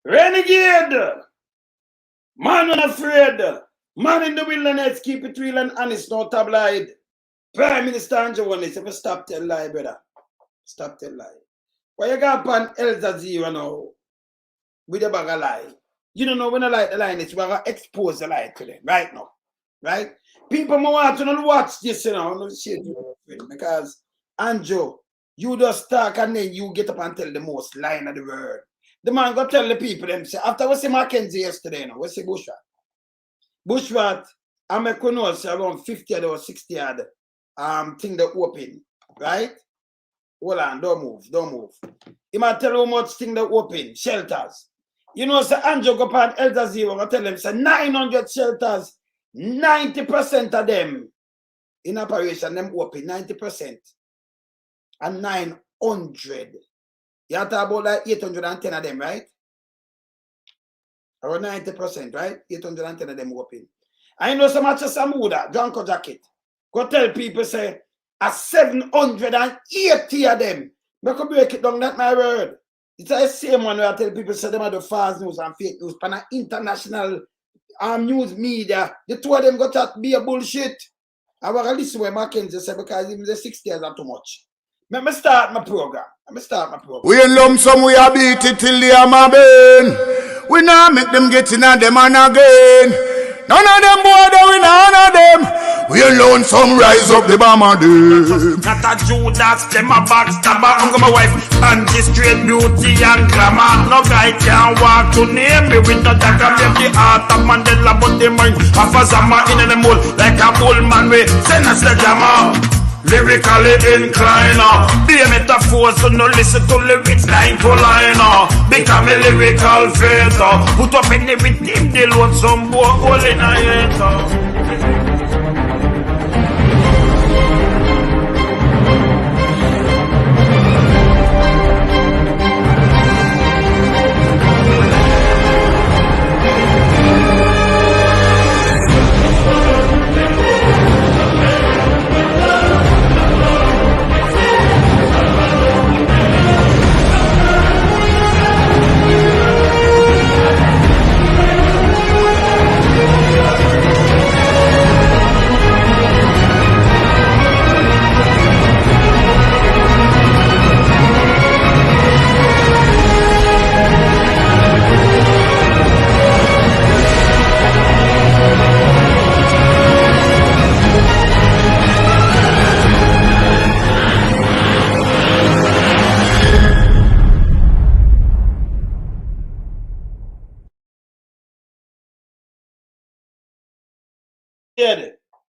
Renegade! Man unafraid! Man in the wilderness, keep it real and honest, no tabloid. Prime Minister Andrew Holness, if you stop tell lie, brother. Stop tell lie. Why you got upon Jazeera now with a bag of lie? You don't know when I like the line, it's we're going to expose the lie to them right now. Right? People want to watch this, you know, because Andrew, you just talk and then you get up and tell the most line of the word. The man go tell the people them say, after we see Mackenzie yesterday, you know, we see Bushrat. Bushrat, I make know say around 50 or 60 thing that open, right? Hold on, don't move. He might tell how much thing that open, shelters. You know, say Andrew go upon El Jazeera, I tell them say 900 shelters, 90% of them in operation, them open, 90%. And 900. You have to about like 810 of them, right? Around 90%, right? 810 of them open. I know so much as Samuda, Junko Jacket. Go tell people, say, a 780 of them. I could break it down, that's my word. It's the same one where I tell people, say, them are the fast news and fake news, pan international news media. The two of them got to be a bullshit. I want to listen to what Mackenzie said because even the 6 years are too much. Let me start my program. We in lump sum, we a beat it till the hammer burn. We now make them get in a them and again. None of them boy, we none of them. We alone some rise up the bomber them. Not a Judas, them a backstabber. I'm my wife and this straight beauty and glamour. No guy can walk to name me with no dagger. Make the heart of Mandela, but the mind of a Zama in the mold like a bull man. We send us the jammer. Lyrically inclined, be a metaphor, so no listen to lyrics line to line. Become a lyrical feather. Put up in everything, they load some boy all in a head.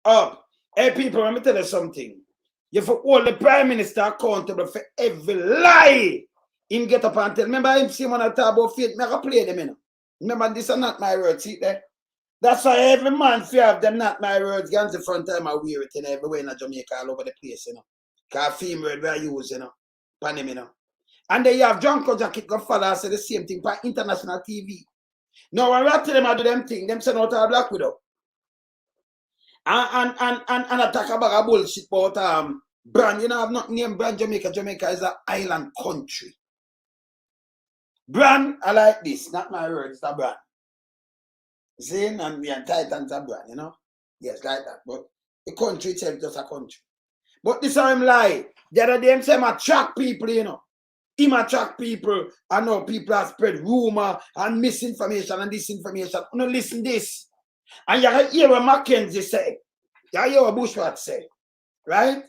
Up. Hey people, let me tell you something. You have to hold the Prime Minister accountable for every lie him get up and tell. Remember him see when I talk about faith, I can play them, you know. Remember, this are not my words, see there? That's why every man fear of them not my words. Guns the front time I wear it in everywhere in Jamaica all over the place, you know. Because theme word we use, you know. Pan him, you know. And then you have Junko Jacket go follow say the same thing by international TV. Now when we tell them I do them thing, them send out a Black Widow. And attack about a bullshit about brand. You know, I've not named brand Jamaica. Jamaica is an island country. Brand, I like this. Not my words, it's a brand. See, and we are Titans a brand, you know? Yes, like that. But the country itself is just a country. But this time lie. The other day, him say him attract people, you know. Him attract people. I know people have spread rumor and misinformation and disinformation. No, listen this. And you hear what Mackenzie say. You hear what Bushrat say. Right?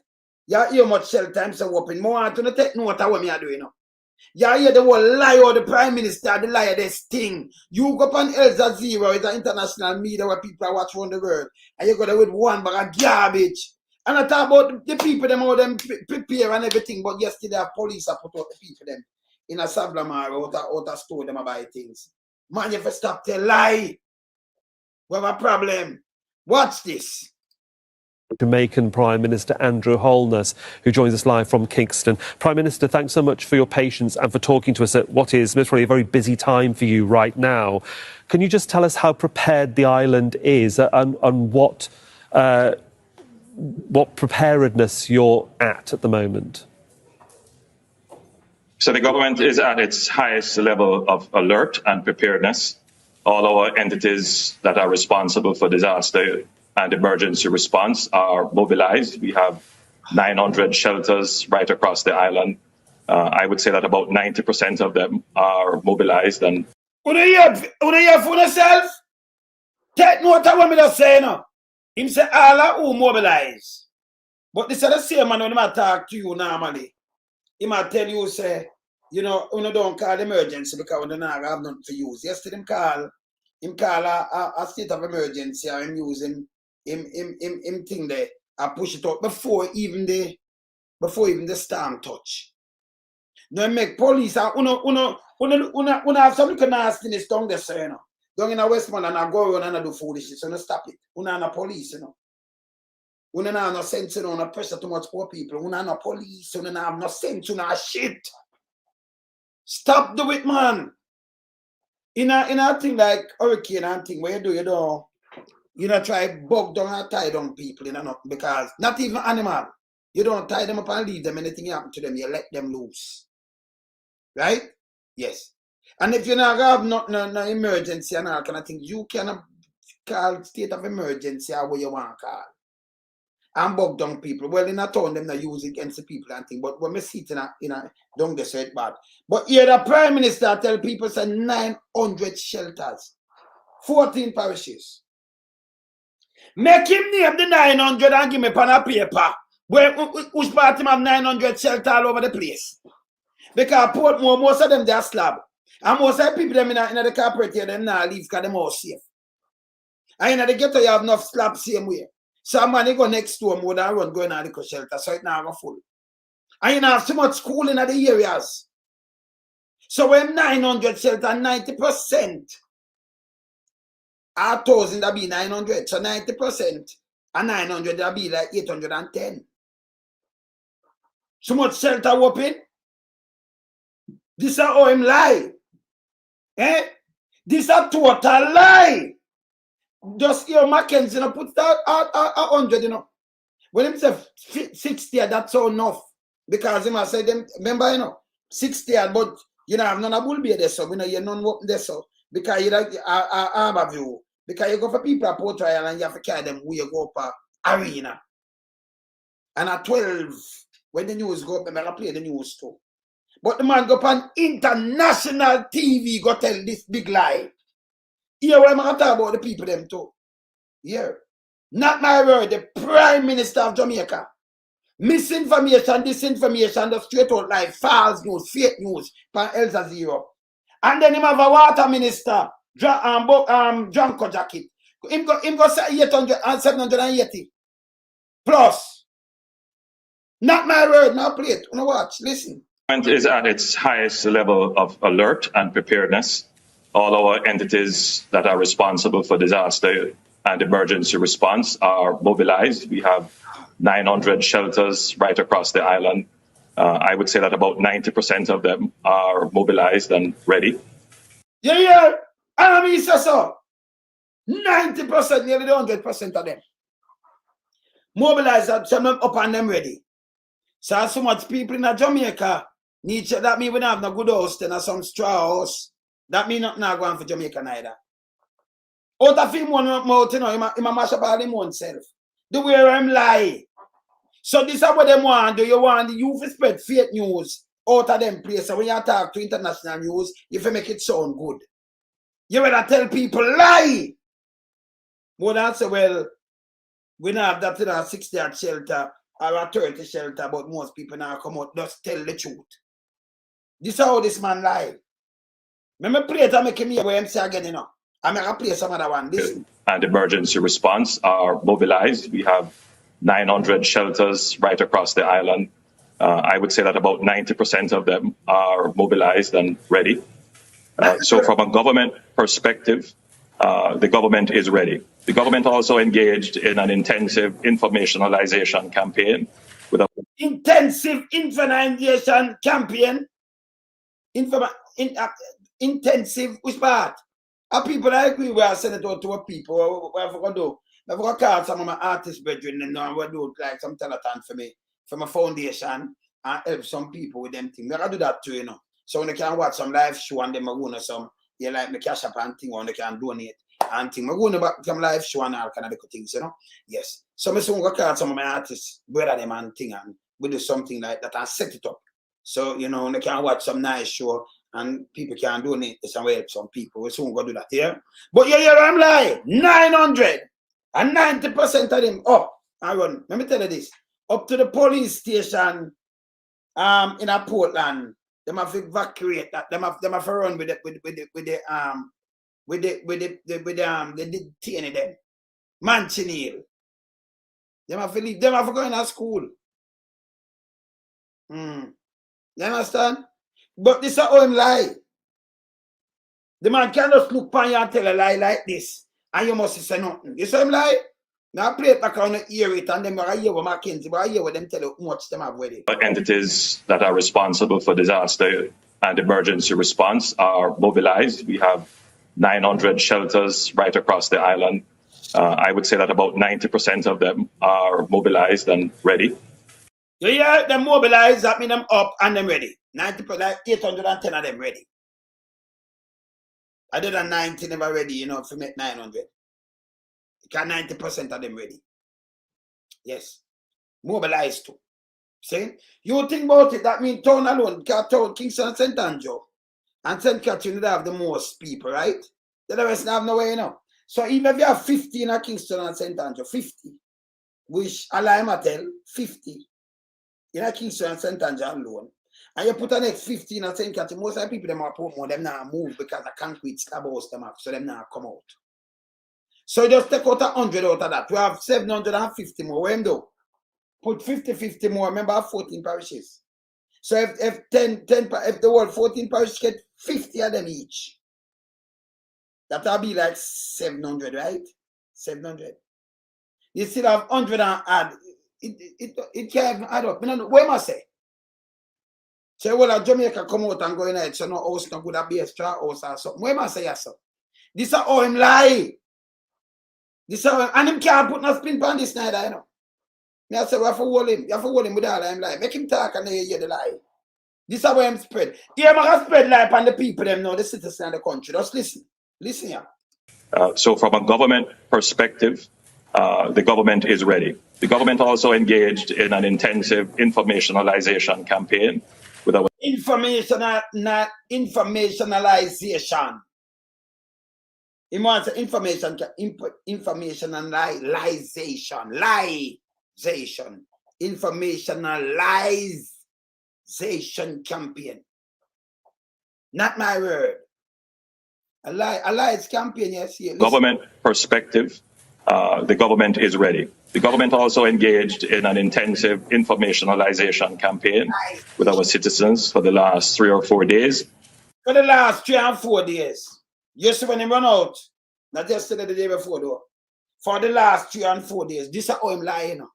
You hear much shell time say open. More want to take note of what me are doing. You know? You hear the whole lie of the Prime Minister, the lie of this thing. You go on El Jazeera, it's an international media where people are watching around the world. And you go there with one bag of garbage. And I talk about the people, them how them prepare and everything. But yesterday, police have put out the people them in a Sablamar out a store them buy things. Man, you have to stop the lie. We have a problem. Watch this. Jamaican Prime Minister Andrew Holness, who joins us live from Kingston. Prime Minister, thanks so much for your patience and for talking to us at what is most probably a very busy time for you right now. Can you just tell us how prepared the island is and what preparedness you're at the moment? So the government is at its highest level of alert and preparedness. All our entities that are responsible for disaster and emergency response are mobilized. We have 900 shelters right across the island. I would say that about 90% of them are mobilized. And Una hear for yourself? Take note of what me just say now. Him say all are who mobilize. But this is the same man when he talk to you normally. He might tell you, say, you know, you don't call emergency because we don't have nothing to use. Yesterday him call a state of emergency or him use him thing there and push it out before even the storm touch. Now make police and una have some little nastiness down there, so, you know. Down in the Westmoreland and go around and do foolishness, so no stop it. Una no police, you know. Una no sense, you know, no pressure too much poor people. Una no police, una no have no sense, una shit. Stop do it, man. In a thing like hurricane and thing where you don't try bug down and tie down people, you know, because not even animal. You don't tie them up and leave them, anything happen to them, you let them loose. Right? Yes. And if you not have no emergency and all kind of things, you can call state of emergency or what you want to call. And bug down people. Well, in a town, them not use it against the people and things. But when we see it in a down the street bad. But here the Prime Minister tell people say 900 shelters, 14 parishes. Make him name the 900 and give me pen and paper. Which part him have 900 shelters all over the place? Because Portmore, most of them they are slab. And most of the people them in the corporate here, them now leave because they're more safe. And in the ghetto, you have enough slab same way. Some money go next door more than run going on the shelter, so it now go full. And you have so much school in the areas. So when 900 shelter, 90% are 1,000 that be 900. So 90% and 900 that be like 810. So much shelter open. This is how him lie. Eh? This is a total lie. Just hear Mackenzie, you know, put that 100, you know. When him say 60, that's so enough. Because him I say them, remember, you know, 60, but you know, have none of bull be there, so we know you're none open there, so because you like a view. Because you go for people at Port Royal and you have to carry them where you go up arena. And at 12, when the news go up, I'm going to play the news too. But the man go up on international TV, go tell this big lie. Here, what I'm going to talk about the people them too. Here. Not my word, the Prime Minister of Jamaica. Misinformation, disinformation, the straight out like false news, fake news, from Jazeera. And then him have a water minister, John Jacket. Him go say 800 and 780. Plus. Not my word, now play it. Now watch, listen. is at its highest level of alert and preparedness. All our entities that are responsible for disaster and emergency response are mobilized. We have 900 shelters right across the island. I would say that about 90% of them are mobilized and ready. Yeah. I mean, so 90%, nearly 100% of them. Mobilized, some of them up and them ready. So much people in Jamaica need that mean we don't have no good house, then some straw house. That mean not going for Jamaica neither. Out of him one mouth, you know, he mash up all him own self. The way him lie. So this is what they want. Do you want the youth to spread fake news out of them place? So when you talk to international news, you have to make it sound good. You better tell people lie. More than say, well, we don't have that in a 60 at shelter or a 30 shelter, but most people now come out, just tell the truth. This is how this man lie. Remember play it and make him hear what I'm saying again, you know. I'm going to play some other one. Listen. And emergency response are mobilized. We have 900 shelters right across the island. I would say that about 90% of them are mobilized and ready. So from a government perspective, the government is ready. The government also engaged in an intensive informationalization campaign. Intensive information campaign? Intensive, which part? People I agree with I send it out to people. What I'm going to do? I'm going to call some of my artist brethren and know what do like some telethon for me, for my foundation. and help some people with them things. We gotta do that too, you know. So when they can watch some live show and them go some, you like the cash up and thing, or they can donate and thing. We're going back some live show and all kind of things, you know. Yes. So I soon go call some of my artists, brother them and thing, and we do something like that and set it up. So, you know, they can watch some nice show and people can donate this and help some people. We soon go do that here. But yeah, I'm lying. 990% of them up. Aaron, let me tell you this. Up to the police station in a Portland, them have to evacuate that. Them have to run with the detaining them. Mansion Hill. Them have to leave. Them have to go in a school. You understand? But this is how him lie. The man can't just look upon you and tell a lie like this, and you must say nothing. You see him lie? Now play it back on the hear it, and then I hear what Mackenzie, but I hear what them tell you how much them have with it. Entities that are responsible for disaster and emergency response are mobilized. We have 900 shelters right across the island. I would say that about 90% of them are mobilized and ready. So yeah, them mobilized, that means them up and them ready. 90%, like 810 of them ready. Other than 90 never ready, you know, to make 900. Can 90% of them ready. Yes. Mobilized too. See? You think about it, that means town alone, town, Kingston and St. Andrew, and St. Catherine would have the most people, right? The rest have nowhere, you know. So even if you have 50 in Kingston and St. Andrew, 50, which I tell 50 in Kingston and St. Andrew alone, and you put an next 50 in St. Catherine, most of the people them are put more, them now move because the concrete slab house them up, so them now come out. So just take out 100 out of that. We have 750 more. What do? Put 50 more. Remember, 14 parishes. So if if the world 14 parishes get 50 of them each, that'll be like 700, right? 700. You still have 100 and add. It can't even add up. What am I say? So well, Jamaica come out and go in it. So no house no good be a straw house or something. What am I say? Yes, sir. This is how him lie. This is how, and him can't put no spin on this neither, you know. Me I say, you have to hold him. You have to hold him with all him lie. Make him talk and they hear the lie. This is how him spread. Yeah, man, spread lie on the people them know, the citizens in the country. Just listen. Listen here. So from a government perspective, the government is ready. The government also engaged in an intensive informationalization campaign with our informationalization. He wants information and informationalization campaign. Not my word. A lie campaign, yes. Here. Government perspective, the government is ready. The government also engaged in an intensive informationalization campaign with our citizens for the last 3 or 4 days. For the last 3 or 4 days. You see when he run out, not yesterday, the day before though. For the last 3 and 4 days. This is how I'm lying, you know.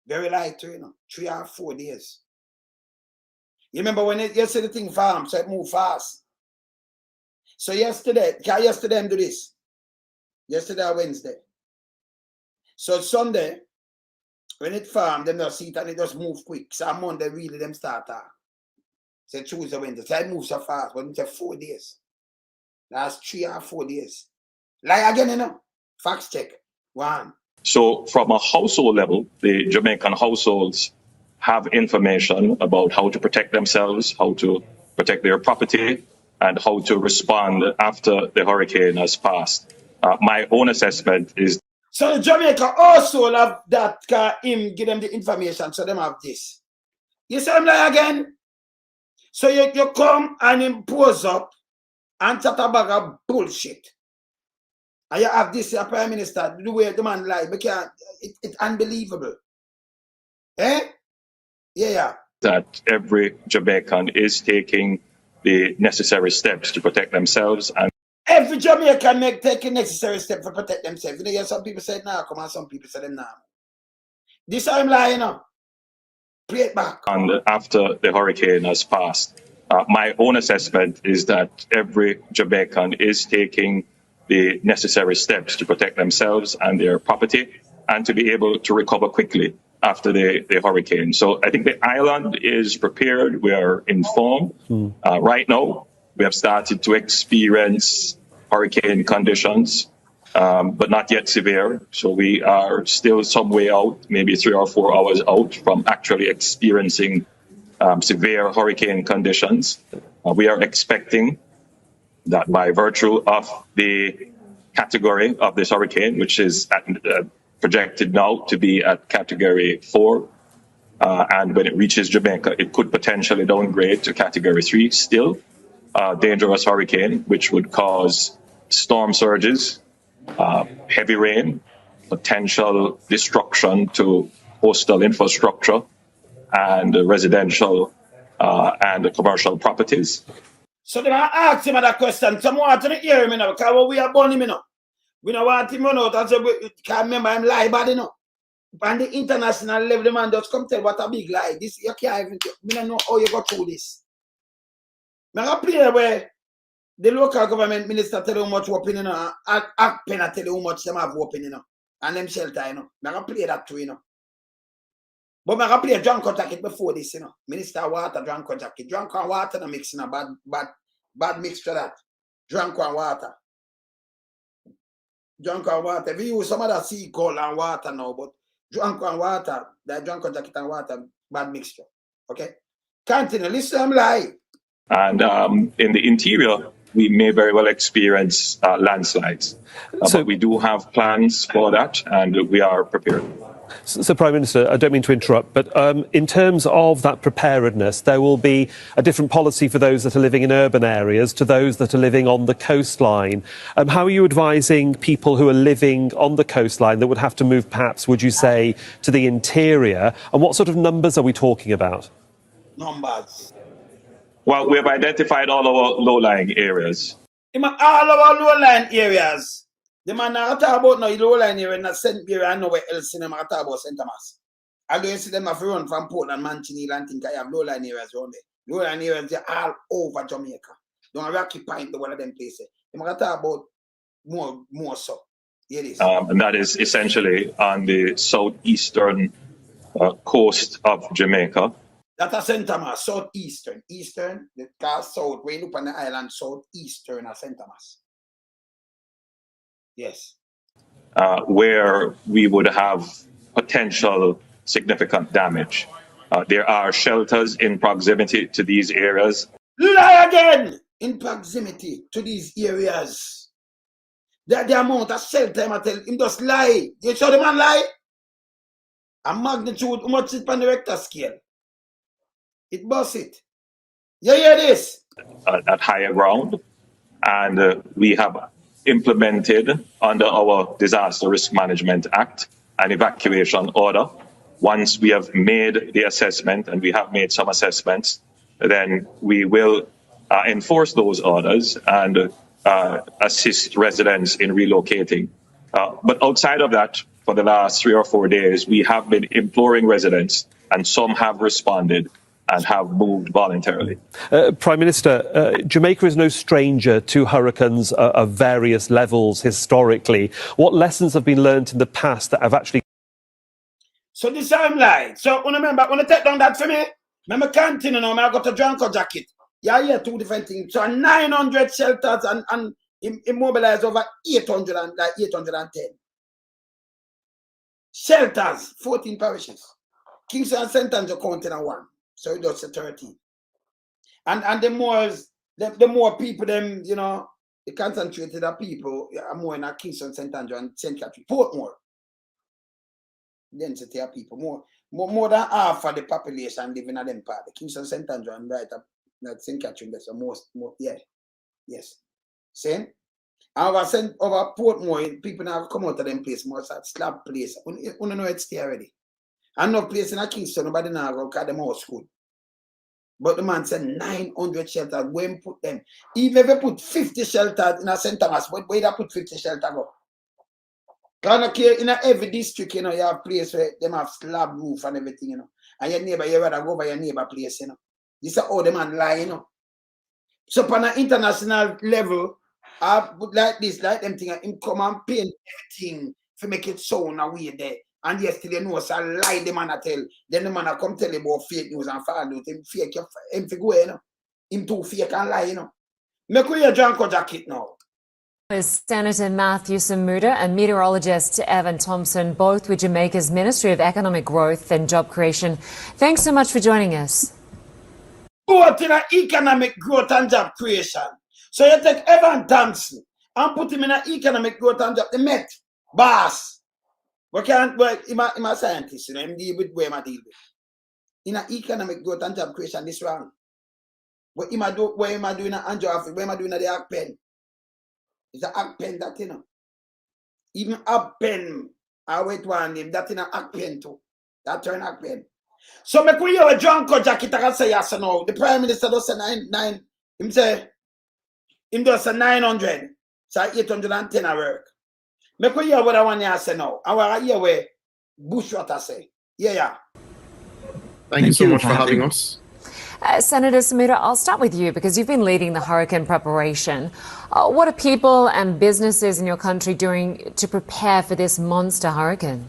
Very light, you know. 3 or 4 days. You remember when yesterday the thing farm, so it moved fast. So yesterday I do this. Yesterday or Wednesday. So Sunday, when it farm, them just see it and it just move quick. So on Monday really them start out. So Tuesday, Wednesday. So it moves so fast, but it's 4 days. Last 3 or 4 days. Lie again, you know. Facts check. 1. So from a household level, the Jamaican households have information about how to protect themselves, how to protect their property, and how to respond after the hurricane has passed. My own assessment is... So the Jamaica also have that, him give them the information, so them have this. You see him lie again? So you come and him pose up and chat about a bullshit. And you have this Prime Minister, the way the man lie, because it's unbelievable. Eh? Yeah. That every Jamaican is taking the necessary steps to protect themselves. And every Jamaican taking necessary steps to protect themselves. You know, some people say now, come on, some people say them now. This I'm lying now. Play it back. And after the hurricane has passed, my own assessment is that every Jamaican is taking the necessary steps to protect themselves and their property and to be able to recover quickly after the hurricane. So I think the island is prepared. We are informed. Right now, we have started to experience hurricane conditions, but not yet severe. So we are still some way out, maybe 3 or 4 hours out from actually experiencing severe hurricane conditions. We are expecting that by virtue of the category of this hurricane, which is projected now to be at category 4, and when it reaches Jamaica, it could potentially downgrade to category 3, still a dangerous hurricane, which would cause storm surges, heavy rain, potential destruction to coastal infrastructure and residential and commercial properties. So then I ask him that question. Some want to hear me now, because we are born him, you know. We don't want him run out and say, we can't remember him lie bad, you know. On the international level, the man just come tell what a big lie. This, you can't even, we don't know how you got through this. I play where the local government minister tell you how much open, you know, and pen tell you how much them have open, you know, and them shelter, you know. I play that too, you know. But I play drunk jacket before this, you know. Minister water, drunk jacket. Drunk and water no mixing a bad mixture that. Drunk and water. Drunk and water. We use some other sea coal and water now, but drunk and water, that drunk jacket and water, bad mixture. Okay? Continue. Listen, lie. And in the interior, we may very well experience landslides. So but we do have plans for that, and we are prepared. So, Prime Minister, I don't mean to interrupt, but in terms of that preparedness, there will be a different policy for those that are living in urban areas to those that are living on the coastline. How are you advising people who are living on the coastline that would have to move, perhaps, would you say, to the interior? And what sort of numbers are we talking about? Numbers. Well, we have identified all our low-lying areas. All our low-lying areas. The man not talk about no low-lying area, not St. Beryl and nowhere else in them. I talk about St. Thomas. I don't see them have to run from Portland, Manchester, and think I have low-lying areas around there. Low-lying areas are all over Jamaica. Don't Rocky Point, the one of them places. I'm going to talk about more so. Here it is. And that is essentially on the southeastern coast of Jamaica. That's St. Thomas, southeastern. Eastern, the car south, way up on the island, southeastern of St. Thomas. Yes. Where we would have potential significant damage. There are shelters in proximity to these areas. Lie again! In proximity to these areas. The amount of shelter, I tell him, just lie. You show the man lie? A magnitude, how much is on the Richter scale? It busts it. You hear this? At higher ground. And we have implemented under our Disaster Risk Management Act an evacuation order. Once we have made the assessment, and we have made some assessments, then we will enforce those orders and assist residents in relocating. But outside of that, for the last 3 or 4 days, we have been imploring residents, and some have responded and have moved voluntarily. Prime Minister, Jamaica is no stranger to hurricanes of various levels historically. What lessons have been learned in the past that have actually... So this time lie. So remember, when I take down that for me, remember continue now, I got a Junko jacket. Yeah, 2 different things. So 900 shelters and immobilized over 810. Shelters, 14 parishes. Kingston and St. Andrew counting on 1. So it does 13. And the more people, them, you know, the concentrated of people are more in Kingston, St. Andrew, and St. Catherine, Portmore. Density of people, more than half of the population living in them part. The Kingston, St. Andrew, and right up at St. Catherine, that's more, yeah. Yes. Same. Over Portmore, people now come out of them place, more slab place. You know it's there already. And no place in a Kingston, nobody now go call them house school. But the man said 900 shelters, when put them. Even if you put 50 shelters in a St. Thomas, where you put 50 shelters go? In every district, you know, you have place where them have slab roof and everything, you know. And your neighbor, you rather go over your neighbor place, you know. This is how the man lie, you know. So on an international level, I would like this, like them thing, him come and paint everything to make it sound away there. And yesterday, know, so lie the man a tell. Then the man a come tell you about fake news and fall out. Him fake, him fi go, you know. Him too fake and lie, you know. Make we a Janko jacket now. Is Senator Matthew Samuda and meteorologist Evan Thompson, both with Jamaica's Ministry of Economic Growth and Job Creation. Thanks so much for joining us. Growth in economic growth and job creation. So you take Evan Thompson and put him in economic growth and job. The Met boss. We can't work. He's a scientist, you know. Him deal with where I deal with. In economic growth and job creation, this wrong. What am I doing in Andrew Office? What am I doing at the Act Pen? It's an Act Pen that, you know. Even Act Pen, I wait one name, that in an Act Pen too. That turn Act Pen. So make we have a Janko jacket, I can say yes or no. The Prime Minister does say him does say 900. So 810 at work. Make we hear what I want to say now. I want to hear where Bushwater say. Yeah. Thank you so much for having us. Senator Samuda, I'll start with you because you've been leading the hurricane preparation. What are people and businesses in your country doing to prepare for this monster hurricane?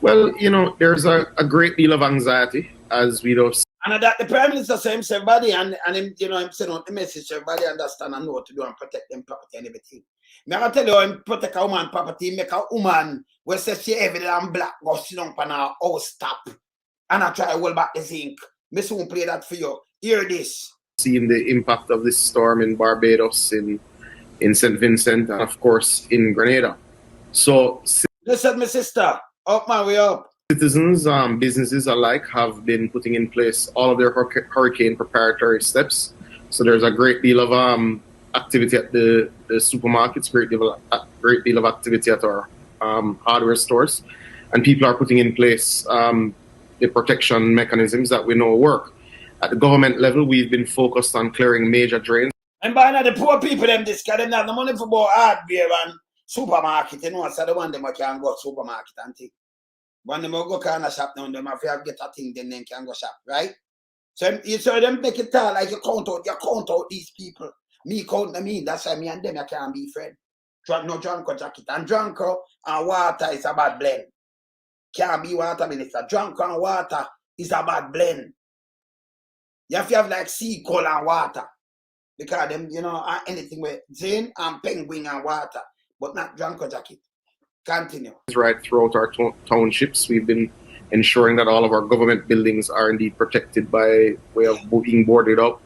Well, you know, there's a great deal of anxiety as we know. And that the Prime Minister says everybody and him, you know, him send out the message, everybody understand and know what to do and protect them property and everything. Me I tell you, him protect a woman property, make a woman where says she heavy and black go sit down on her house top. And I try to hold back the zinc. Me soon play that for you. Hear this. Seeing the impact of this storm in Barbados, in St. Vincent, and of course in Grenada. So listen, my sister, up my way up. Citizens, businesses alike have been putting in place all of their hurricane preparatory steps. So there's a great deal of activity at the supermarkets, great deal of activity at our hardware stores, and people are putting in place the protection mechanisms that we know work. At the government level, we've been focused on clearing major drains. And by now, the poor people, them discard them have the money for buy hardware and supermarket. You know, so the one them can go to supermarket and take. When them go kind of shop now, them have to get a thing, then they can go shop, right? So you saw them make it tall like you count out these people. Me count them in, that's why me and them I can't be friends. No Janko jacket. And Janko and water is a bad blend. Can't be water minister. Janko and water is a bad blend. You have to have like sea coal and water. Because them, you know, anything with Zane and penguin and water, but not Janko jacket. Continue. Right throughout our townships, we've been ensuring that all of our government buildings are indeed protected by way of being boarded up,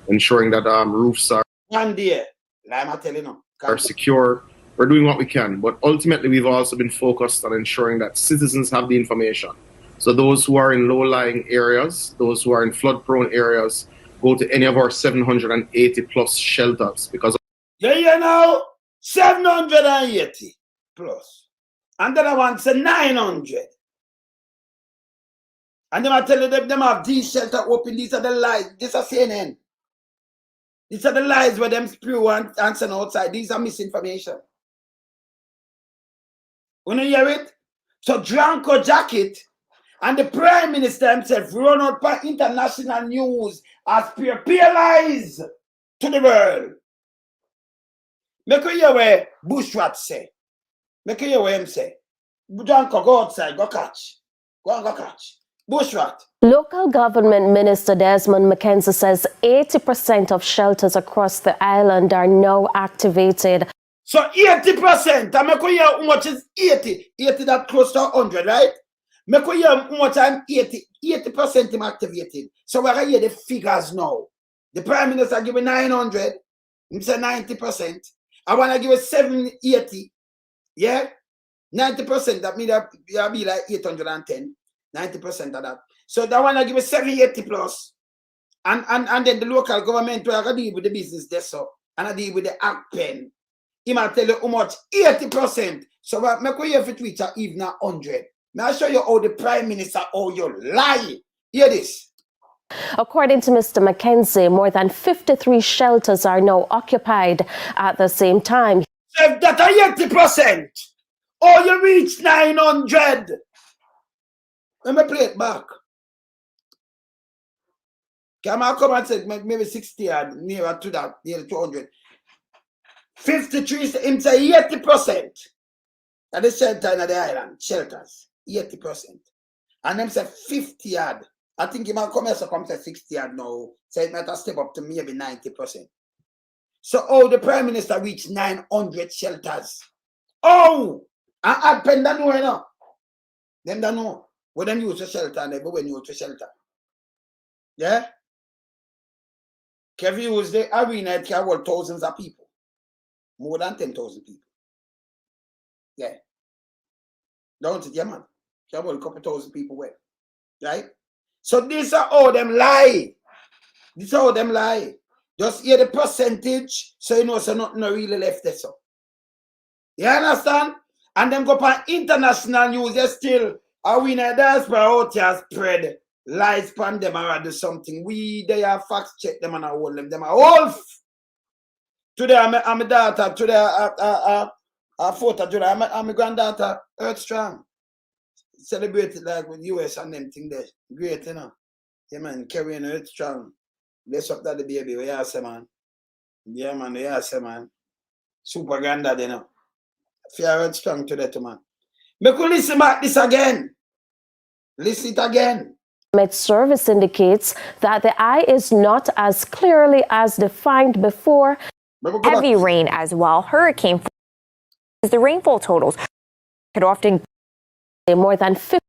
ensuring that roofs are secure. We're doing what we can, but ultimately we've also been focused on ensuring that citizens have the information. So those who are in low-lying areas, those who are in flood-prone areas, go to any of our 780 plus shelters because you know, 780 plus. And then I want to say 900. And then I tell you them have these shelters open. These are the lies. This is CNN. These are the lies where them spew and send outside. These are misinformation. When you hear it? So Janko jacket and the Prime Minister himself run out by international news as prepare lies to the world. Make you hear where Bushwatt say. Make you hear what him say. Janko, go outside, go catch. Go catch. Bushwatt. Local Government Minister Desmond McKenzie says 80% of shelters across the island are now activated. So 80%, I make you hear how much is 80. 80 that close to 100, right? Make you hear how much I'm 80. 80% is activated. So we're going to hear the figures now. The Prime Minister give me 900. He say 90%. I want to give it 780. Yeah? 90%, that means that will be like 810. 90% of that. So that one I give it 780 plus. And then the local government where I can deal with the business there, so and I deal with the Act Pen. He might tell you how much 80%. So what make you if it reach even 100. May I show you how the Prime Minister how you lie. Hear this. According to Mr. McKenzie, more than 53 shelters are now occupied at the same time. So if that are 80%, or you reach 900. Let me play it back. Come and say maybe 60 or nearer to that, near 200. 53, him say 80%. And the shelter in the island, shelters, 80%. And them say 50 yard. I think he might come here, so come to 60 yard now. So it might have step up to maybe 90%. So, the Prime Minister reached 900 shelters. Oh! And I pen that know, you know. Them don't know. When them use a shelter and they go when you use a shelter. Yeah? Curfew use the arena, it can hold thousands of people. More than 10,000 people. Yeah. Don't it, yeah, man? Can hold a couple thousand people well. Right? So this are all them lie. This are all them lie. Just hear the percentage, so you know so nothing really left there. So. You understand? And them go on international news, they still are we in a diaspora out here spread lies pan them or do something. They are facts check them and I hold them. Them are all. Today I'm a daughter, today a photo, today I'm a granddaughter, Earth Strong. Celebrated like with US and them thing there. Great, you know. Yeah, man, carrying Earth Strong. Bless up that the baby, we are say, man. Yeah, man, we are say, man. Super granddad, you know. Fear Earth Strong to that, man. Me could listen back this again. Listen it again. Met service indicates that the eye is not as clearly as defined before. Heavy rain as well. Hurricane. The rainfall totals could often more than 50.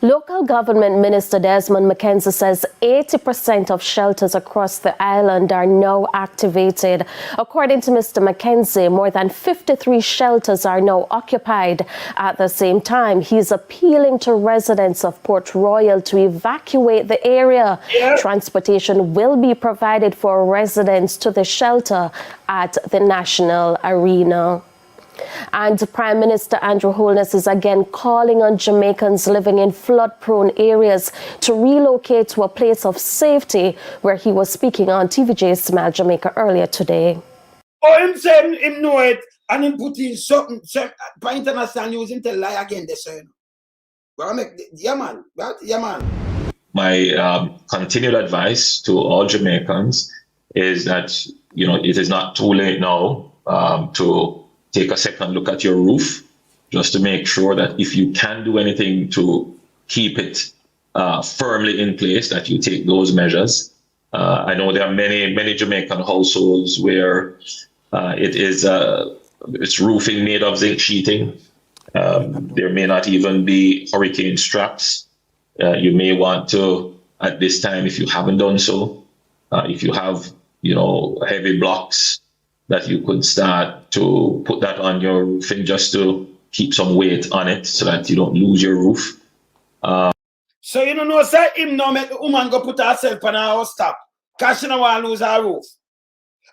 Local Government Minister Desmond McKenzie says 80% of shelters across the island are now activated. According to Mr. McKenzie, more than 53 shelters are now occupied. At the same time, he's appealing to residents of Port Royal to evacuate the area. Yeah. Transportation will be provided for residents to the shelter at the National Arena. And Prime Minister Andrew Holness is again calling on Jamaicans living in flood-prone areas to relocate to a place of safety, where he was speaking on TVJ Smile Jamaica earlier today. Oh, him say him know it, and him put in something, by international news, him tell lie again, they say. Yeah, man. Yeah, man. My continued advice to all Jamaicans is that, you know, it is not too late now to take a second look at your roof, just to make sure that if you can do anything to keep it firmly in place, that you take those measures. I know there are many Jamaican households where it's roofing made of zinc sheeting. There may not even be hurricane straps. You may want to, at this time, if you haven't done so, if you have, you know, heavy blocks, that you could start to put that on your roofing just to keep some weight on it so that you don't lose your roof. So you don't know, say him now make the woman go put herself on her house top because she don't want to lose her roof.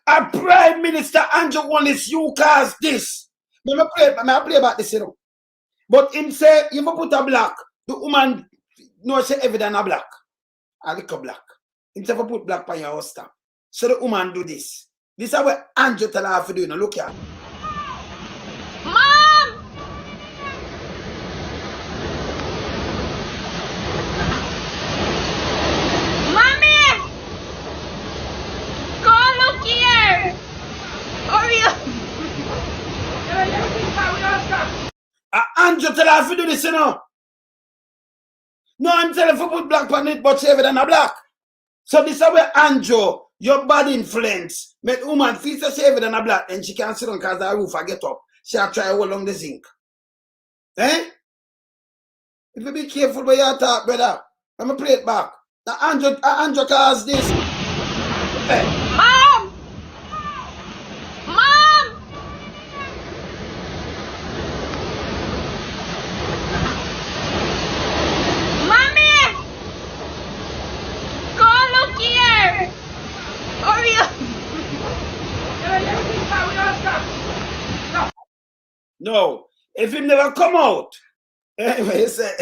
A Prime Minister Andrew Holness, you cause this. Let me play about this, you know. But him say, if you put a black, the woman knows she evident a black. A little black. Him say, if you put black on your house top. So the woman do this. This is what Andrew tell her to do. Now look here. Mom! Mommy! Go look here! Hurry up! Andrew tell her to do this, you know. No, I'm telling her to put black on it, but she ever than a black. So this is where Andrew, your bad influence, make woman feel so she ever than a black, and she can't sit on because her roof I get up. She have try hold on the zinc. Eh? If you be careful where you talk, brother. Let me play it back. Now Andrew caused this. Hey. Mom! Mom! Mommy! Go look here! Hurry up! No. If him never come out, no, but him say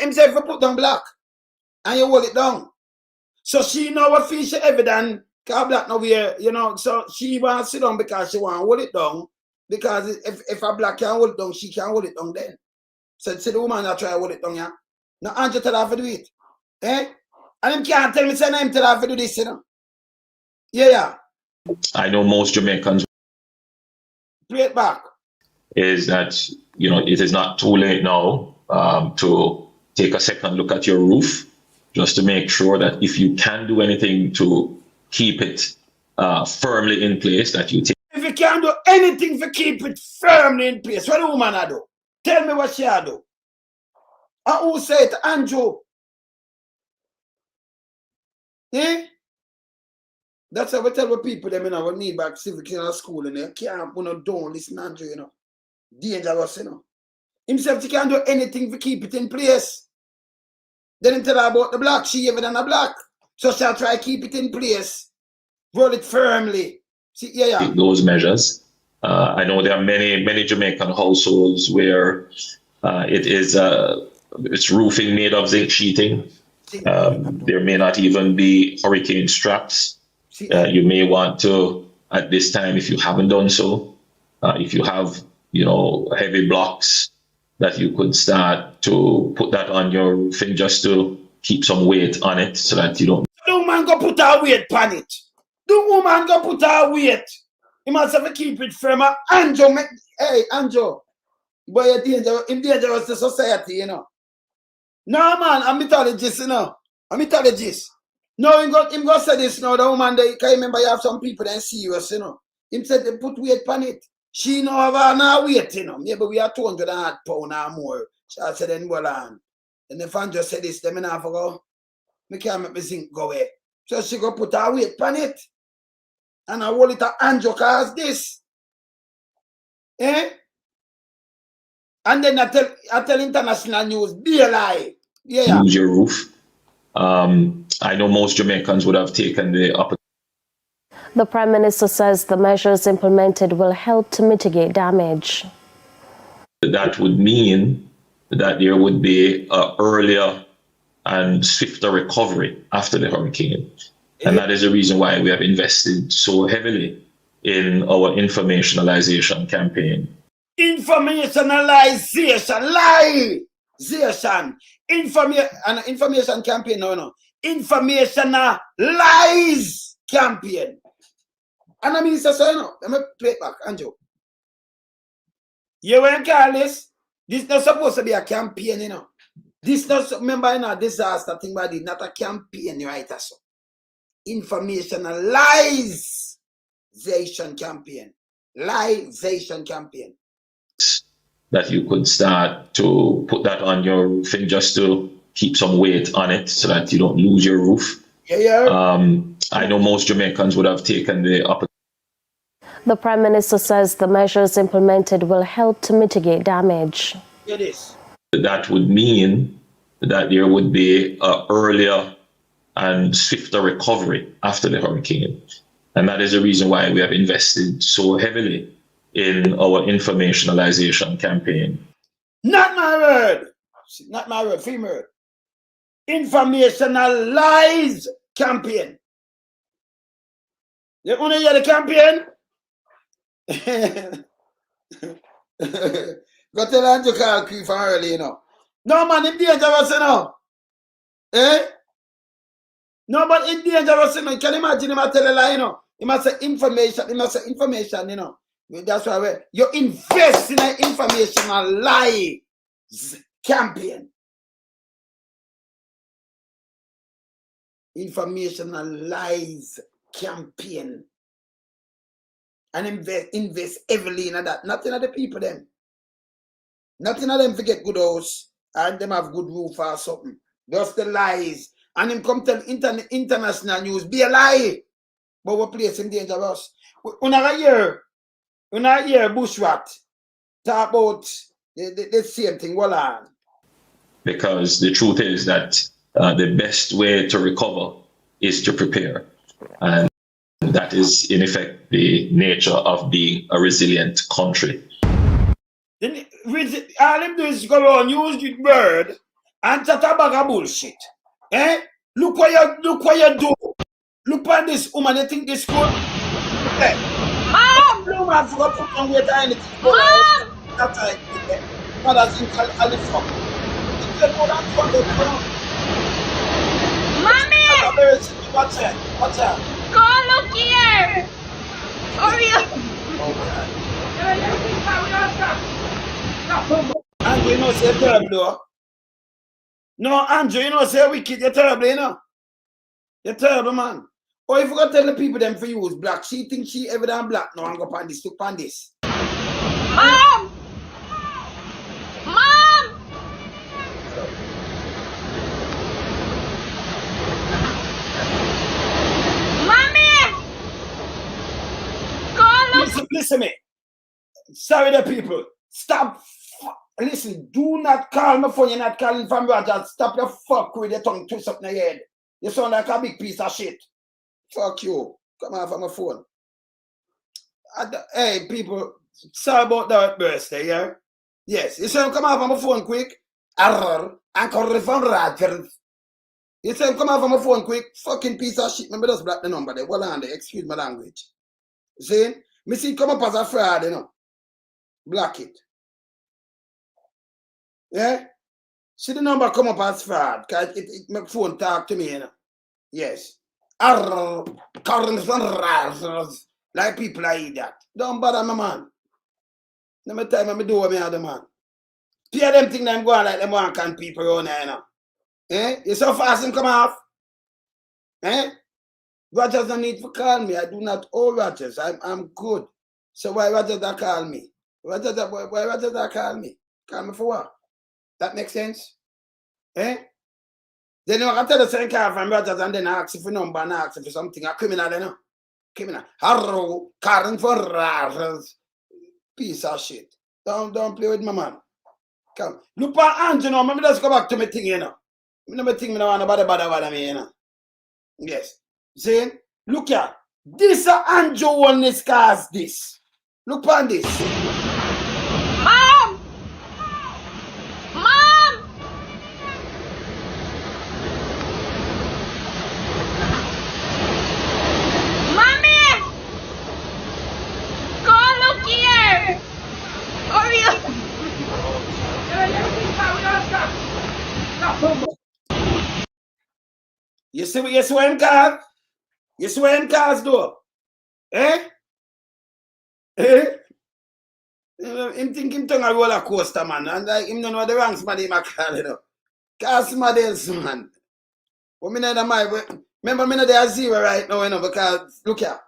if you put down black and you hold it down. So she know what feel she evident, because black now here, you know, so she want to sit down because she want to hold it down. Because if a black can hold it down, she can hold it down then. So see the woman that try to hold it down, yeah. Now Andrew tell her to do it. Eh? And him can't tell me say him tell her to do this, you know. Yeah. I know most Jamaicans Play it back. is that, you know, it is not too late now to take a second look at your roof, just to make sure that if you can do anything to keep it firmly in place, that you take. If you can't do anything to keep it firmly in place, what the woman I do? Tell me what she a do. And who say it? Andrew. Eh? That's how we tell people them, you know, we need back civics in our school, and they can't, you know, don't listen, Andrew, you know. Dangerous, you know. Himself, he can't do anything to keep it in place. Then him tell her about the black, she even than a black. So she'll try to keep it in place. Roll it firmly. See, yeah. Take those measures. I know there are many Jamaican households where it's roofing made of zinc sheeting. There may not even be hurricane straps. You may want to, at this time, if you haven't done so, if you have, you know, heavy blocks, that you could start to put that on your roofing just to keep some weight on it so that you don't. The woman go put her weight on it. The woman go put her weight. You must have to keep it firm. Anjo, hey, Anjo, boy, you're dangerous to society, you know. No, man, I'm mythologist, you know. I'm mythologist. No, him go say this now. The woman, they can remember you have some people that serious, you know. Him said they put weight on it. She know have her weight, you know. Maybe we are 200 pounds or more. She said, then well on. And the fan just said this, them in half ago. Me can't make me zinc go away. So she go put her weight on it. And I hold it at Anjo cause this. Eh? And then I tell international news, be a lie. Yeah. Use your roof. I know most Jamaicans would have taken the opportunity. The Prime Minister says the measures implemented will help to mitigate damage. That would mean that there would be an earlier and swifter recovery after the hurricane. And that is the reason why we have invested so heavily in our informationalization campaign. Information campaign, no. Informationalize campaign. And I mean, so, you know, let me play it back, Andrew. You want to call this? This is not supposed to be a campaign, you know. This not, remember, you know, disaster thing, but it's not a campaign, right? So. Informationalization campaign. Liezation campaign. That you could start to put that on your roofing just to keep some weight on it so that you don't lose your roof. Yeah. I know most Jamaicans would have taken the opportunity. The Prime Minister says the measures implemented will help to mitigate damage. It is. That would mean that there would be an earlier and swifter recovery after the hurricane. And that is the reason why we have invested so heavily in our informationalization campaign. Not my word. Not my word, female. Informationalize campaign. You want to hear the campaign? Go tell Andrew call Curfew from early, you know. No, man, it's dangerous, you know. Eh? No, but it's dangerous, you know. You can imagine him tell a lie, you know. He must say information, you know. That's why you invest in an informational lie campaign. Informational lies campaign. And invest heavily in that. Nothing of the people them. Nothing of them forget good house and them have good roof or something. Just the lies. And him come tell international news, be a lie. But we place him dangerous. When I hear Bushrat talk about the same thing, well on. Because the truth is that the best way to recover is to prepare. And that is, in effect, the nature of being a resilient country. Then all him do is go around, use the word and chat a bag of bullshit. Eh? Look what you do. Look at this woman, you think this good? Hey. Mom! No man forgot to put on weight or anything. Mom! That's right. Mother's in California. You get more than 200 pounds. Mommy! Watch her. Go look here! Hurry up! Andrew, you know, say terrible, though. No, Andrew, you know, say wicked, you're terrible, you know. You're terrible, man. Or if you go tell the people them for use black, she think she ever done black. No, I'm going to this, look on this. Mom! Mom! Mommy! Call us! Listen me. Sorry, the people. Stop. Listen, do not call my phone. You're not calling from Roger. Stop your fuck with your tongue twist up in your head. You sound like a big piece of shit. Fuck you. Come off on my phone. Hey, people. Sorry about that birthday, yeah? Yes. You say come off on my phone quick. And call from Roger. You say come off on my phone quick. Fucking piece of shit. Remember just block the number there. Hold on there. Excuse my language. See? Me see come up as a fraud, you know. Block it. Yeah? See the number come up as fraud. Cause it make phone talk to me, you know. Yes. Like people I eat that. Don't bother my man. No matter time I do what me other man. Pay them thing them go on like them one can people around there, you know. Eh? You so fast and come off? Eh? Rogers don't need to call me. I do not owe Rogers. I'm good. So why Rogers that call me? Why Rogers that call me? Call me for what? That makes sense? Eh? Then you can tell the same call from Rogers and then ask if for number and ask if for something. A criminal, you know? Criminal. Harrow, Karen for Rogers. Piece of shit. Don't play with my man. Come. Look at Ange, you know. Maybe just go back to my thing, you know. I never think I don't want to bother me, you know. Yes. See? Look here. This Andrew Holness cause this. Look on this. Mom! Mom! Mommy! Go look here! Hurry up! You see what him cause? You see what him cause though? Eh? Eh? Him think him tongue a roller coaster, man. And like him don't know the wrong somebody him a call, you know. Call somebody else, man. But me not remember me not there Jazeera right now, you know, because look here.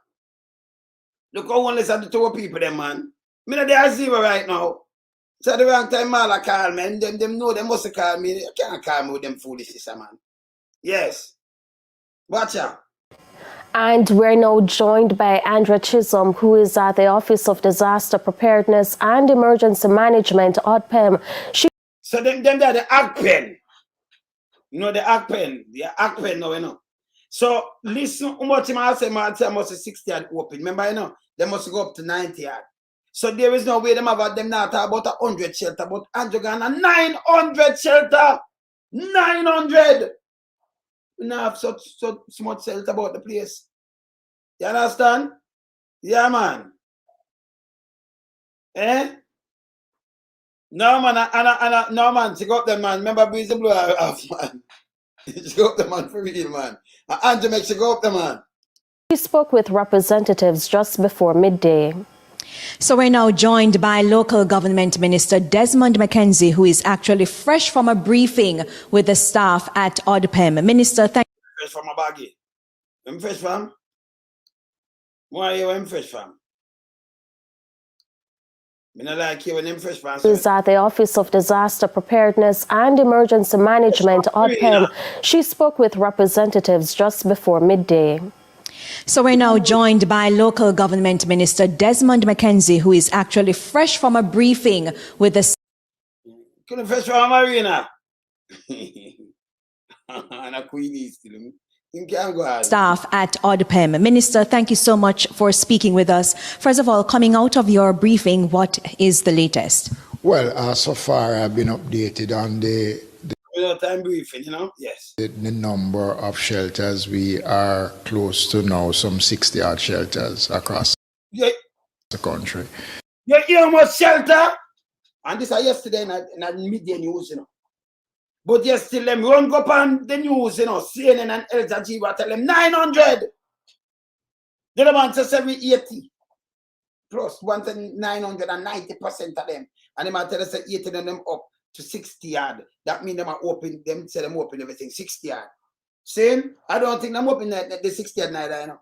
Look how Holness are the two people them, man. Me not there Jazeera right now. So the wrong time Mala call me, and them know they must call me. You can't call me with them foolishness, man. Yes. Watch out. And we're now joined by Andrea Chisholm, who is at the Office of Disaster Preparedness and Emergency Management, ODPEM. So them are the ACPEN. You know the ACPEN. The ACPEN now, you know. So listen how much I say, man, I must 60 yard open. Remember, you know, they must go up to 90 yard. So there is no way them have them now talk about 100 shelter, but Andrew Ghana 900 shelter. 900. We don't have so much shelter about the place. You understand? Yeah, man. Eh? No, man, no, man. She got them, man. Remember, Breezy Blue off, man. She got the man for real, man. Andrew makes she go up the man. She spoke with representatives just before midday. So we're now joined by local government minister Desmond McKenzie, who is actually fresh from a briefing with the staff at ODPEM. Minister, thank you. Fresh from a baggy. I'm fresh from? Why are you fresh from? I don't like you when I'm fresh from. Is at the Office of Disaster Preparedness and Emergency Management, ODPEM. She spoke with representatives just before midday. So we're now joined by local government minister Desmond McKenzie, who is actually fresh from a briefing with the fresh from Marina. staff at ODPEM. Minister, thank you so much for speaking with us. First of all, coming out of your briefing, what is the latest? Well, so far I've been updated on the time briefing, you know? Yes. The number of shelters. We are close to now some 60 odd shelters across the country. You hear much shelter? And this is yesterday in media news, you know. But yes, still them run go up on the news, you know, CNN and Al Jazeera tell them 900. The man says 780. plus, 990% of them. And they might tell us 80 of them up to 60 yard. That means them are open, them say them open everything, 60 yard. Same, I don't think I'm open the 60 yard neither, you know.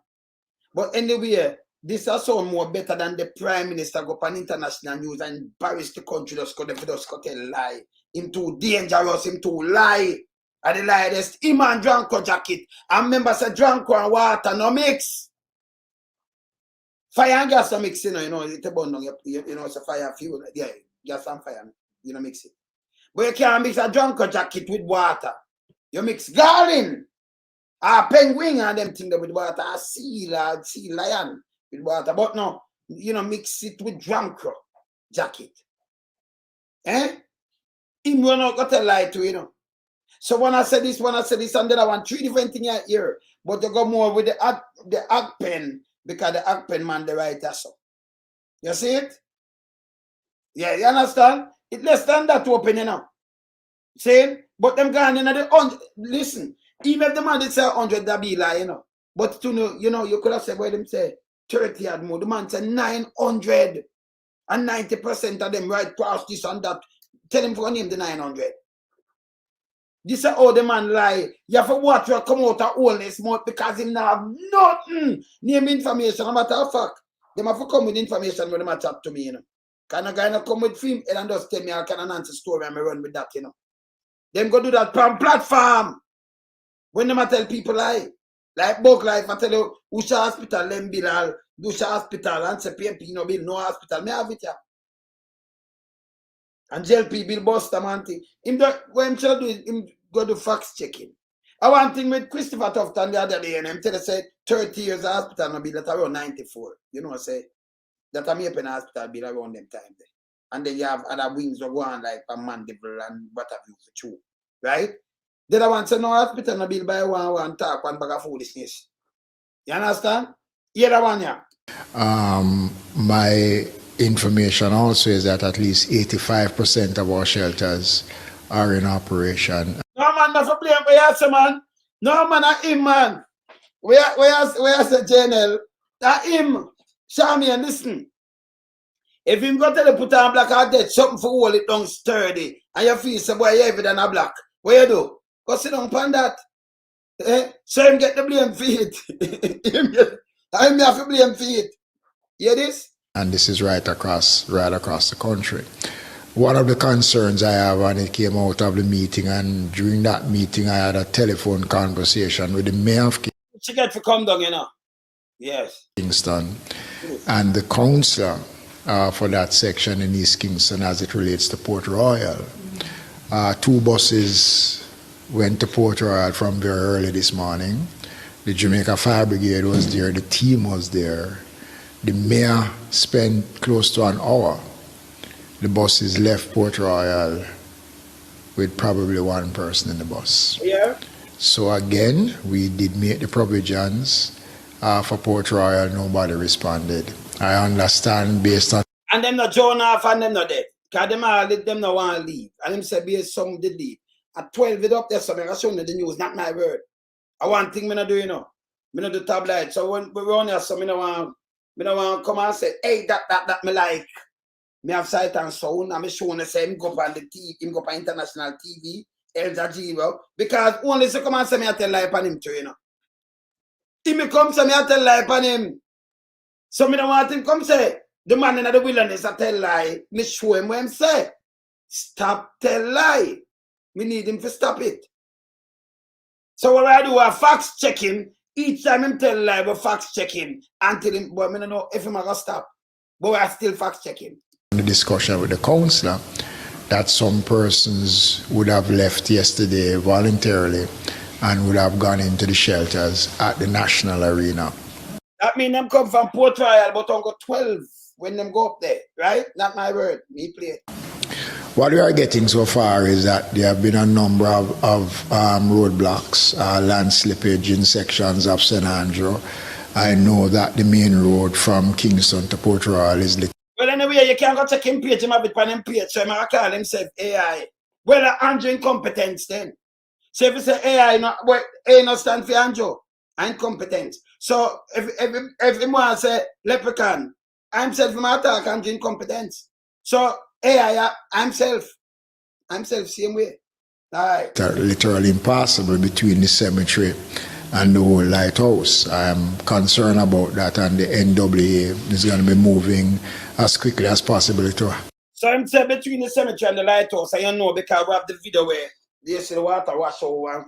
But anyway, this is so more better than the Prime Minister go on international news and embarrass the country just tell lie. Him too dangerous, him too lie. And the lie is him and Dranko jacket. And remember say Dranko and water no mix. Fire and gas no mix, you know, it's a bun, you know, it's a fire fuel. Yeah, gas and fire, you know, mix it. But you can't mix a Dranko jacket with water. You mix garland. A penguin and them thing with water, a sea lion with water. But no, you know, mix it with Dranko jacket. Eh? Him will not got a lie to, you know. So when I say this, and then I want 3 different things here. But you go more with the ag pen, because the ag pen man the writer so. You see it? Yeah, you understand? It less than that open, you know. See? But them gone in the 100. Listen, even if the man did say 100, that be lie, you know. But to know, you know, you could have said where them say 30 and more. The man said 900. And 90% of them right past this and that. Tell him for name the 900. This is how the man lie. You have to watch what come out of Holness mouth because him not have nothing. Name information. No matter of fact, they have to come with information when they chat to me, you know. Can a guy not come with film and just tell me I can answer story and I run with that, you know. Them go do that on platform. When they tell people lie. Like book life, I tell you, Usha Hospital, them bill, Usha Hospital, and say PMP, no bill, no hospital. Me have it, yeah. And JLP bill Buster Manti. Him do what him should do is him go do fact checking. I want thing with Christopher Tufton the other day and him tell us say 30 years hospital no bill that around 94. You know what I say? That I'm open hospital bill around them time there. And then you have other wings that go on like a mandible and what have you for true. Right? Then I want to know hospital no bill by one talk one bag of foolishness. You understand? Yeah, that one, yeah. My information also is that at least 85% of our shelters are in operation. No man, not for blame. Where's the man? No man, not him, man. Where's the journal? That him. Show me and listen. If him go tell you put on black or dead, something for hold it down sturdy, and you feel some boy heavier than a black, what you do? Go sit down upon that. So him get the blame for it. I have to blame for it. Hear this? And this is right across the country. One of the concerns I have, and it came out of the meeting, and during that meeting I had a telephone conversation with the mayor of She get to come down, you know. Yes. Kingston and the councillor for that section in East Kingston as it relates to Port Royal. 2 buses went to Port Royal from very early this morning. The Jamaica Fire Brigade was there, the team was there. The mayor spent close to an hour. The buses left Port Royal with probably 1 person in the bus. Yeah. So again, we did make the provisions for Port Royal. Nobody responded. I understand based on... And them not join off and them not dead. Because them not want to leave. And them say based some did leave. At 12 it up there, so I'm showing you the news, not my word. I want thing me not do, you know. Me not do tabloid. So when we run here, so me not want to come and say, hey, that me like. Me have sight and sound, and me showing the same go on the TV, him go on international TV, Jazeera, because only so come and say me I tell lie upon him too, you know. He me come say me I tell lie upon him. So me don't want him come say, the man in the wilderness I tell lie, me show him what him say. Stop tell lie. Me need him to stop it. So what I do, I fact checking. Each time him tell lie, we fact checking until him, but me don't know if him gonna stop. But I still fact checking. The discussion with the councillor that some persons would have left yesterday voluntarily and would have gone into the shelters at the national arena. That means them come from Port Royal, but on go 12 when them go up there, right? Not my word, me play. What we are getting so far is that there have been a number of roadblocks, land slippage in sections of St. Andrew. I know that the main road from Kingston to Port Royal is lit. Well, anyway, you can't go check him page, him have it on him page, so I'm going to call himself AI. Well, Andrew incompetence then. So if you say AI, well, A not stand for Andrew, incompetence. So if him want to say leprechaun, I'm self my attack and incompetence. So I'm self same way. Alright. Literally impossible between the cemetery and the whole lighthouse. I am concerned about that, and the NWA is going to be moving as quickly as possible to. So I'm saying between the cemetery and the lighthouse, I know because we have the video where they see the water wash over and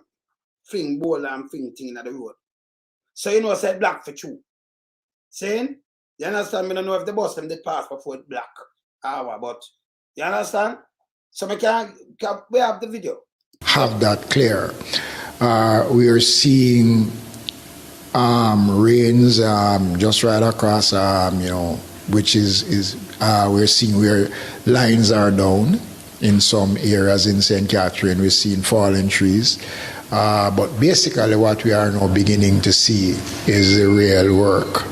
fling bowl and fling thing at the road. So you know I said black for two. Saying? You understand? I don't know if the bus them did pass before it black hour, but you understand? So we have the video. Have that clear. We are seeing rains just right across, which is we're seeing where lines are down in some areas in St. Catherine. We're seeing fallen trees. But basically what we are now beginning to see is the real work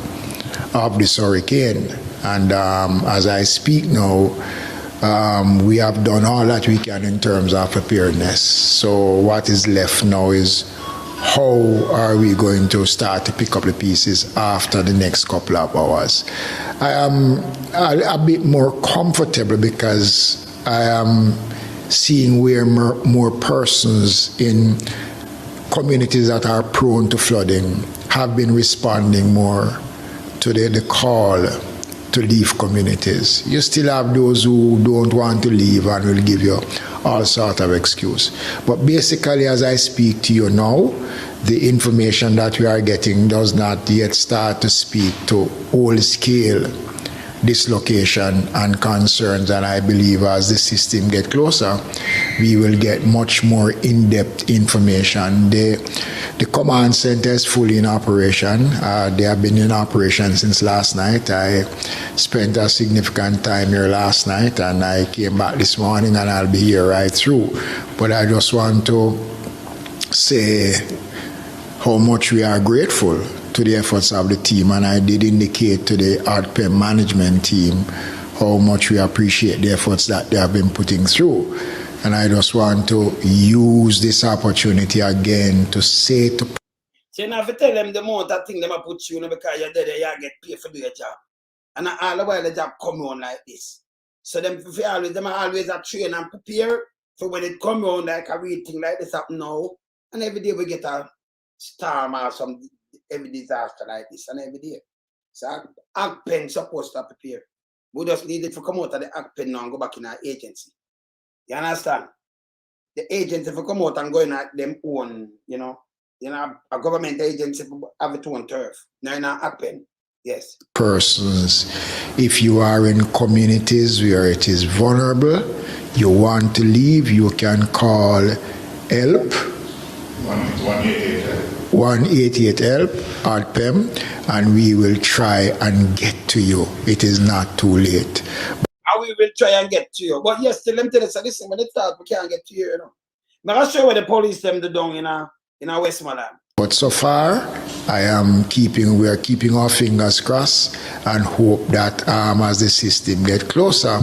of this hurricane. And as I speak now, we have done all that we can in terms of preparedness. So what is left now is how are we going to start to pick up the pieces after the next couple of hours. I am a bit more comfortable because I am seeing where more persons in communities that are prone to flooding have been responding more to the call to leave communities. You still have those who don't want to leave and will give you all sort of excuse. But basically, as I speak to you now, the information that we are getting does not yet start to speak to whole-scale dislocation and concerns, and I believe as the system gets closer, we will get much more in-depth information. The command center is fully in operation. They have been in operation since last night. I spent a significant time here last night, and I came back this morning, and I'll be here right through. But I just want to say how much we are grateful to the efforts of the team, and I did indicate to the RPM management team how much we appreciate the efforts that they have been putting through. And I just want to use this opportunity again to say to... So you have to tell them the amount of thing them put you in because you're there, you get paid for doing your job. And all the while the job come on like this. So them always a train and prepare for when it come on like a real thing like this happen now. And every day we get a storm or some every disaster like this and every day. So AgPen supposed to prepare. We just need it to come out of the AgPen now and go back in our agency. You understand? The agency for come out and go in at them own, a government agency have its own turf. Now in our AgPen. Yes. Persons, if you are in communities where it is vulnerable, you want to leave, you can call HELP. 188 HELP at PEM, and we will try and get to you. It is not too late. And we will try and get to you. But yes, still them tell us, listen, when it starts, we can't get to you, I'm not sure where the police them do down in our Westmoreland. But so far, we are keeping our fingers crossed and hope that as the system gets closer,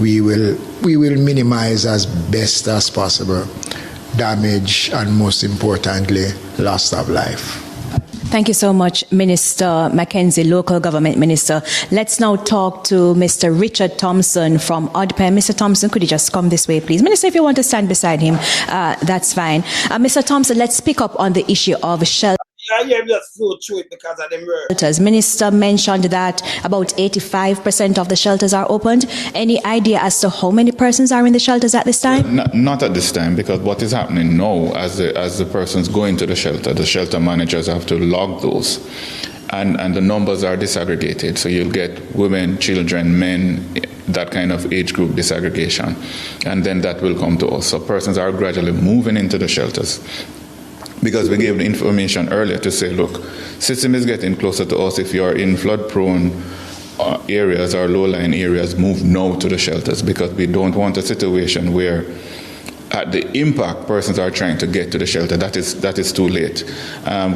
we will minimize as best as possible damage and most importantly, loss of life. Thank you so much, Minister Mackenzie, Local Government Minister. Let's now talk to Mr. Richard Thompson from ODPEM. Mr. Thompson, could you just come this way, please? Minister, if you want to stand beside him, that's fine. Mr. Thompson, let's pick up on the issue of shelter. Yeah, just flow through it because of them shelters. Minister mentioned that about 85% of the shelters are opened. Any idea as to how many persons are in the shelters at this time? Not at this time, because what is happening now, as the persons go into the shelter managers have to log those, and the numbers are disaggregated. So you'll get women, children, men, that kind of age group disaggregation, and then that will come to us. So persons are gradually moving into the shelters. Because we gave the information earlier to say, look, system is getting closer to us. If you are in flood-prone areas or low-lying areas, move now to the shelters, because we don't want a situation where at the impact persons are trying to get to the shelter. That is too late.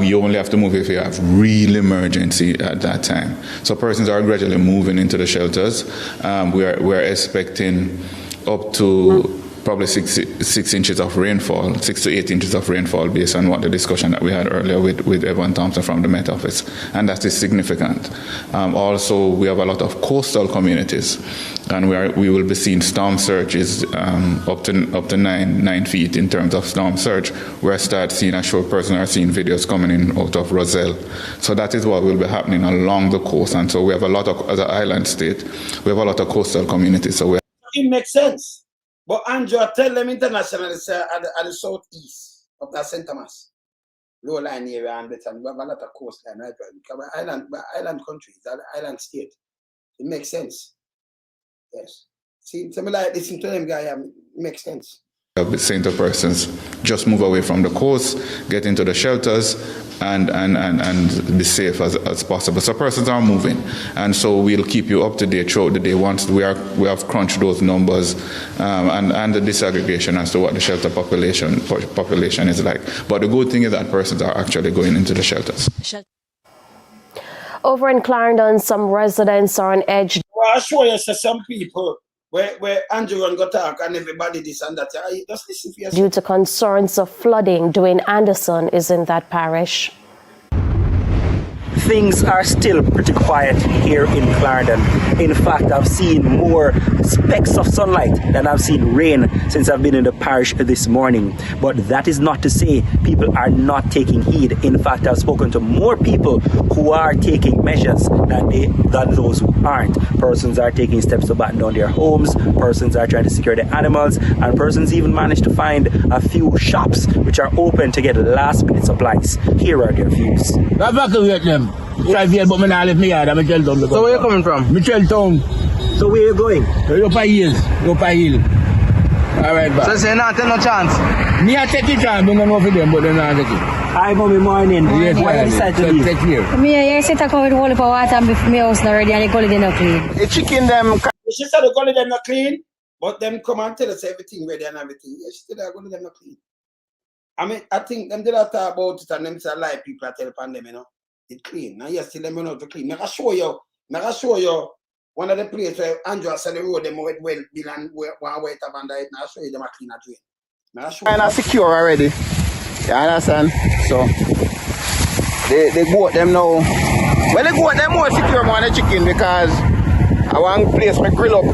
You only have to move if you have real emergency at that time. So persons are gradually moving into the shelters. We're expecting up to probably 6 inches of rainfall, 6 to 8 inches of rainfall, based on what the discussion that we had earlier with Evan Thompson from the Met Office, and that is significant. Also, we have a lot of coastal communities, and we will be seeing storm surges up to 9 feet in terms of storm surge. Where I start seeing, a short person are seeing videos coming in out of Roselle. So that is what will be happening along the coast, and so we have a lot of, as an island state, we have a lot of coastal communities. So it makes sense. But Andrew, tell them internationally, say, at the southeast of that St. Thomas, low line area, and we have a lot of coastline, right? Because island countries, island state. It makes sense. Yes. See, something like listen to them, guy, it makes sense. Center persons just move away from the coast, get into the shelters, and be safe as possible. So persons are moving, and so we'll keep you up to date throughout the day once we have crunched those numbers and the disaggregation as to what the shelter population is like. But the good thing is that persons are actually going into the shelters. Over in Clarendon, some residents are on edge. Well, I show you some people where Andrew and go talk and everybody this and that. Just listen for yourself. Due to concerns of flooding, Dwayne Anderson is in that parish. Things are still pretty quiet here in Clarendon. In fact, I've seen more specks of sunlight than I've seen rain since I've been in the parish this morning. But that is not to say people are not taking heed. In fact, I've spoken to more people who are taking measures than those who aren't. Persons are taking steps to batten down their homes, persons are trying to secure their animals, and persons even managed to find a few shops which are open to get last-minute supplies. Here are their views. Evacuate them. But me not live me yard. I'm So where you coming from? Town. So where you going? Upper Hill. All right, back. So say not take no chance? Me I take it chance, but I don't know for them, but they not take it. Hi, mommy, morning. Yes, why you decide to leave? Take care. Me here sit a come with whole of water and my house not ready and the gully not clean. The chicken them. She said the gully them not clean, but them come and tell us everything ready and everything. Yes, she said the gully them not clean. I mean, I think them did not talk about it and them say lie people are telling them, you know. It clean. Now yes, still them know to clean. I show you one of the places where Andrew said the road them well bill and one wait up and it. Now I show you them a clean a drain. Now I show you. And secure already. You understand? So they go them now. Well, they go them more secure more than the chicken because I want place my grill up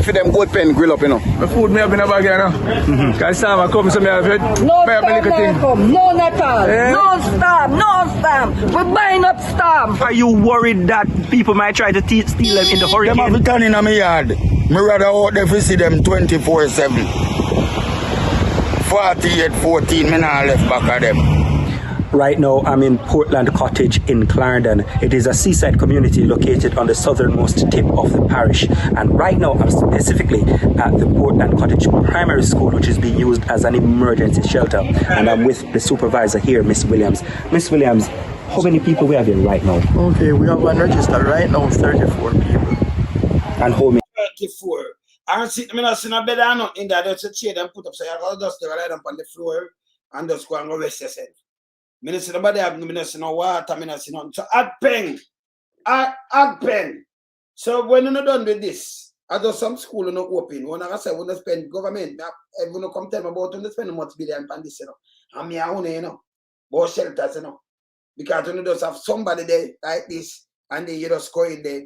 for them goat pen grill up, you know. The food me up in a bag, you know. Because Sam come so me have it. No stamp come. No not all. No stamp. We're buying up stamp. Are you worried that people might try to steal them in the hurricane? Them have it turn in my yard. Me rather out there to see them 24/7. 48-14, me not left back of them. Right now, I'm in Portland Cottage in Clarendon. It is a seaside community located on the southernmost tip of the parish. And right now, I'm specifically at the Portland Cottage Primary School, which is being used as an emergency shelter. And I'm with the supervisor here, Miss Williams. Miss Williams, how many people we have here right now? Okay, we have one register right now, 34 people. And how many? 34. I see them in a bed and in there, there's a chair them put up, so you go just lie down on the floor and just go and go rest yourself. I don't see nobody have no water, I don't see nothing. So add pen. So when you're not done with this, I do some school not open. When I say when I spend government, everyone come tell me about when they spend much billion on this, you know. And me I own, you know, about shelters, you know. Because when you just have somebody there like this, and then you just go in there,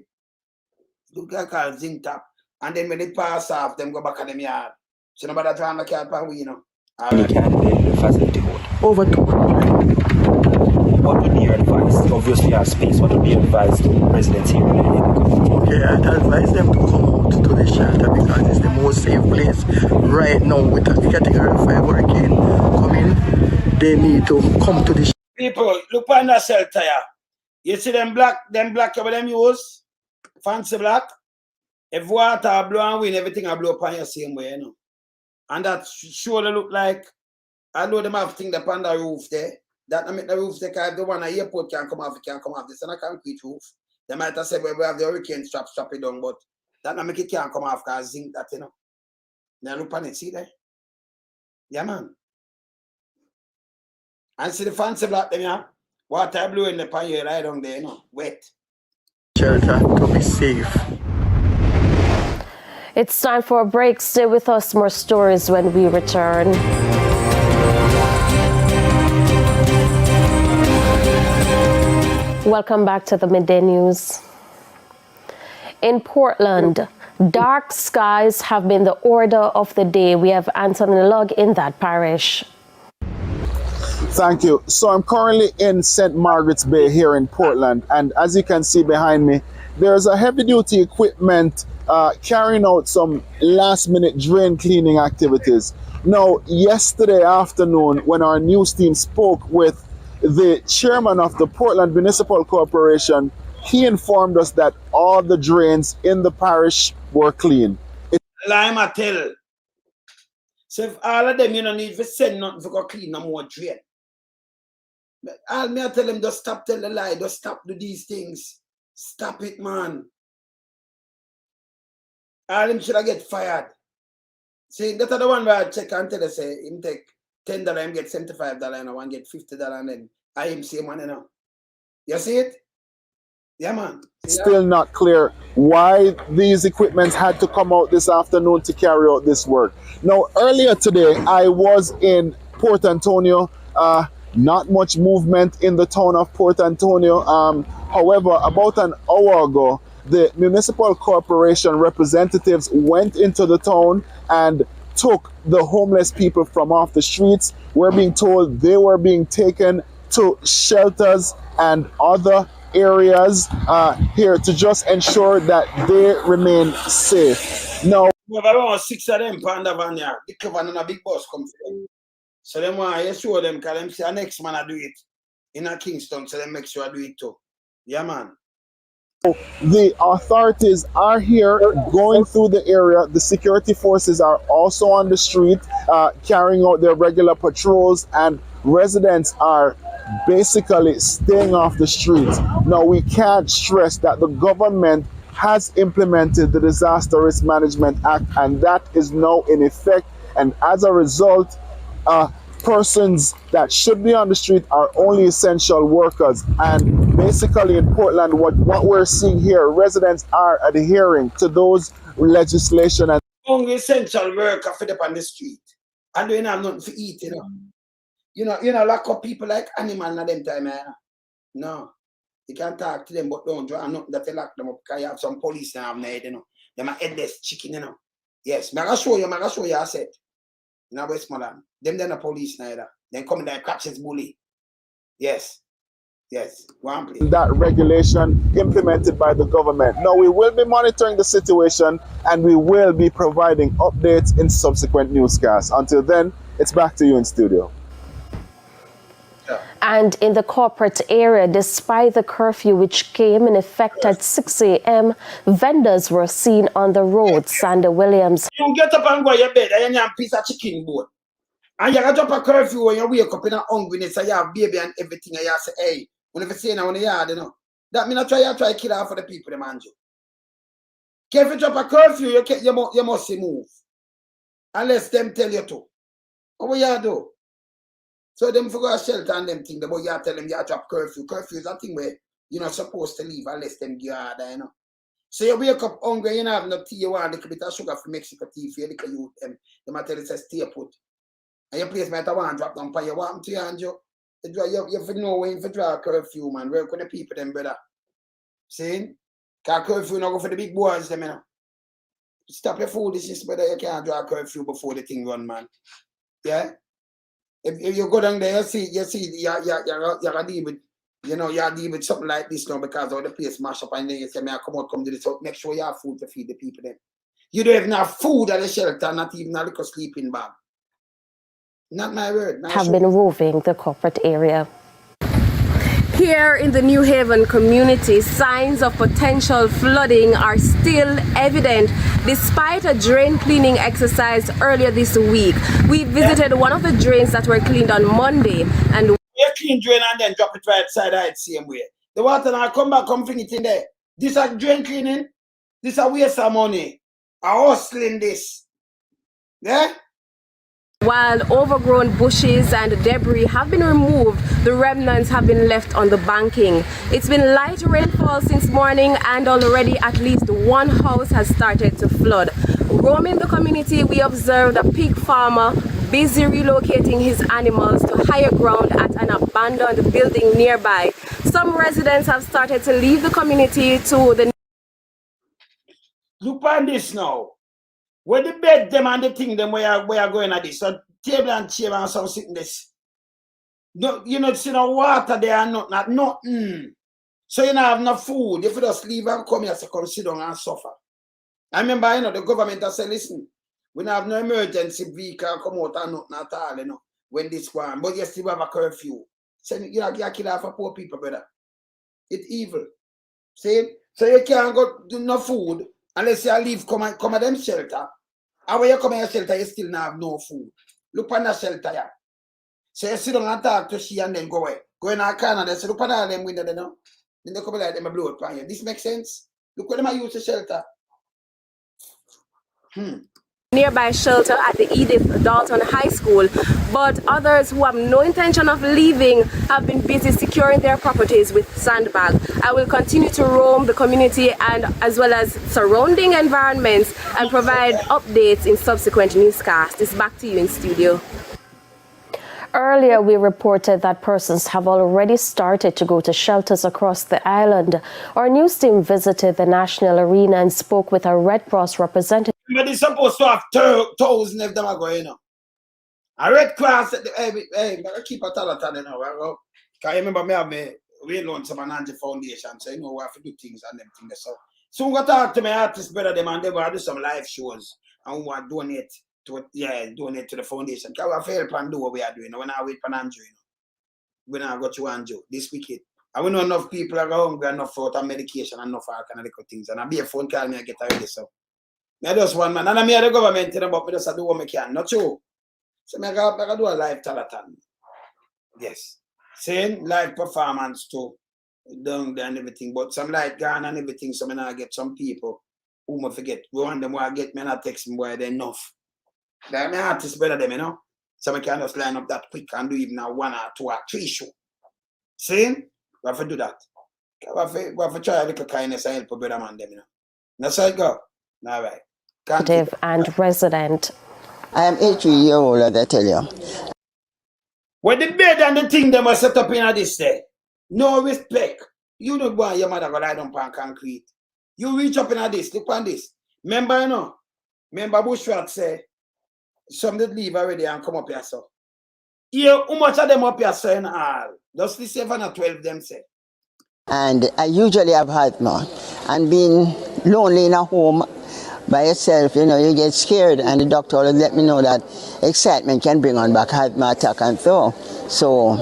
look like a zinc tap, and then when they pass off, them go back at them yard. So nobody trying to carry pan, you know. Any candidate the facility hold? Over 200. What would be your advice? Obviously, you have space. What would be your advice to residents here in the community? Okay, I'd advise them to come out to the shelter because it's the most safe place right now with a category 5 hurricane coming. They need to come to the shelter. People, look on the shelter here. You see them black over them use? Fancy black? If water blow and wind, everything will blow upon your same way, you know. And that surely look like, I know them have things upon the roof there. That make the roof they can the one at airport can come off, it can come off. This is a concrete roof. They might have said, well, we have the hurricane strap it down, but that make it can't come off because zinc that, you know. Now look on it, see there? Yeah, man. And see the fancy black them, yeah? Water blowing the pan you right down there, you know, wet. Shelter to be safe. It's time for a break. Stay with us. More stories when we return. Welcome back to the Midday News. In Portland, dark skies have been the order of the day. We have Anthony Lugg in that parish. Thank you. So I'm currently in St. Margaret's Bay here in Portland, and as you can see behind me, there's a heavy-duty equipment carrying out some last-minute drain cleaning activities. Now, yesterday afternoon, when our news team spoke with the chairman of the Portland Municipal Corporation, he informed us that all the drains in the parish were clean. Lime I tell. So if all of them, you don't need to send nothing to go clean no more drain. But all me I tell them, just stop tell the lie, just stop do these things. Stop it, man. All them should have get fired. See, that's the one where I check and tell you, say, him take $10, him get $75, and I want get $50, and then I him same one, you know. You see it? Yeah, man. Still not clear why these equipments had to come out this afternoon to carry out this work. Now, earlier today, I was in Port Antonio. Not much movement in the town of Port Antonio. However, about an hour ago, the municipal corporation representatives went into the town and took the homeless people from off the streets. We're being told they were being taken to shelters and other areas here to just ensure that they remain safe. Now, we have around 6 of them panda van here. The cover and a big bus come from. So them want to show them, because them say the next man I do it in a Kingston, so they make sure I do it too. Yeah, man. The authorities are here going through the area. The security forces are also on the street carrying out their regular patrols, and residents are basically staying off the streets. Now, we can't stress that the government has implemented the Disaster Risk Management Act, and that is now in effect. And as a result, persons that should be on the street are only essential workers. And basically in Portland, what we're seeing here, residents are adhering to those legislation. And only essential worker for them on the street. And they don't have nothing to eat, you know, lock up people like animals at them time, No. You can talk to them, but don't draw nothing that they lock them up, because you have some police now have head, Them are headless chicken, Yes, I'm going to show you, I said. In Westmoreland. Them then the police neither. Then come there catches bully. Yes. One please. That regulation implemented by the government. Now, we will be monitoring the situation, and we will be providing updates in subsequent newscasts. Until then, it's back to you in studio. And in the corporate area, despite the curfew which came in effect at 6 a.m., vendors were seen on the road. Sander Williams. You get up and go to your bed and you have a piece of chicken board. And you got up a curfew when you wake up in a hungriness and you have baby and everything, and you say, hey, whenever you say now in the yard, that means I try to kill off for the people, the man. If you drop a curfew, you must move. Unless them tell you to. What you do? So them for go shelter and them thing, but you tell them you drop curfew. Curfew is a thing where you're not supposed to leave unless them give you order, So you wake up hungry, you don't have no tea, you want a little bit of sugar for Mexico tea for you, little youth, them might tell you to stay put. And your place might want to drop down for you, want to you, and you know when you draw a curfew, man. Work with the people, them, brother. See? Because curfew not go for the big boys, them, Stop your foolishness, brother. You can't draw a curfew before the thing run, man. Yeah? If you go down there, you see, you're deal with, you're deal with something like this now because all the place mash up, and then you say, man, come to this house, make sure you have food to feed the people then. You don't even have food at the shelter, not even a little sleeping bag. Not my word. Have been roving the corporate area. Here in the New Haven community, signs of potential flooding are still evident despite a drain cleaning exercise earlier this week. We visited one of the drains that were cleaned on Monday, and you clean drain and then drop it right side out same way. The water now come back, come fling it in there. This is drain cleaning. This is a waste of money. A hustling this. Yeah? While overgrown bushes and debris have been removed, the remnants have been left on the banking. It's been light rainfall since morning, and already at least one house has started to flood. Roaming the community, we observed a pig farmer busy relocating his animals to higher ground at an abandoned building nearby. Some residents have started to leave the community to the... Look on this now. Where the bed them and the thing them where are going at this. So table and chair and some sitting this. No, you know, see no water there and nothing. So you don't have no food. If you just leave and come here, so come sit down and suffer. I remember, you know, the government has said, listen, we don't have no emergency vehicle come out and nothing at all, you know, when this one. But you still have a curfew. So you know, you kill off for poor people, brother. It's evil. See? So you can't go do no food unless you leave come at them shelter. And when you come in your shelter, you still not have no food. Look on the shelter, yeah. So you sit down and talk to she and then go away. Go in our corner, they say, look at all them window, they know. Then they come like them blow up on you. This makes sense? Look what them are used to shelter. Nearby shelter at the Edith Dalton High School, but others who have no intention of leaving have been busy securing their properties with sandbag. I will continue to roam the community and as well as surrounding environments and provide updates in subsequent newscasts. It's back to you in studio. Earlier, we reported that persons have already started to go to shelters across the island. Our news team visited the National Arena and spoke with a Red Cross representative. But they're supposed to have 1,000 of them are going, you know. A Red Cross, hey, I keep a talent, you know. Because I remember we loan some Angie Foundation, so you know we have to do things and them things. So we got to talk to my artists better them and they will do some live shows and we want to donate to donate to the foundation. Because we have to help and do what we are doing. We're not wait for Andrew, you know. We're not got you Andrew this weekend. And we know enough people are hungry enough for medication and enough for all kind of little things. And I'll be a phone call me and get already, so. I just one man, and I'm here the government, you know, but I just do what I can, not true. So I got do a live telethon. Yes. Same live performance too. Down there and everything. But some light gone and everything, so I get some people whom I forget. We want them who get me and I text them where they're enough. Like my artists better them, you know. So I can just line up that quick and do even a 1 or 2 or 3 show. See? We have to do that. We have to try a little kindness and help a brother man them, you know. That's how it go. All right. And resident. I am 83-year-old, I tell you. When the bed and the thing they must set up in this day, no respect. You don't want your mother go lie down on concrete. You reach up in this, look on this. Remember, you know, Bushrat say, some did leave already and come up here, so. Here, how much of them up here, so in all? Just the 7 or 12 them say. And I usually have asthma. And being lonely in a home, by yourself, you know, you get scared, and the doctor will let me know that excitement can bring on back asthma attack and so. So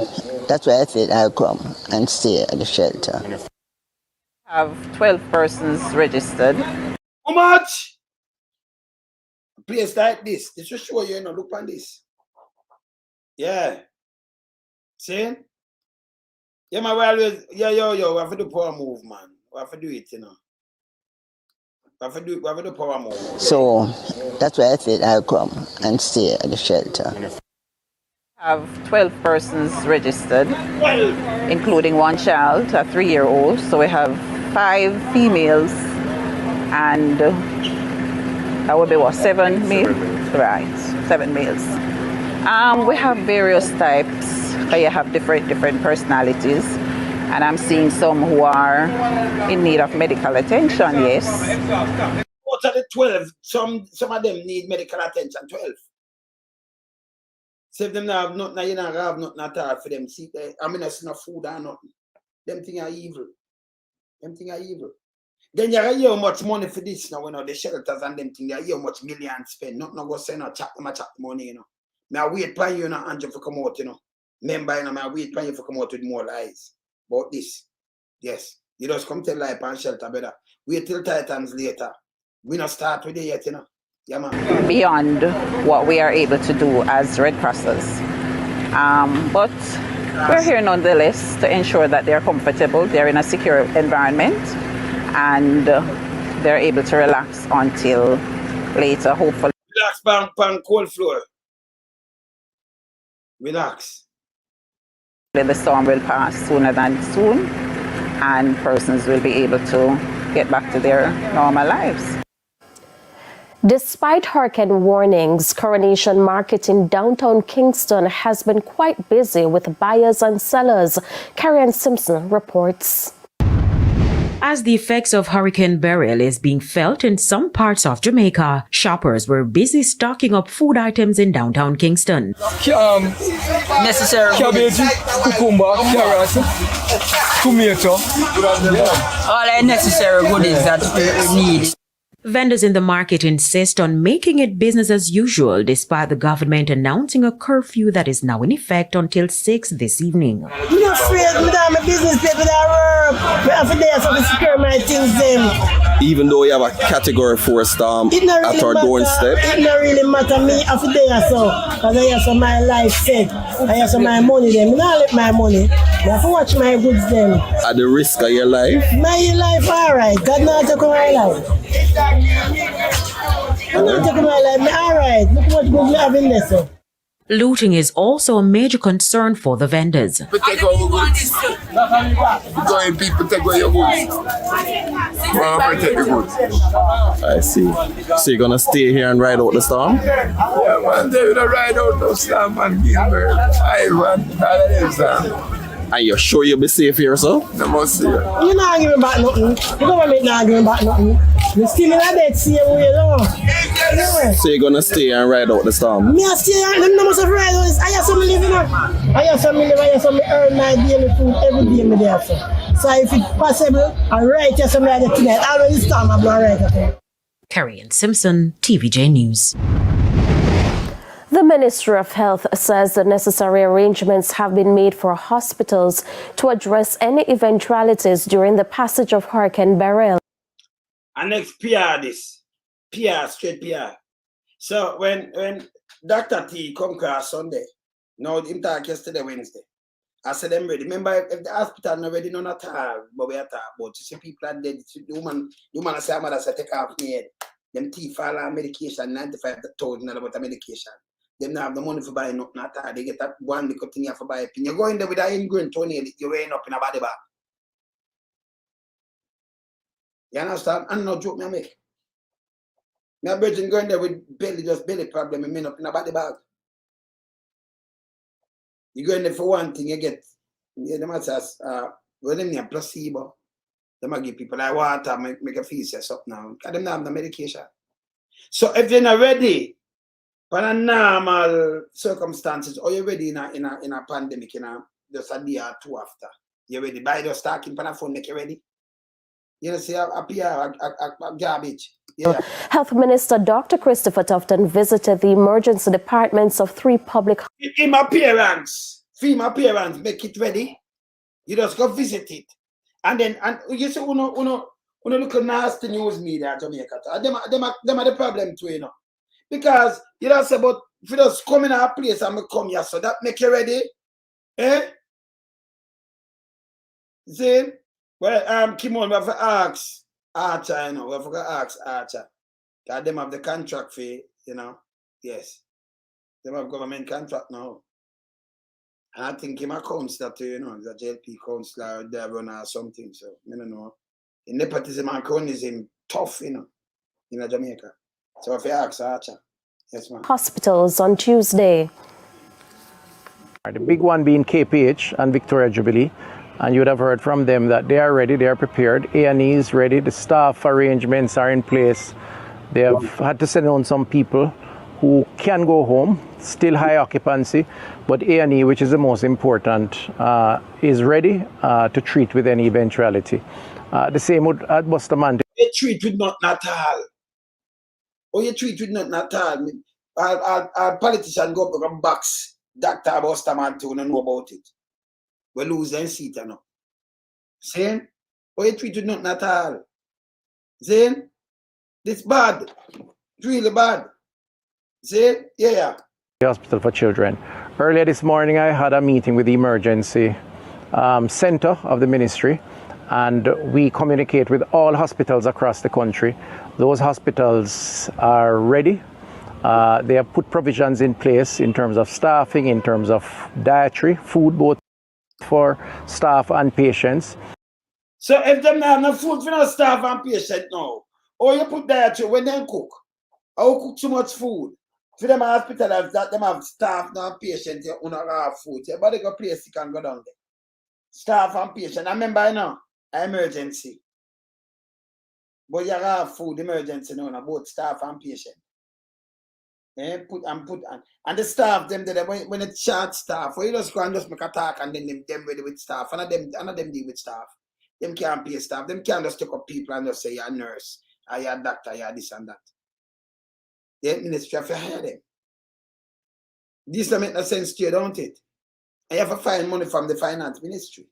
that's why I said I'll come and stay at the shelter. Have 12 persons registered. How much? A place like this. This will show you, you know, look on this. Yeah. See? Yeah, man, we always, we have to do power move, man. We have to do it, you know. We have to do power move. So that's why I said I'll come and stay at the shelter. Have 12 persons registered, including 1 child, a 3-year-old. So we have 5 females and that would be what, 7 males? Right, 7 males. We have various types. You have different personalities. And I'm seeing some who are in need of medical attention, yes. What are the 12? Some of them need medical attention, 12. So if them not have nothing, you don't have nothing at all for them. See, I mean, it's not food or nothing. Them things are evil. Them things are evil. Then you hear how much money for this now, you know, the shelters and them things, you hear how much millions spend. Nothing go send or chat money, you know. Now wait for you, Andrew, to come out, you know. Remember, you know, I wait for you to come out with more lies about this. Yes. You just come tell lie and shelter, brother. Wait till Titans later. We not start with it yet, you know. Yeah, man. Beyond what we are able to do as Red Crossers. But we're here nonetheless to ensure that they're comfortable, they're in a secure environment, and they're able to relax until later, hopefully. Relax, pan cold floor. Relax. The storm will pass sooner than soon, and persons will be able to get back to their normal lives. Despite hurricane warnings, Coronation Market in downtown Kingston has been quite busy with buyers and sellers. Karen Simpson reports. As the effects of Hurricane Beryl is being felt in some parts of Jamaica, shoppers were busy stocking up food items in downtown Kingston. Necessary cabbage, cucumber, carrot, tomato, all the necessary goodies that we need. Vendors in the market insist on making it business as usual despite the government announcing a curfew that is now in effect until 6 this evening. I'm not afraid, my business people that work. I have to there so to secure my things them. Even though we have a category 4 storm at our doorstep. It not really matter me I have to there so because I have some my life set. I have some my money them. I don't let my money. I have to watch my goods them. At the risk of your life? My life alright. God not take my life. I'm not taking my life. Alright. Look what good we have in there, so. Looting is also a major concern for the vendors. People take our goods. Going people take away your goods. Take the goods. I see. So you're gonna stay here and ride out the storm? Yeah, man, they're gonna ride out the storm and Gilbert. I want all of them storm. Are you sure you'll be safe here, sir? No more see you. You're not arguing about nothing. The government not arguing about nothing. You're still in a dead same way, no? So you're gonna stay and ride out the storm? Me a stay and them no must have ride out. I have some living up. I have some live, I have some earn my daily food every day me there, so. So if it's possible, I write you something like that tonight. I'll already storm I'm gonna write it. Carrie Simpson, TVJ News. The Ministry of Health says the necessary arrangements have been made for hospitals to address any eventualities during the passage of Hurricane Beryl. And next PR this. PR, straight PR. So when Dr. T come across Sunday, no, him talk yesterday, Wednesday. I said them ready. Remember if the hospital not ready, none at all, but we are talking about. You see people are dead. The woman say, Samuda say take off me head. Them T fall on medication, 95,000 about the medication. Them not have the money for buy nothing at all. They get that one little thing for buy a pin. You go in there with that ingrained toenail, you're weighing up in a body bag. You understand? And no joke me make. My virgin going there with belly problem and men up in a body bag. You go in there for one thing, you get them as well them near placebo. They might give people like water, make a feel something now. Because them not have the medication. So if you're not ready for a normal circumstances, or you're ready in a pandemic, just a day or two after, you're ready. By just talking on the phone, make you ready. You see, a garbage. Yeah. Health Minister Dr. Christopher Tufton visited the emergency departments of 3 public... Film appearance, make it ready. You just go visit it. And then, you see, uno look at nasty news media in Jamaica. Them are the problem too, you know. Because you don't say, but if you just come in a place and come here, so that make you ready. Eh? See? Well, Kimon, we have to ask Archer, you know. We have to ask Archer. Because them have the contract fee, you know. Yes. They have government contract now. And I think him a counselor too, you know. He's a JLP counselor or there or something. So, I don't know. In nepotism and cronyism, tough, you know, in Jamaica. So if you ask Archer, yes, ma'am. Hospitals on Tuesday. The big one being KPH and Victoria Jubilee. And you would have heard from them that they are ready, they are prepared. A&E is ready, the staff arrangements are in place. They have had to send on some people who can go home, still high occupancy, but A&E, which is the most important, is ready to treat with any eventuality. The same would at Bustamante. They treat with nothing at all. Or you treat with nothing at all. Our politician go up and box Dr. Bustamante to know about it. We lose them seat, you know. See? Or you treat with nothing at all. See? It's bad. It's really bad. See? Yeah. Hospital for Children. Earlier this morning, I had a meeting with the emergency center of the ministry, and we communicate with all hospitals across the country. Those hospitals are ready. They have put provisions in place in terms of staffing, in terms of dietary, food, both for staff and patients. So if them not have no food for no staff and patient now, or you put dietary when they cook, How cook so much food? For them hospitals that them have staff and patients, you don't have food. Your body go place you can go down there. Staff and patient. I remember, you know, emergency. But you have food emergency now, both staff and patient. And the staff, them there, when it's short staff, well, you just go and just make a talk and then them ready with staff. And them deal with staff. Them can't pay staff. Them can't just take up people and just say you're a nurse, or you're a doctor, you're this and that. The ministry have to hire them. This don't make no sense to you, don't it? And you have to find money from the finance ministry.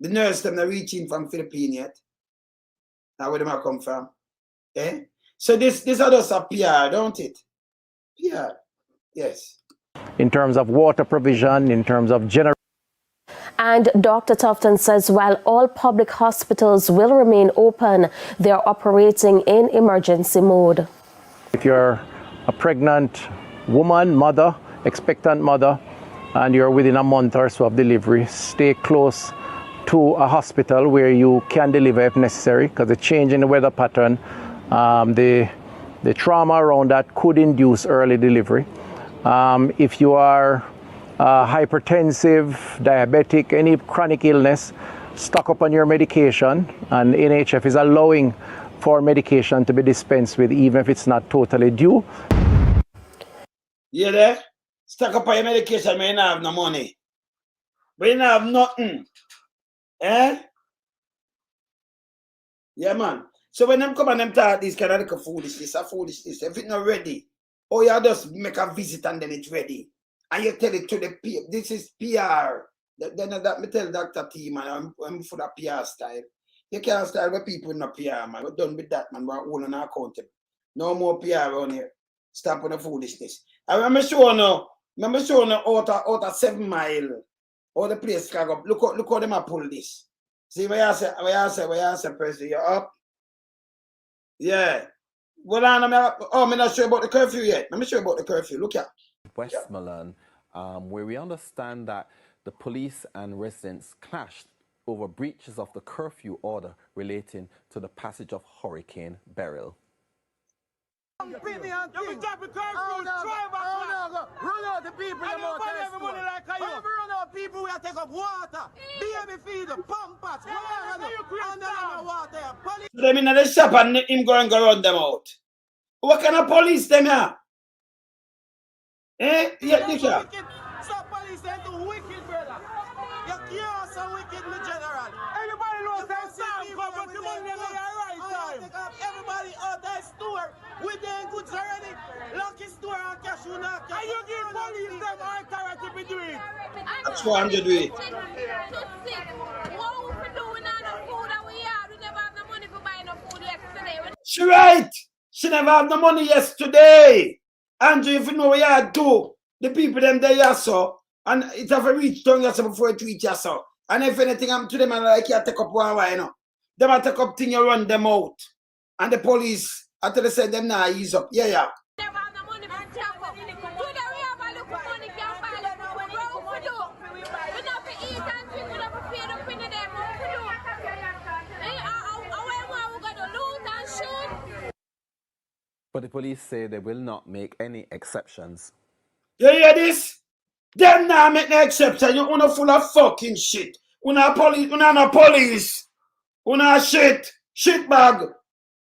The nurse them not reaching from Philippines yet. Now where them come from? So this are just a PR, don't it? PR, yes. In terms of water provision, in terms of general. And Dr. Tufton says while all public hospitals will remain open, they are operating in emergency mode. If you're a pregnant woman, mother, expectant mother, and you're within a month or so of delivery, stay close to a hospital where you can deliver if necessary, because the change in the weather pattern, the trauma around that could induce early delivery. If you are hypertensive, diabetic, any chronic illness, stock up on your medication, and NHF is allowing for medication to be dispensed with even if it's not totally due. You there? Stock up on your medication, but you don't have no money. But you don't have nothing. Yeah, man. So when them come and them talk this kind of foolishness, if it's not ready, or you just make a visit and then it's ready. And you tell it to the people, this is PR. Then that me tell Dr. T, man, I'm for the PR style. You can't style with people in the PR, man. We're done with that, man. We're all on our accountable. No more PR around here. Stop with the foolishness. I'm sure now out of 7 Mile, all the place can go. Look how them a pull this. See where you say, person, you're up. Yeah. Well, I'm not sure about the curfew yet. Let me show you about the curfew. Look here. Westmoreland, where we understand that the police and residents clashed over breaches of the curfew order relating to the passage of Hurricane Beryl. Run out the people. Run out people. We are take up water. Baby feed, pump pots. Water. Them in the shop and him go and go run them out. What kind of police them here? Yeah, Some police they too wicked, brother. You can't so wicked, my general. Everybody knows that time, but the money never right time. Everybody out there store with their goods already. Lucky store and cash you not. And you give police them authority to do it. That's what I'm to do it. What we doing on the food that we have? We never have the money for buying no food yesterday. She right. She never have the money yesterday. Andrew, if you know what you do, the people them there you saw, and it have a reach down you before it reach you saw. And if anything happen to them, and like you take up one way, you know, them a take up thing you run them out. And the police, after they said them now ease up. Yeah. Never have the money for travel. Today we have a look for money, can't buy the food. What we do? We not for eat and drink, we not for pay the penny them. What we do? We got to loot and shoot. But the police say they will not make any exceptions. You hear this? Them now make no exception. You wanna full of fucking shit. Una police. Una shit bag.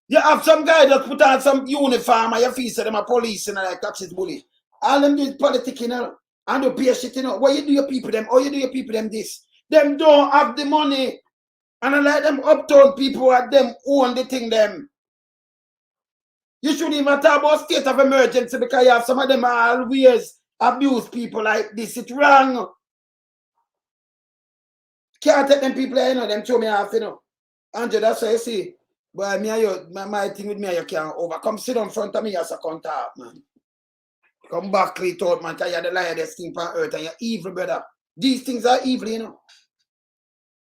You have some guy that put on some uniform and you feel say them a police and like catch his bully. All them do is politics, you know. And you pay shit, you know. Why you do your people them? How you do your people them this? Them don't have the money. And I like them uptown people at them own the thing them. You shouldn't even talk about state of emergency because you have some of them always abuse people like this. It's wrong. Can't take them people, you know, them throw me off, you know. Andrew, that's what you see. But me and you, my thing with me, you can't overcome. Sit in front of me as a contact, man. Come back, clean out, man, because you're the liarest thing on earth and you're evil, brother. These things are evil, you know.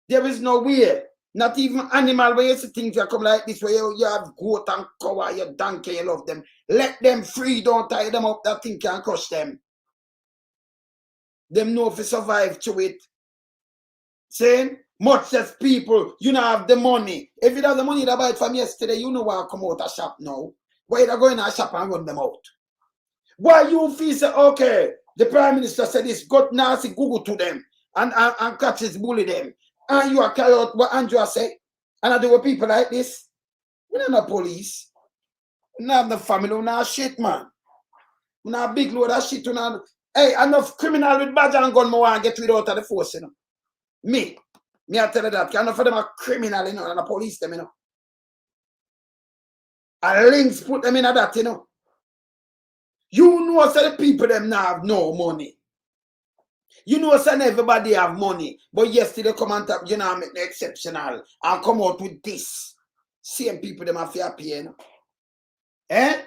There is no way. Not even animal where you see things that come like this, where you have goat and cow, you donkey, you love them. Let them free, don't tie them up, that thing can crush them. Them know if you survive to it. Saying, much as people, you don't have the money. If you don't have the money to buy it from yesterday, you know why I come out of shop now. Why they go in a shop and run them out? Why you feel say, okay, the Prime Minister said this, got nasty Google to them and catches bully them. And you are carry out what Andrew said. And I do with people like this. We don't have police. We don't have no family. We don't have shit, man. We don't have a big load of shit. Hey, enough criminal with badge and gun more and get rid out of the force, you know. Me I tell you that. Enough of them are criminal, you know, and the police them, you know. And links put them in that, you know. You know, say the people them now have no money. You know, say everybody have money. But yesterday come and tap, you know, make the exceptional and come out with this. Same people them have fear pay, you know. Eh?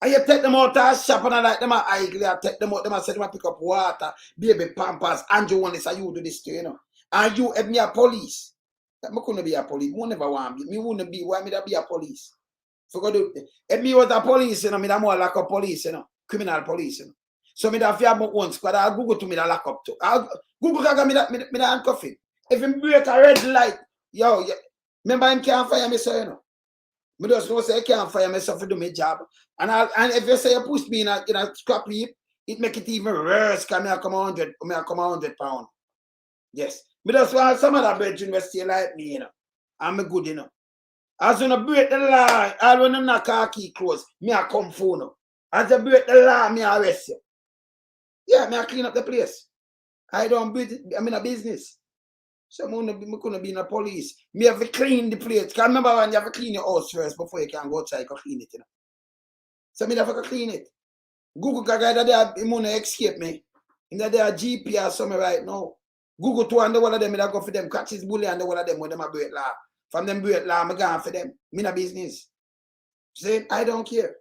And you take them out of shop and I like them are idle, I take them out, them and say them a pick up water, baby pampers, Andrew Holness, and you do this too, you know. And you have me a police. I couldn't be a police. I never want me. Me wouldn't be. Why me that be a police? If me was a police, you know, me that more like a police, you know, criminal police, you know. So me that fear about one squad, I'll Google to me that lock up to. Google can me that handcuff it. If him break a red light, yo, remember him can't fire me, so you know. Me just know say I can't fire myself to do my job. And if you say you push me in a scrap heap, it make it even worse because I come 100 pounds. Yes. Me just want some of that bedroom will stay like me, you know. I'm good, you know. As when I break the law, all when I'm not khaki clothes, me I come for no. As I break the law, me I arrest you. Yeah, me I clean up the place. I don't breathe, I'm in a business. So I couldn't be in the police. Me have to clean the place. Because remember when you have to clean your house first before you can go outside and clean it, you know. So me have to clean it. Google can guide that they want to escape me. In that they are GP or something right now. Google to and the one of them, I go for them, catch his bully and the one of them when them a break law. From them break law, I'm going for them. Me no business. See, I don't care.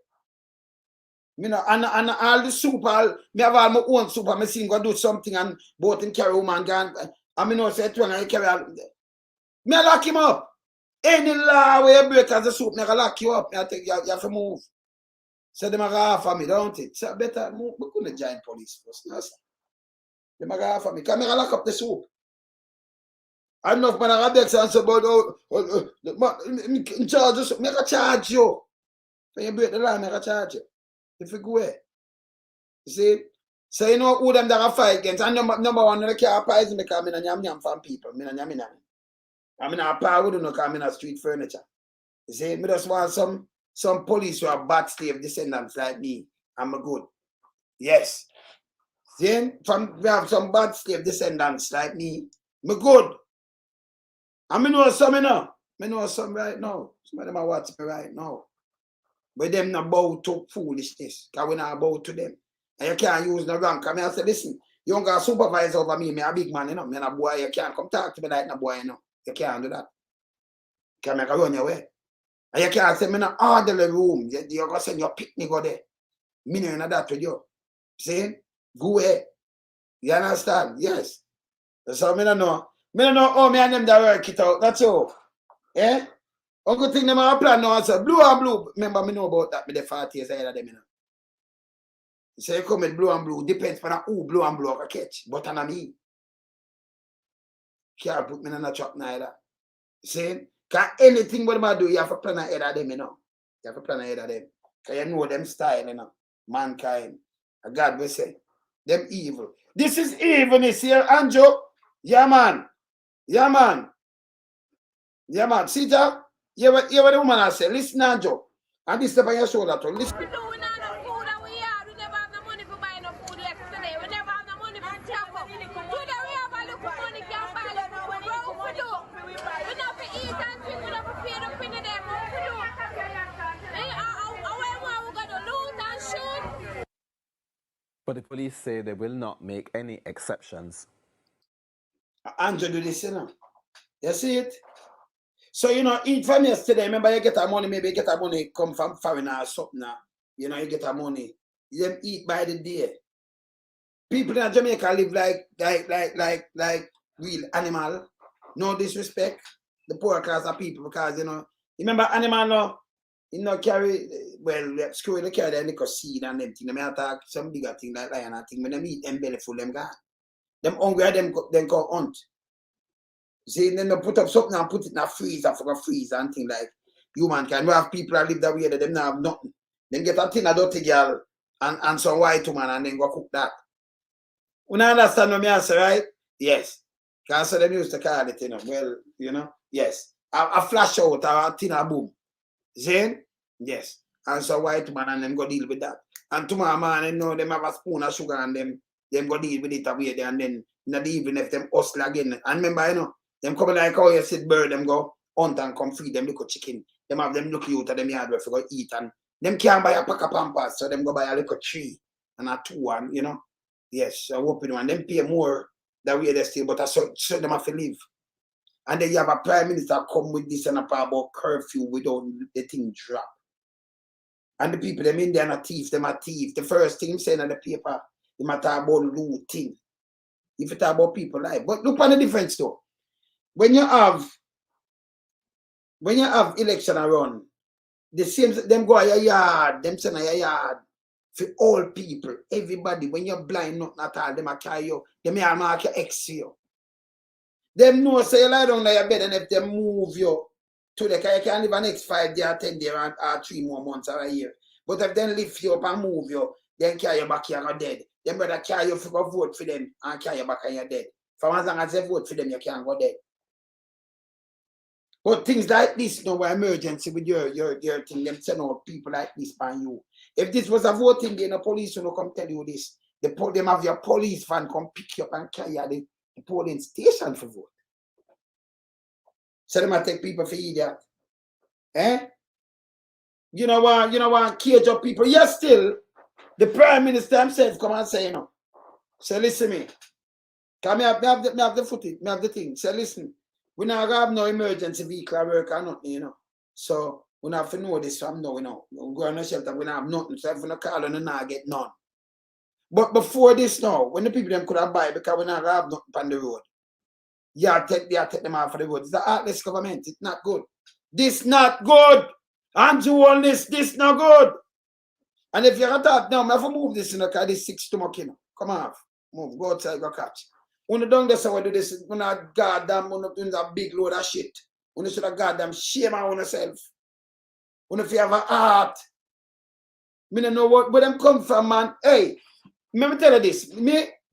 Me no, and all the super, me have all my own super, me see go do something and both him carry woman gone. And me know say it I carry all me lock him up. Any law where you break as a soup, me lock you up. Me I think you have to move. So them are offer me, don't it? So better move. We couldn't join police first. No, sir. Them are offer me. Because me lock up the soup. I don't know if I have the answer about in charge, me charge you. When you break the law, me charge you. If you go away. You see? So you know who them that are fight against. And number one, they can't poison because I'm in a yam from people. I'm in a yam. I'm in a power with no because I'm in a street furniture. You see? Me just want some police who are bad slave descendants like me. I'm a good. Yes. See? We have some bad slave descendants like me. I'm good. And me know some, you know. Me know some right now. Some of them are watching me right now. But them not bow to foolishness. Because we not bow to them. And you can't use no rank. I say, listen, you don't got a supervisor over me. Me a big man, you know. Me a boy. You can't come talk to me like no boy, you know. You can't do that. You can't make a run your way. And you can't say, me in an orderly room. You're going to send your picnic go there. Me no know that with you. See? Go away. You understand? Yes. So me no know. Me no know how me and them that work it out. That's all. Eh? Uncle thing them have a plan now. So blue and blue. Remember me know about that. Me the 40 years ahead of them, you know. So you come with blue and blue. Depends on who blue and blue I catch. But on me. Can't put me in a trap neither. See? Because anything what I do, you have to plan ahead of them, you know. You have to plan ahead of them. Because you know them style, you know. Mankind. And God will say. Them evil. This is evilness here, Andrew. Yeah, man. Yeah, man. Yeah, man. See, Jack? You what the woman has said. Listen, Andrew. And this step on your shoulder, too. Listen. But the police say they will not make any exceptions. Andrew do this, you know. You see it? So, you know, eat from yesterday. Remember, you get our money, maybe you get our money come from foreigner or something. You know, you get our money. You them eat by the day. People in Jamaica live like real animal. No disrespect. The poor class of people because, you know, remember animal now, you know, carry, well, screw they carry their liquor seed and them thing. They may attack some bigger thing like lion and thing. When they eat them belly full, them gone. Them hungry, them go hunt. See, then they put up something and put it in a freezer for a freezer and thing like. Humankind. We have people that live that way that them not have nothing. Them get a tin of dirty girl and some white woman and then go cook that. You understand what I say, right? Yes. Because them used to call it, well, yes. A flash out or a tin of boom. See? Yes. And so white woman and them go deal with that. And tomorrow morning, them have a spoon of sugar and them go deal with it away there and then not even if them hustle again. And remember, them come like how you said bird, them go hunt and come feed them little chicken. Them have them look out of them yard where for go eat and them can't buy a pack of pampers, so them go buy a little tree and a 2 and yes, I hope and them pay more than we they still, but I so them have to live. And then you have a prime minister come with this and about curfew without the thing drop. And the people them in there are thief, them are thief. The first thing saying on the paper, they matter about looting. If you talk about people life. But look on the difference though. When you have election around, the same them go to your yard, them send your yard for all people, everybody. When you're blind, not at all, them a carry you, them a mark your X you. Them know say you lie down on your bed and if they move you to the car, you can live the next 5 days, 10 days, or 3 more months or a year. But if they lift you up and move you, then carry you back, you're dead. Them brother carry you for vote for them and carry you back and you're dead. For as long as they vote for them, you can't go dead. But things like this, were emergency with your thing, them send out people like this by you. If this was a voting day, the police will come tell you this. Them have your police van come pick you up and carry you at the polling station for vote. So they might take people for idiot. Eh? You know what, cage up people. Yes, still, the Prime Minister himself come and say, say, listen me. Because me have the footage, me have the thing. Say, listen, we not have no emergency vehicle work or nothing, So we have to know this from now, We go on a shelter, we don't have nothing. So if we not call and not get none. But before this now, when the people them could have buy because we not have nothing on the road. Take them off of the road. It's a heartless government. It's not good. This not good. Andrew Holness, this not good. And if you're attacked now, I have to move this because this 6 stomach, Come off. Move. Go outside, go catch. When you don't just do this, when I goddamn doing a big load of shit. When you should have goddamn shame on yourself. When if you have a heart. I don't know where them come from, man. Hey, let me tell you this.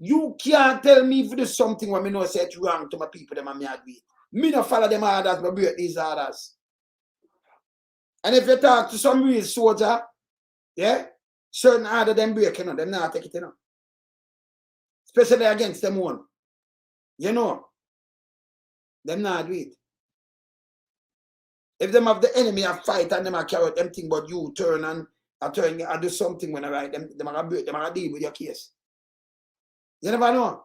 You can't tell me if there's something when I know say it's wrong to my people them and me agree. Me not follow them orders, but break these orders. And if you talk to some real soldier, yeah, certain order them break, them not take it, Especially against them one. Them not do it. If them have the enemy a fight and them a carry out them thing, but you turn and do something when I write them are break, them are deal with your case. You never know.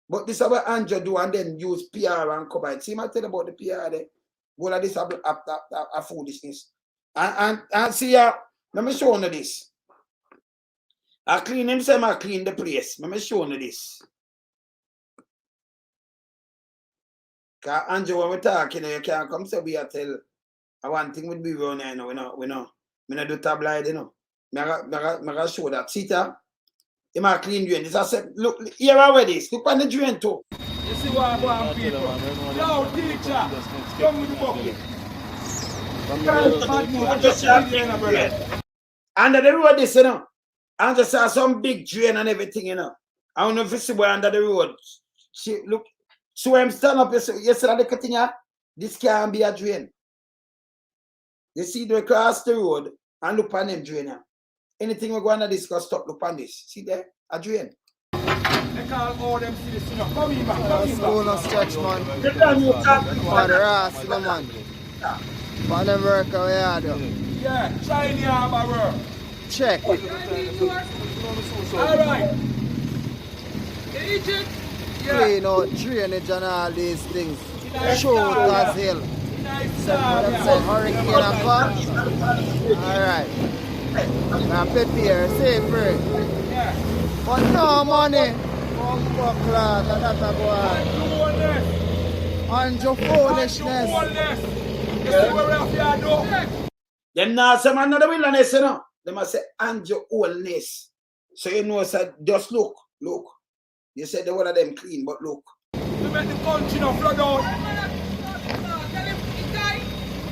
But this is what Andrew do and then use PR and cover it. See, I tell you about the PR there. All of this a foolishness. And see, let me show you this. I clean him, say I clean the place. Let me show you this. Because Andrew, when we talk, you can't come say we are tell one thing would be wrong here, we know. We not do tabloid, I show that. See that? You might clean drain. This I said, look, here already. Look on the drain too. You see what I want people? Yo, teacher, come with the bucket. Under the road, this, and just saw some big drain and everything, I don't know if you see where under the road. Look, so I'm standing up, you see the thing, this can't be a drain. You see, they cross the road and look on them drain. Anything we go on this, go stop, look on this. See there? A drain. They call all them citizens. Come in, man. School no stretch, man. For the rest, man. For them work we are doing. Yeah, China have a work. Check. Alright. Egypt. Clean out drainage and all these things. Short as hell. So what I'm saying, hurricane and come. Alright. Now prepare, safe break. But no money. Class, and that's a go on. And your foolishness. Them now say man the wilderness, They must say and your Holness. So say just look. You said the one of them clean, but look. You make the country no flood out.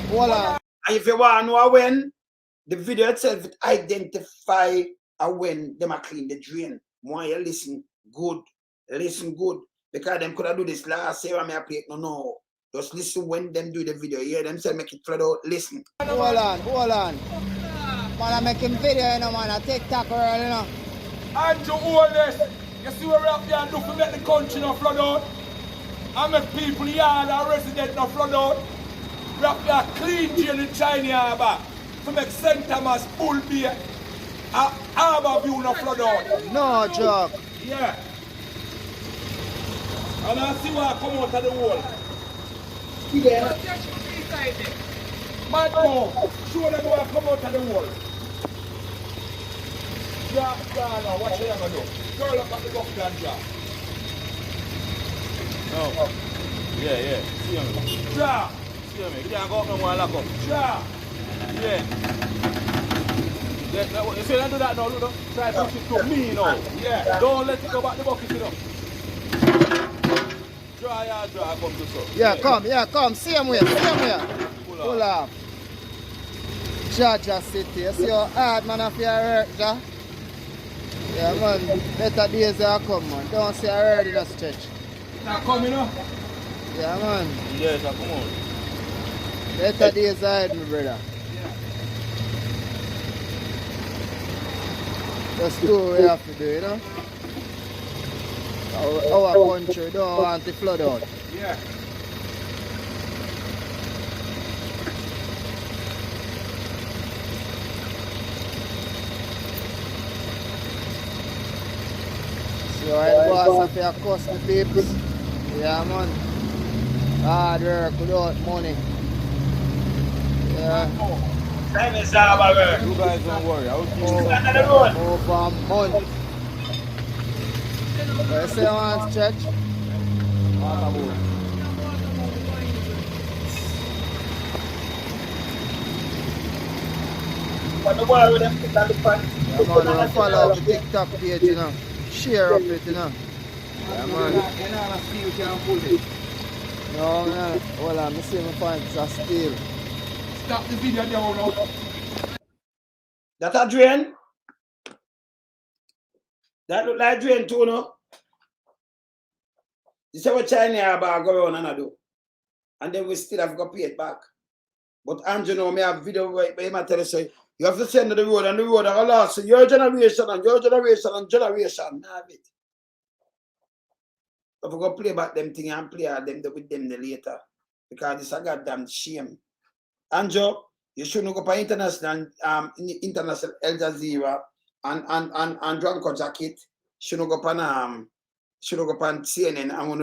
Hold on. And if you want to know when, the video itself it identify when them are clean the drain. Want you listen good, because them could have do this last year and me play it. No. Just listen when them do the video. Hear them say make it flood out. Listen. Hold on. Man, I make him video, you know, man. I TikTok around, you know. And to Holness, you see what we're up there and do to make the country not flood out? I make people yard and resident not flood out. We're up there clean drain in China Harbour to make St. Thomas, Bull Bay, Harbour View not flood out. No joke. Yeah. And I see what I come out of the wall. Yeah. Man, no. Show them what I come out of the wall. Yeah, watch what I'm going to do. Curl up at the bucket and drop. No. Yeah. See me. Drop. See me. You can't go up no more and lock up. Drop. Yeah. You see them do that now, look. Try to push it to me now. Yeah. Don't let it go back the bucket, you know. Draw, come to so. Yeah, come. Same way. Pull off. Jaja City. You see how hard, man, if you hurt, ja? Yeah, man. Better days are come, man. Don't say I heard in a stretch. Now come, you know? Yeah, man. Yes, come on. Better days ahead, my brother. Just do what we have to do, you know? Our country don't want to flood out. Yeah. So I boss of your custom people. Yeah, man. Hard work without money. Yeah. You guys don't worry. I will keep you over a month. What you say you want to stretch? Yeah, man, follow up the TikTok page, you know. Share up it, you know. Yeah, man. No, man. Hold on, I see my points are still. Stop the video there now. That a drain? That look like drain too, no? This is what China Harbour go around and do. And then we still have to pay it back. But Andrew, know me have video where he might tell you, say, you have to send to the road and the road are lost. Your generation and your generation and generation. Have it. If we go play back them thing and play them with them later. Because this is a goddamn shame. Andrew, you shouldn't go for international Al Jazeera and Drunko Jacket. Shouldn't go for CNN and on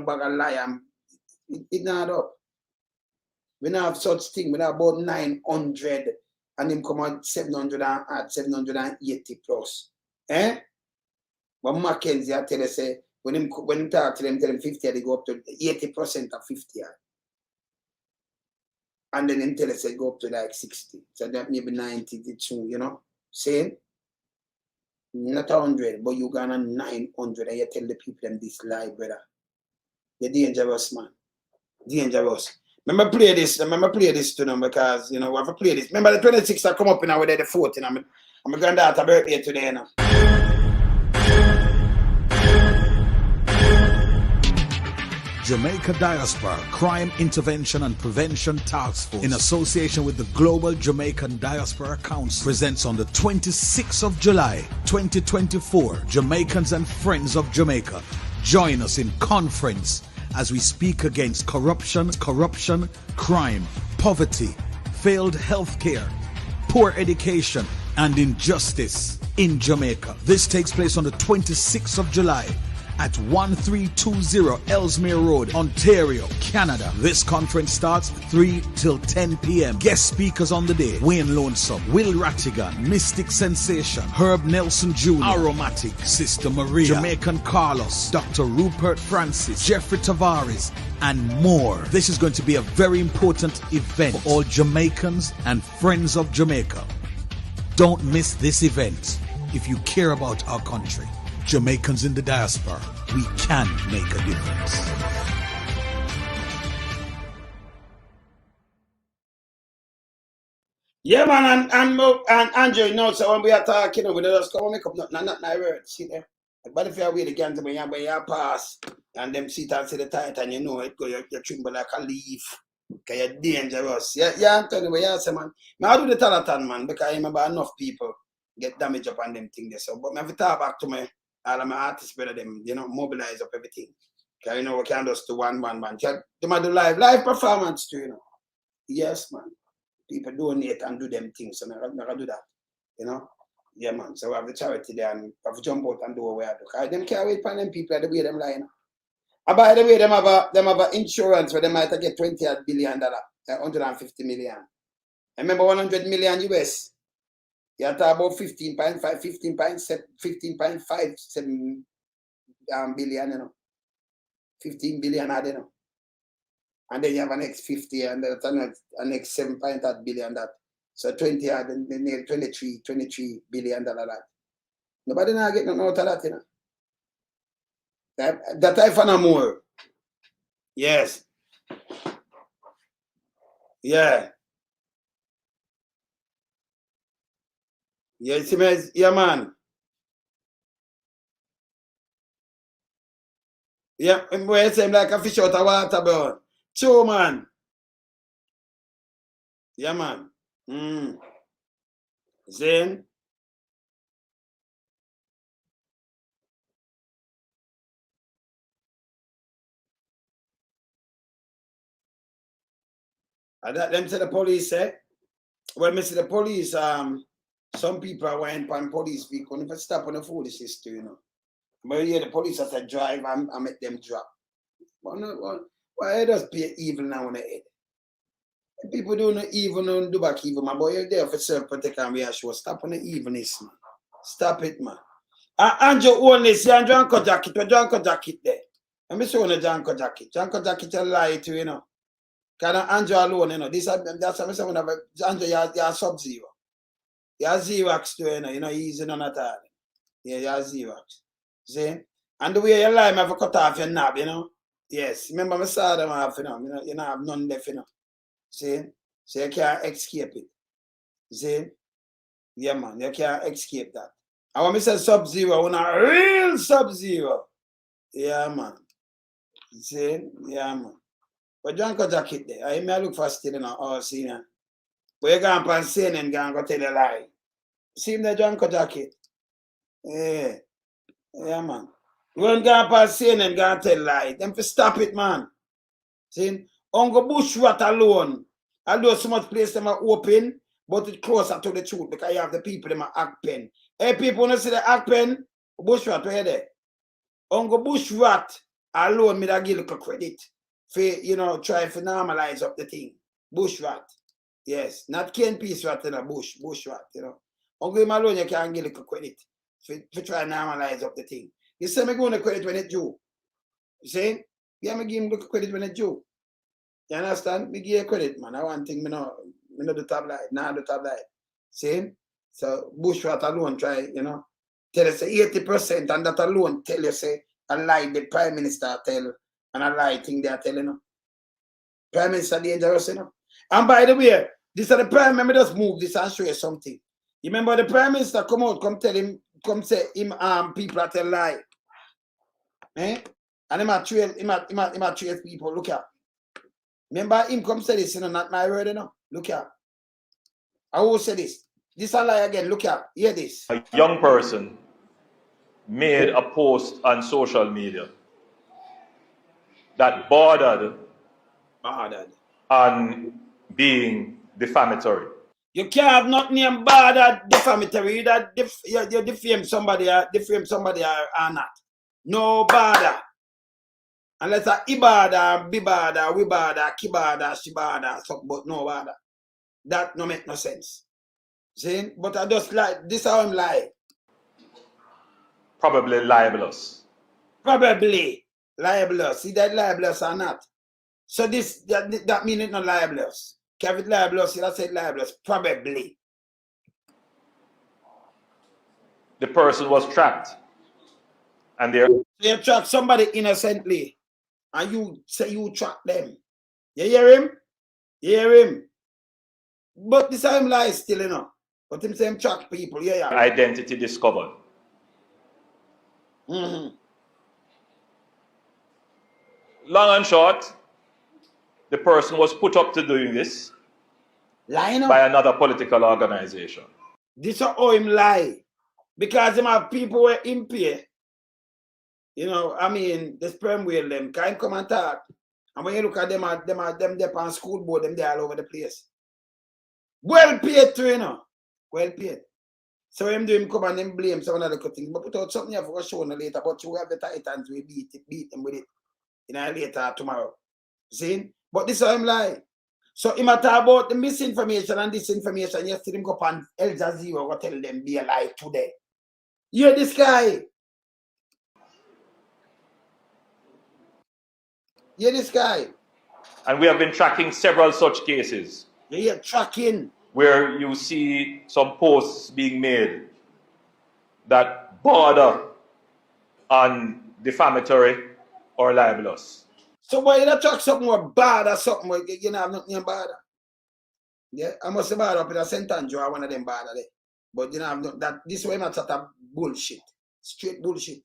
bag of lie. It not up. We don't have such thing. We have about 900 and him come out 780 plus. Eh? But Mackenzie, I tell you, say, when him talk to them, tell them 50, they go up to 80% of 50. And then him tell us, say, go up to like 60. So that maybe 92, you know? Same? Not 100, but you got a 900 and you tell the people them this lie, brother. You're dangerous, man. Dangerous. Remember play this to them because, you know, we have to play this. Remember the 26th I come up in our day, the 14th. I'm a granddaughter birthday today, you know. Jamaica Diaspora Crime Intervention and Prevention Task Force, in association with the Global Jamaican Diaspora Council, presents on the 26th of July 2024, Jamaicans and Friends of Jamaica. Join us in conference as we speak against corruption, crime, poverty, failed healthcare, poor education, and injustice in Jamaica. This takes place on the 26th of July at 1320 Ellesmere Road, Ontario, Canada. This conference starts 3 till 10 p.m. Guest speakers on the day: Wayne Lonesome, Will Rattigan, Mystic Sensation, Herb Nelson Jr., Aromatic, Sister Maria, Jamaican Carlos, Dr. Rupert Francis, Jeffrey Tavares, and more. This is going to be a very important event for all Jamaicans and friends of Jamaica. Don't miss this event if you care about our country. Jamaicans in the diaspora, we can make a difference. Yeah, man, and Andrew, you know, so when we are talking, we just come and make up not my word. See there? But if you are with the guns when you pass and them sit and see the tight and you know it go you tremble like a leaf. Because you're dangerous. Yeah, I'm telling you, yeah, say, man. I do the Talaton, man, because I remember enough people get damaged up on them things there. So, but I have to talk back to my all of my artists, better them, you know, mobilize up everything. Because you know we can't just do one man. They might do live performance too, you know. Yes, man. People donate and do them things, so I never do that, you know. Yeah, man. So we have the charity there and have to jump out and do what we have to. Because them can't wait for them people the way them lying. And by the way, them have a insurance where they might get $20 billion, 150 million. I remember 100 million US. You talk about 15.57 billion, you know. 15 billion, you know. And then you have an next 50 and then a next 7.8 billion that. So 20 and then 23 billion that. Nobody now get nothing out of that, you know. That I found more. Yes. Yeah. Yeah, yeah, man. Yeah, it seems like a fish out of water, bro. True, man. Yeah, man. Zane. And that them say the police say, when me see the police, some people are went on police vehicle, if I stop on the foolishness too, you know. But yeah, the police has to drive and make them drop. Why does pay evil now on the head? People do no evil, no do back evil, my boy. You're there for self-protection and reassure. Stop on the evilness, man. Stop it, man. Andrew Holness, you and Janko Jacket, where Janko Jacket there? Let me show you the Janko Jacket. Janko Jacket a lie to you know. Because Andrew alone, you know, that's what I'm saying. Andrew, you're sub-zero. You're Xerox too, you know, easy none at all. Yeah, you're Xerox. See? And the way you lie, I have to cut off your knob, you know. Yes, remember I saw them off, you know, you know, have none left, you know. See? So you can't escape it. See? Yeah, man, you can't escape that. And when I say sub-zero, when a real sub-zero. Yeah, man. See? Yeah, man. But Janko Jacket there, I may look for still in all senior. But you can't pass saying and go tell a lie. See him the Janko Jacket? Yeah. Yeah, man. You won't go past saying and go tell a lie. Them to stop it, man. See? Uncle Bushrat alone. Although so much place them are open, but it's closer to the truth because you have the people them are act pen. Hey, people want to see the act pen? Bushrat, where there? Uncle Bushrat alone me that give a credit for, you know, try to normalize up the thing. Bushrat. Yes. Not Ken Peace rat in a bushrat, you know. Uncle him alone you can't give a credit for try to normalize up the thing. You say me going to credit when it's due. You see? Yeah, me give him the credit when it's due. You understand? Me give you credit, man. I want thing me know the tabloid, not the tabloid. See? So bushrat alone try, you know, tell us 80% and that alone tell you say a lie the Prime Minister tell and a lie thing they are telling you. Prime Minister dangerous, you know. And by the way, this is the Prime Minister just move this and show you something. You remember the Prime Minister come out, come tell him, come say him people are tell lie. Eh? And him a trace people, look at. Remember him come say this, you know, not my word, you know. Look at. I will say this. This a lie again, look at. Hear this. A young person made a post on social media that bordered on being defamatory. You can't have nothing named bordered defamatory. You defame somebody or not. No border. Unless a ibada, bibada, wibada, kibada, shibada, something, but no border. That no make no sense. See? But I just like, this how I'm lie. Probably libelous. Probably libelous. See that libelous or not? So this that means it's not libelous. Can it libelous? You say libelous. Probably. The person was trapped. And you track somebody innocently. And you say you track them. You hear him? You hear him? But this time lie still, you know. But him say him track people, yeah. Identity discovered. Mm-hmm. Long and short, the person was put up to doing this by another political organization. This is how him lie. Because him have people who impaired. You know, I mean, the sperm whale them can't come and talk. And when you look at them on school board, them there all over the place. Well paid too, you know. Well paid. So him do him come and him blame some other things. But put out something you have to show later, but you have the Titans, we beat them with it. Later tomorrow. See? But this is how him lie. So him talk about the misinformation and disinformation. Yesterday him go on Al Jazeera go tell them be alive today. You hear this guy? You hear this guy? And we have been tracking several such cases. Yeah, tracking. Where you see some posts being made that border on defamatory or libelous. So why you track something more bad or something where you know have nothing bad? Yeah, I must have bad up in a St. Andrew or one of them bad there. But you know have not that this way not that bullshit. Straight bullshit.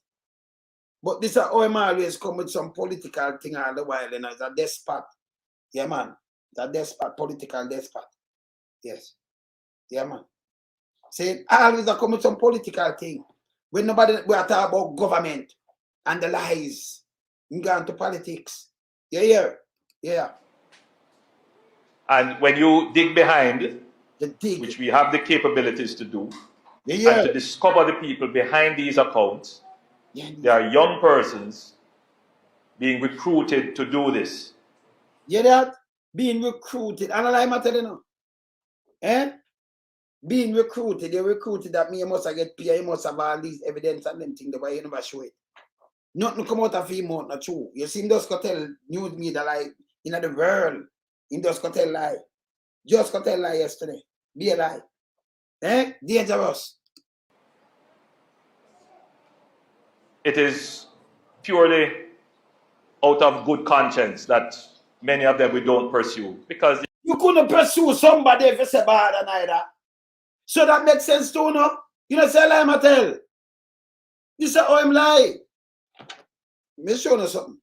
But this is how I'm always come with some political thing all the while, you know, it's a despot. Yeah, man. It's a despot, political despot. Yes. Yeah, man. Say, always come with some political thing. When nobody, we are talking about government and the lies. You go into politics. Yeah. And when you dig behind, which we have the capabilities to do, and to discover the people behind these accounts, there are young persons being recruited to do this. Yeah, that? Being recruited. And I matter, you know. Being recruited, they recruited that me, you must get peer, you must have all these evidence and them things the way you never show it. Nothing come out of him out, not true. You see him just go tell news media like in the world. Him just go tell lie. Just go tell lie yesterday. Be a lie. Dangerous. It is purely out of good conscience that many of them we don't pursue. Because you couldn't pursue somebody if you say bad and either. So that makes sense too, no? You know, say lie, Mattel. You say, oh, I'm lie. Me show you something.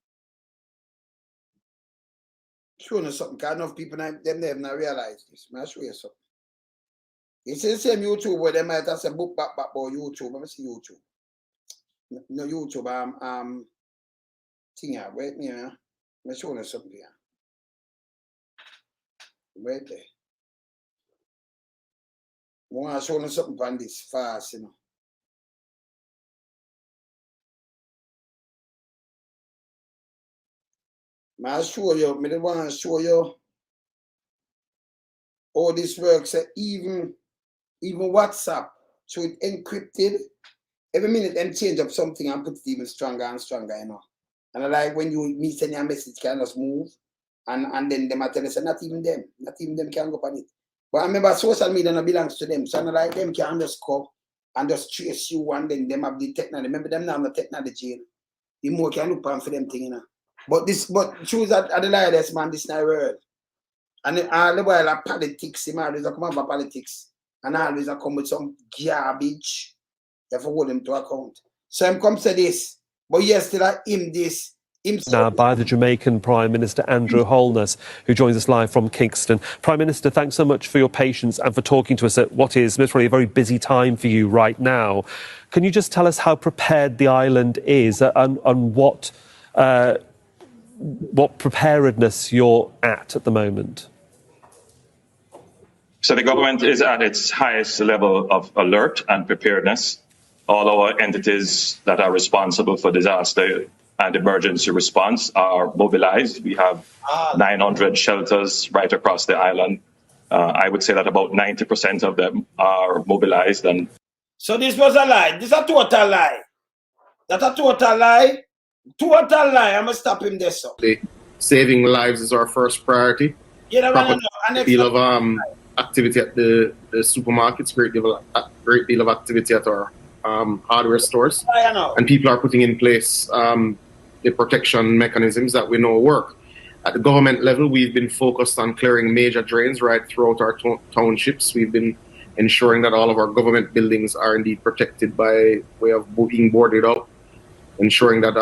Show you something. Because enough people, them have not realized this. I'll show you something. You see the same YouTube where they might have said book back about YouTube. Let me see YouTube. No YouTube, thing here. Wait me here. Let me show you something here. Wait there. I want to show you something on this fast, you know. I'll show you, I want to show you how this works. Even WhatsApp, so it encrypted. Every minute them change up something and put it even stronger and stronger, you know. And I like when me send your message can just move and then them tell us not even them can go on it. But I remember social media no belongs to them. So I like them can just go and just trace you and then them have the technology. Remember them now have the technology. The more can look on for them thing, you know. But choose at the latest man, this night world. And all the while like politics, him always come up with politics. And always come with some garbage. You have to hold him to account. So him come to this. But yesterday him this. Now by the Jamaican Prime Minister Andrew Holness, who joins us live from Kingston. Prime Minister, thanks so much for your patience and for talking to us at what is probably a very busy time for you right now. Can you just tell us how prepared the island is and what preparedness you're at the moment? So the government is at its highest level of alert and preparedness. All our entities that are responsible for disaster and emergency response are mobilized. We have 900 shelters right across the island. I would say that about 90% of them are mobilized. And so this was a lie. This is a total lie. That's a total lie. Total lie. I'm going to stop him there, so. Saving lives is our first priority. Yeah, a deal of activity at the supermarkets, great deal of activity at our hardware stores. And people are putting in place the protection mechanisms that we know work. At the government level, we've been focused on clearing major drains right throughout our townships. We've been ensuring that all of our government buildings are indeed protected by way of being boarded up, ensuring that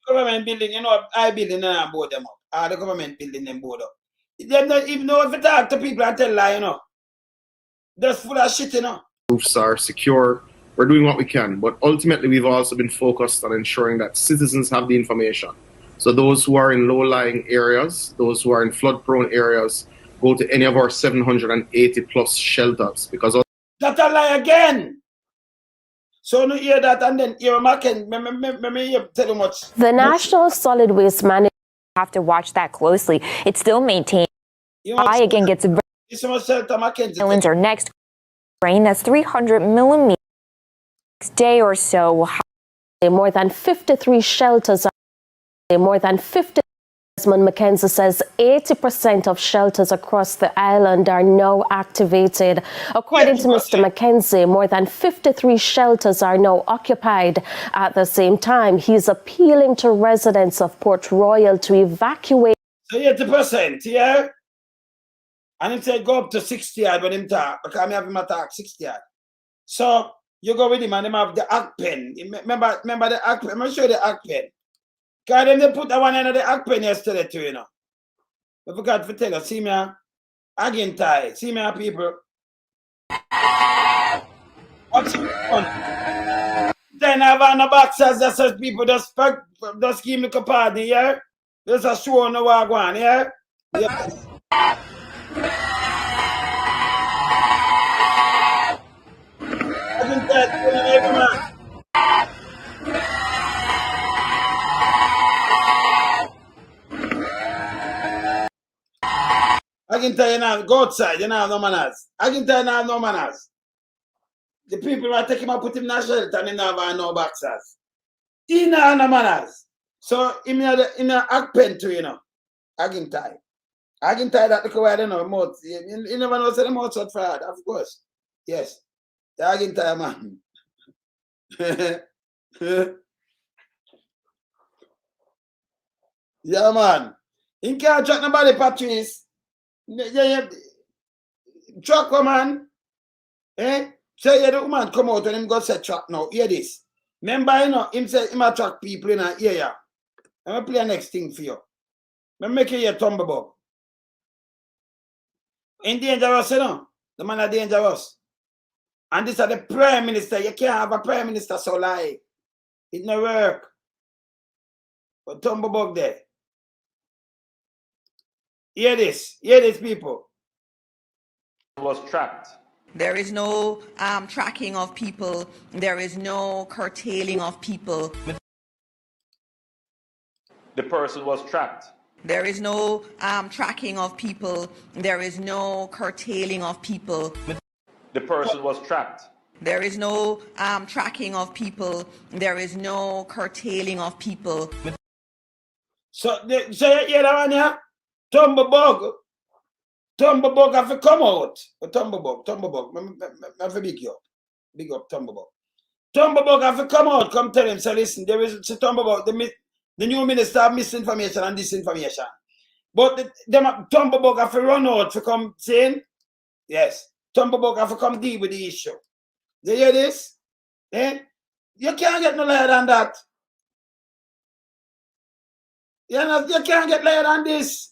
government building, I building and board them up. The government building them board up. Them not even know if you talk to people and tell lie, That's full of shit, roofs are secure. We're doing what we can, but ultimately we've also been focused on ensuring that citizens have the information. So those who are in low-lying areas, those who are in flood-prone areas, go to any of our 780 plus shelters because that a lie again. So no hear that and then you're marking. Me tell you much. The National Solid Waste Management have to watch that closely. It's still maintained. I again gets islands are next rain that's 300 millimeters next day or so. More than 53 shelters are more than 50. Desmond McKenzie says 80% of shelters across the island are now activated. According to Mr. McKenzie, more than 53 shelters are now occupied. At the same time, he's appealing to residents of Port Royal to evacuate. So 80%, yeah? And he said go up to 60 when him talk, because I have him attack 60. So you go with him and him have the act pen. Remember the act pen? I'm going to show you the act pen. Because then they put that one in the act pen yesterday too, I forgot to tell you, see me, again tie. See me, people. What's going on? Then I have on the boxes that says people just give me a party, yeah? There's a show on the wagon, yeah? Yes. I can tell you, every man. I can tell you now, go outside, you have no manners. I can tell you now, no manners. The people are taking him and put him in a shelter and he never no boxers. He never no manners. So, in a act pen too, I can tell you. I can tell you that because I don't know, mouth. You never know, say the mouth shut fraud, of course. Yes. I can tell you, man. Yeah, man. He can't track nobody, Patrice. Yeah. Truck, man. So yeah, the woman come out and him go say truck now. Hear this. Remember, him say him attract people in a yeah. I'm gonna play the next thing for you. I'm make you hear Tumblebug. In dangerous, The man are dangerous. And this is the Prime Minister. You can't have a Prime Minister so lie. It no work. But Tumblebug there. Hear this, people. Was trapped. There is no tracking of people. There is no curtailing of people. The person was trapped. There is no tracking of people. There is no curtailing of people. The person was trapped. There is no tracking of people. There is no curtailing of people. So you hear that one, yeah? Tumblebug have to come out. Tumblebug. I have to big up. Big up Tumblebug. Tumblebug have to come out. Come tell him, so listen, there is a Tumblebug, the new minister have misinformation and disinformation. But Tumblebug have to run out to come saying, yes, Tumblebug have to come deal with the issue. You hear this? You can't get no lighter than that. You can't get lighter than this.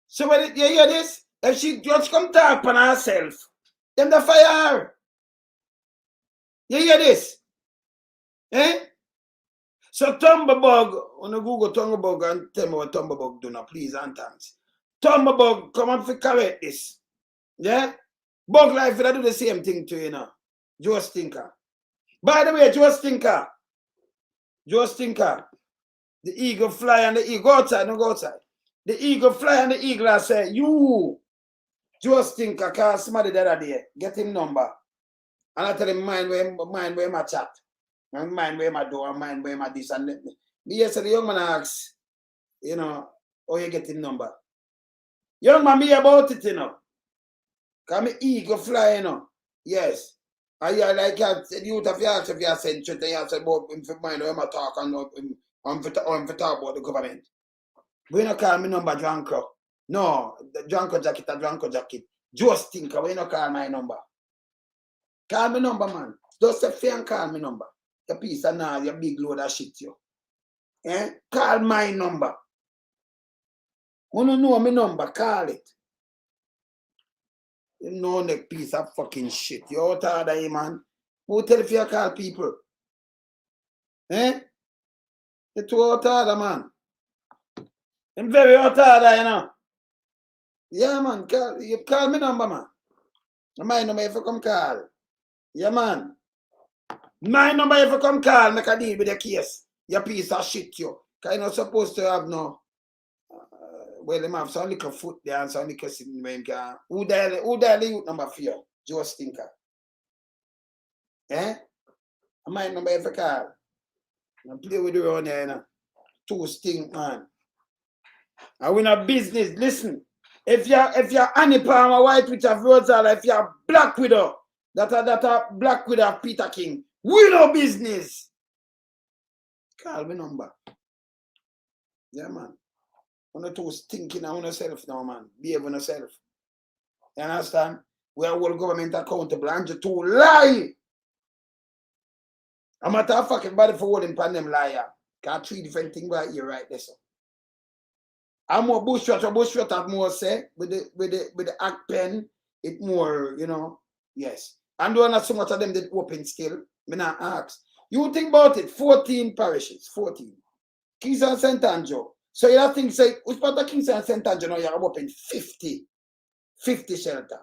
So when you hear this, if she just come talk on herself, then the fire her. You hear this? So Tumblebug, when you Google Tumblebug and tell me what Tumblebug do now, please and thanks. Tumblebug, come on to correct this. Yeah? Bug life will do the same thing to you, Joe Stinker. By the way, Joe Stinker, the eagle fly and the eagle, go outside, no go outside. The eagle fly and the eagle I say, you, Joe Stinker, call somebody the other day, get him number. And I tell him mind where my chat. And mind where my door, and mind where my this and that. Yes, the young man asks, how you get him number. Young man, me about it, Cause me eagle fly, Yes. And yeah, like the youth of your if you send shit and you say about him for mind where my talk and I'm for talk about the government. We no call me number Dranko. No, the Dranko jacket. Just Tinker, we no call my number. Call me number, man. Just say fair and call me number. Your piece of now, your big load of shit, you. Eh? Call my number. Wanna know my number, call it. You know the piece of fucking shit. You out of there, man. Who tell if you call people? Eh? You're too out of there, man. I'm very out of there, you know. Yeah, man. You call me number, man. My number if you come call. Yeah, man. My number if you come call, make a deal with the case. Your piece of shit, you. Because you're not supposed to have no... well, them have some little foot there and some little sitting where can... Who dial the youth number for you? Joe Stinker. Eh? My number if you call. And play with you around there, you know. Two stink, man. And we not business. Listen. If you're Annie Palmer, White Witch of Rosal, if you're Black Widow, that are Black Widow of Peter King, we no business. Call me number. Yeah, man. We're not too stinking on yourself now, man. Behave on yourself. You understand? We are all government accountable and you too lie. I'm not a fucking body for holding pan them liar. Got three different things right here, right there, so. I'm more bushrat have more say with the act pen, it more, you know, yes. And there are not so much of them that open still. Me not ask. You think about it, 14 parishes, 14. Kingston and St. Andrew. So you think say, which part of Kingston and St. Andrew now you are open 50 shelter.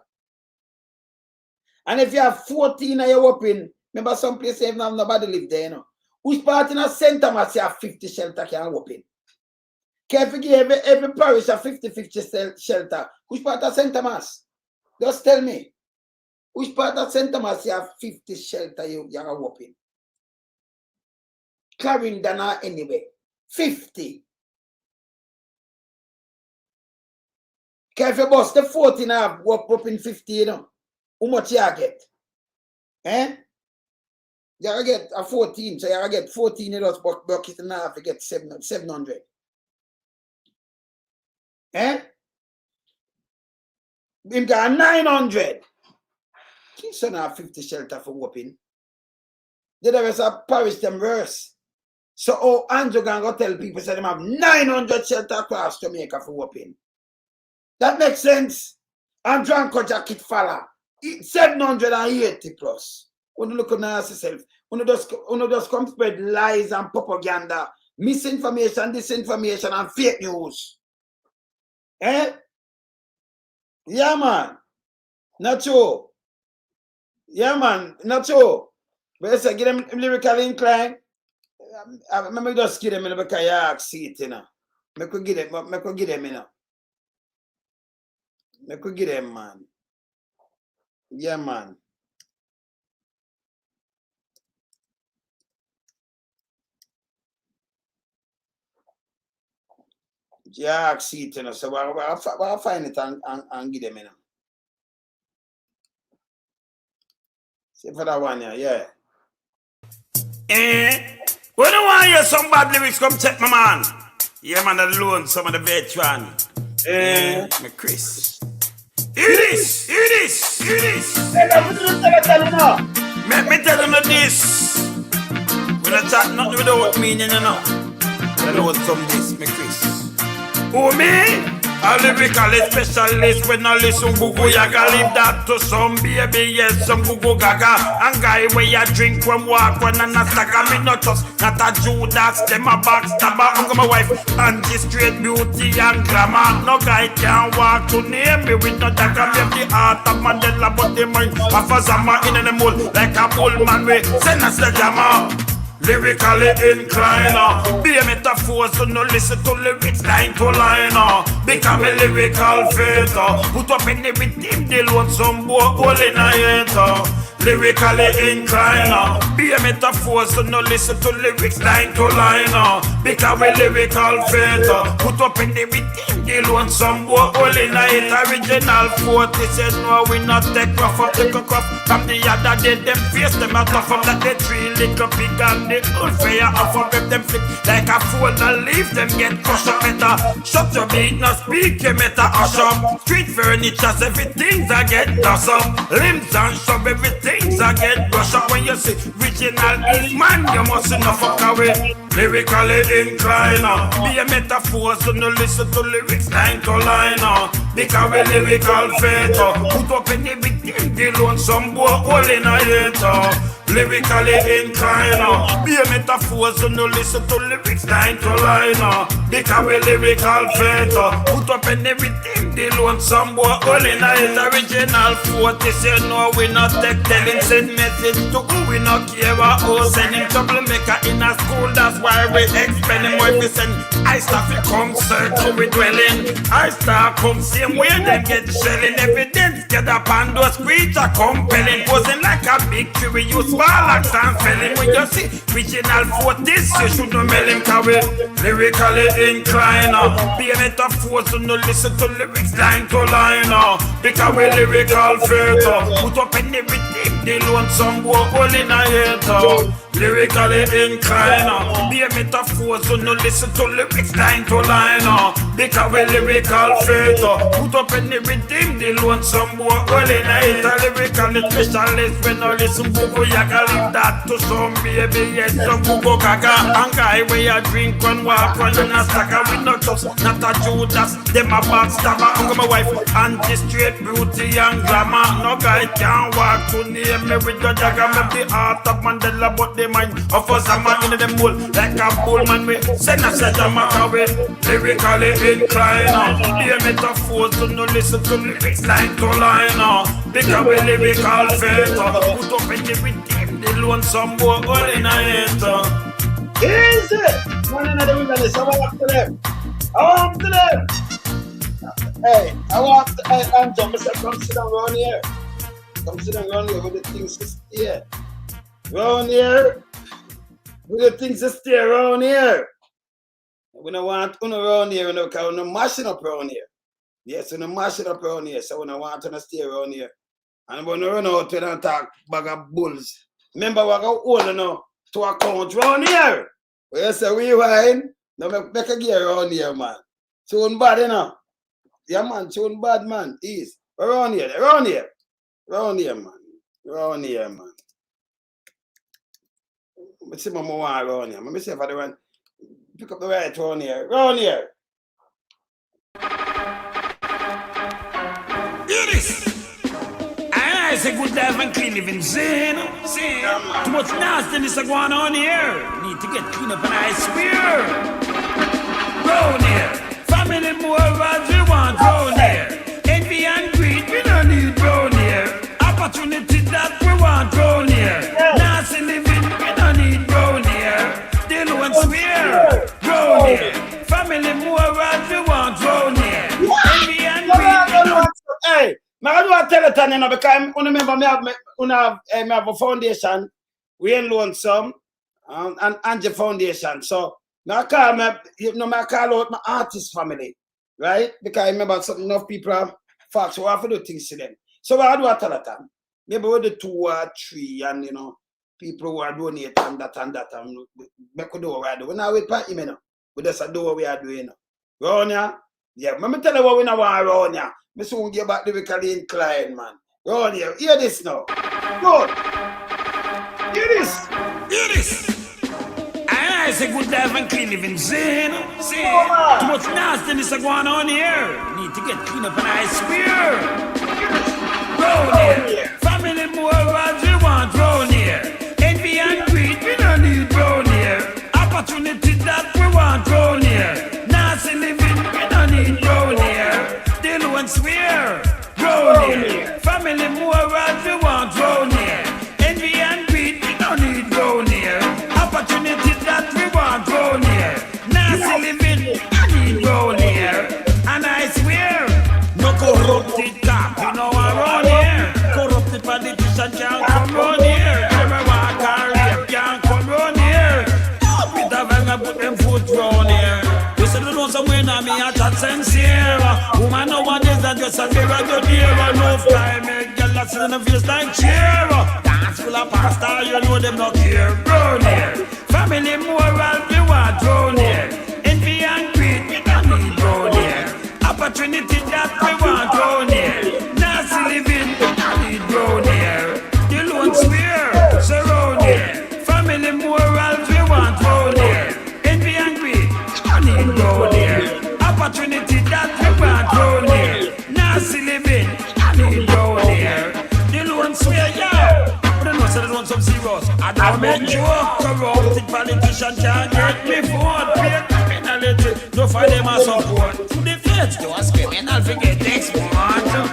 And if you have 14 and you open, remember some places even have nobody live there, you know. Which part in a St. Thomas you have 50 shelter can open? Can you give every parish a 50-50 shelter? Which part of St. Thomas? Just tell me. Which part of St. Thomas you have 50 shelter you are open? Clarendon anyway. 50. Can if you bust the 14 have work up in 50, you know? How much you get? Eh? You get a 14, so you get 14 in us bucket and a half, you get 700. Eh? Him got 900. Kingston have 50 shelter for whooping. The rest of parish them worse. So oh Andrew can go tell people say them have 900 shelter across Jamaica for whooping. That makes sense. And Dranko jacket fella. 780 plus. When you look at yourself, when you just come spread lies and propaganda, misinformation, disinformation, and fake news. Eh? Yeah, man. Not true. Yeah, man. Not true. But I say, get them lyrically inclined. I remember just give them because you see it, you know. I could give them, you know. I could give them, man. Yeah, man. Yeah, see it, you know. So I'll find it and give them, you know. See for that one, yeah. We don't want to hear some bad lyrics, come check my man. Yeah, man, alone, some of the veteran. My Chris. It is. Let me tell you this. We don't chat nothing without meaning, you know. Alone some this, my Chris. Who me? A lyrical specialist when I listen Google Yaga. Leave that to some baby, yes, some Google Gaga. And guy where you drink when walk when and a stagger. Me not just, not a Judas, them a backstabber. Uncle my wife, Angie straight beauty and glamour. No guy can walk to name me with no dagger. Me have the heart of Mandela but the mind of a Zama in the mold. Like a bull man we send us the jammer. Lyrically inclined, be a metaphor, so no listen to lyrics line to line. Become a lyrical fighter, put up in everything, they want some boy all in a hater. lyrically inclined. Be a metaphor, so no listen to lyrics line to line. Because we lyrical fatal. Put up in the within the loan some boy all in it. Original 40 said no, we not take rough up the cough. From the other day, them face them out of that they three little pig and the old fire off of them flip like a fool and leave them get crushed up better. Shut your beat, no speak, you meta hush up. Street furniture, everything's a get dust up. Limbs and shove, everything's a get brush up. When you see original is man, you must not fuck away. Lyrically inclined, be a metaphor, so no listen to lyrics line to line. Because we lyrical fatal. Put up in the beginning, the loan some boy all in a hater. Lyrically inclined, be a metaphor, so no listen to lyrics line to line. Because we lyrical fatal. Put up in everything, the loan some boy all in a hater. Original 40 say no, we not take telling, send message to who we not care about. Send him troublemaker in a school, that's why we expel him. If we send I start to come search who we dwelling. I start come same way them get shelling. Evidence get up and those creatures compelling. Posing like a big tree, we use ballax and felling. When you see original 40s, you should know mail him, cause we lyrically inclined. Be a metaphor, so no listen to lyrics line to line. Because we lyrical fatal. Put up in everything, they loan some boy all in a hater. Lyrically inclined, be a metaphor, so no listen to lyrics line to line. Because we lyrical fatal. Put up in everything, they loan some boy all in a hater. Lyrically specialist, when no listen bugo yaga, leave that to some baby, yes, some bugo gaga. And guy where you drink and walk on in a stacker, we not just, not a Judas, them a backstabber. I'm my wife, anti-straight beauty and glamour. No guy can walk to name me with the dagger. Make the heart of Mandela, but the mind of us a man in the mold. Like a bull man, we send a set of away. Lyrically inclined, be a metaphor, so no listen to lyrics line to line. Because we lyrical fatal. Put up in the rhythm, they loan some boy all in a hater. Easy! One in the wilderness, I walk to them. I walk to them. Hey, I walk to Angel, I said, come sit down around here. Come sit down around here with the things to steer. Round here. With the things to steer around here. We don't want to around here, because we're not mashing up around here. Yes, we're not mashing up around here, so we don't want to stay around here. And we're not run out when we talk bag of bulls. Remember, we're going to hold to account around here. We say we wine, now make a gear around here, man. Tune bad, you know. Yeah, man, tune bad, man. Ease. Around here, around here. Around here, man. Around here, man. Let me see my more around here. Let me see if I don't pick up the right around here. Around here. Hear this. I say good life and clean living, see? Too much nastiness going on here. Need to get clean up and I swear. Round here. Family more as we want round here. Envy and greed, we don't need round here. Opportunity that we want round here. Nasty living, we don't need round here. They know and swear. Round here. Family more as we want round here. Envy and greed, we don't. Hey. I don't tell it, you know, because I remember I have a foundation, we ain't loan some, and Angie Foundation. So I call out my artist family, right? Because I remember something enough people have facts, so I have to do things to them. So I do tell it, maybe with the 2 or 3, and you know, people who are donating and that, and make a do what we are doing. We're not with party, you know. We just do what we are doing. Round here, yeah, let me tell you what we know around here. I soon get back lyrically inclined, man. Round here, hear this now. Good. Hear this. Hear this. I say good life and clean living, see? Too much nastiness going on here. Need to get clean up and I swear. Round here. Family more as we want round here. Envy and greed, we don't need round here. Opportunity that we want round here. Nasty living, we don't need round here. And swear, round here. Family more as we want round here. Envy and greed, we don't need round here. Opportunity that we want round here. Nasty living, I need round here. And I swear, no corrupted cop, you know around here. Corrupted politicians. politician can't come round here. Never walk and rape can't come round here. Peter Wenger put them foot round here. You said you know somewhere now me a chat sincere. Woman nowadays that just a mirror to dear. No fly make girl that sit in the face like cheer. Dance full of pasta, you know them not care. Round here. Family moral we want round here. Envy and greed we don't need round here. Opportunity that we want round here. Nasty living we don't need round here. You don't swear, so round here. Family moral we want round here. Envy and greed we don't need round here. Opportunity that we want round here. Nasty living we don't need round here. You don't swear, yeah. But I know say they want some serious. I don't make joke. Corrupted politician can't get me vote. Pay criminality, no for them a support. To the feds, they was criminal, forget export.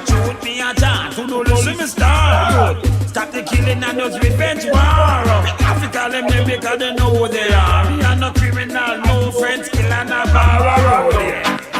Shoot me a chance, to no listen me start. Stop the killing and those revenge war. Africa them name because they know who they are. We are no criminal, no friends, kill and a bar.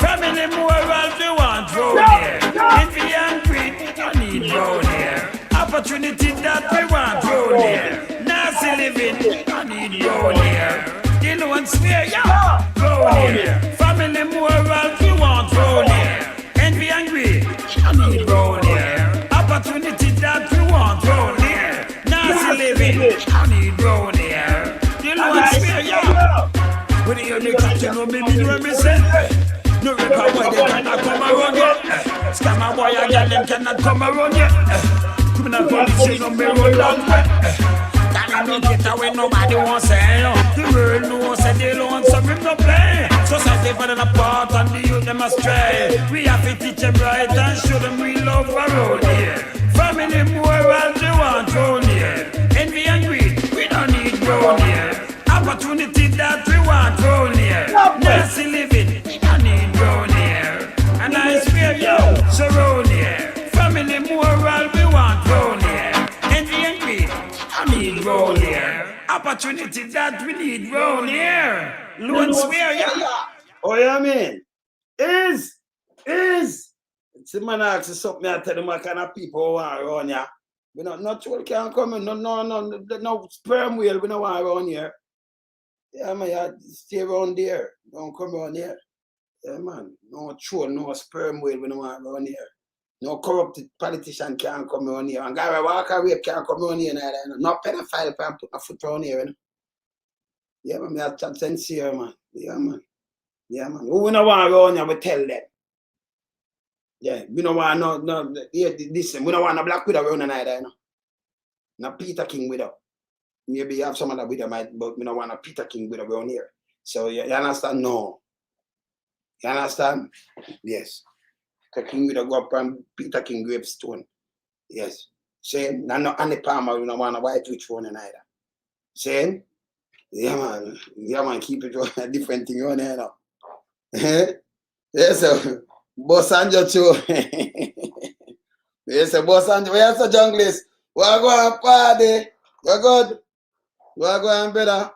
Family moral, they want road here. Envy and greed, we don't need road here. Opportunity that we want road here. Nasty living, we don't need road here. You know and swear, yeah, road here. Family moral, we want road here. Envy and greed, we don't need road here. Opportunity that we want road here. Nasty living, we don't need road here. You know and swear, yeah. When you hear me catch, you know me mean what me say. No record boy, they cannot come around yet. Scammer boy, a girl, them cannot come around yet. Criminal police, you know me roll long way. That ain't no get away, nobody wants say. The world knows that they don't want some him no play. Society falling apart and the youth them astray. We have to teach them right and show them real love around here. Family moral, they want round here. Envy and greed, we don't need round here. Opportunity that we want round here. Nasty living, we don't need round here. And I swear yo, so round here. Family moral, we want round here. Envy and greed, I need round here. Opportunity that we need round here. Lord swear yo. Oh yeah, man. Is it's a man asks something I tell them what kind of people who are around here. We not sure can come in. No sperm whale we don't want around here. Yeah, man, you stay around there. Don't come around here. Yeah, man. No troll, no sperm whale we don't want around here. No corrupted politician can't come around here. And guy walk away can't come around here. No pedophile can put my foot around here. You know? Yeah, man, that's sincere, man. Yeah, man. Yeah, man. Who we don't want around here, we tell them. Yeah, we don't want listen, we don't want a black widow around here, you know. No Peter King widow. Maybe you have some other widow, but we don't want a Peter King widow around here. So you understand? No. You understand? Yes. The King widow go up on Peter King gravestone. Yes. Same. No Annie Palmer, we don't want a white witch one either. Same? Yeah, man. Yeah, man, keep it a different thing on here now. Yes, sir. Boss Anjo too. Yes, sir. Boss Anjo. Where's the junglist? We're going to party. You're good. We're going better.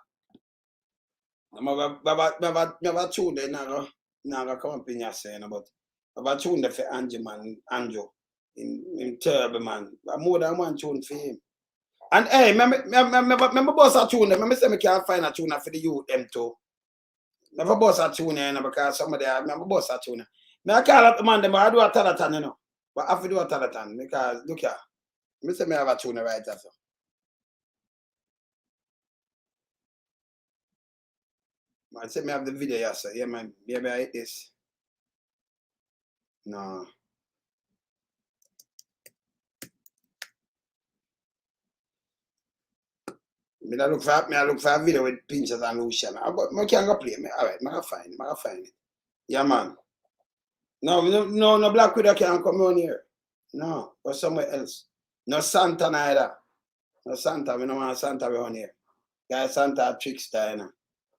Never tune there now. Now come up in your saying about. Never tune there for Anjo. In terrible man. More than one tune for him. And hey, remember boss a tune. Remember say me can't find a tune for the youth them too. Never boss a tune because somebody remember boss a tune. I call up the man, but I do a taratan, you know. But I have to do a taratan because look here. I say I have a tune right after. I say I have the video, yes, sir. Yeah, man. Maybe I hit this. No. I look for a video with Pinches and Lucian. I can't go play me. All right, I find it. Yeah, man. No black widow can't come on here. No, or somewhere else. No Santa neither. No Santa, we don't want Santa around here. Guy Santa a trickster, you know.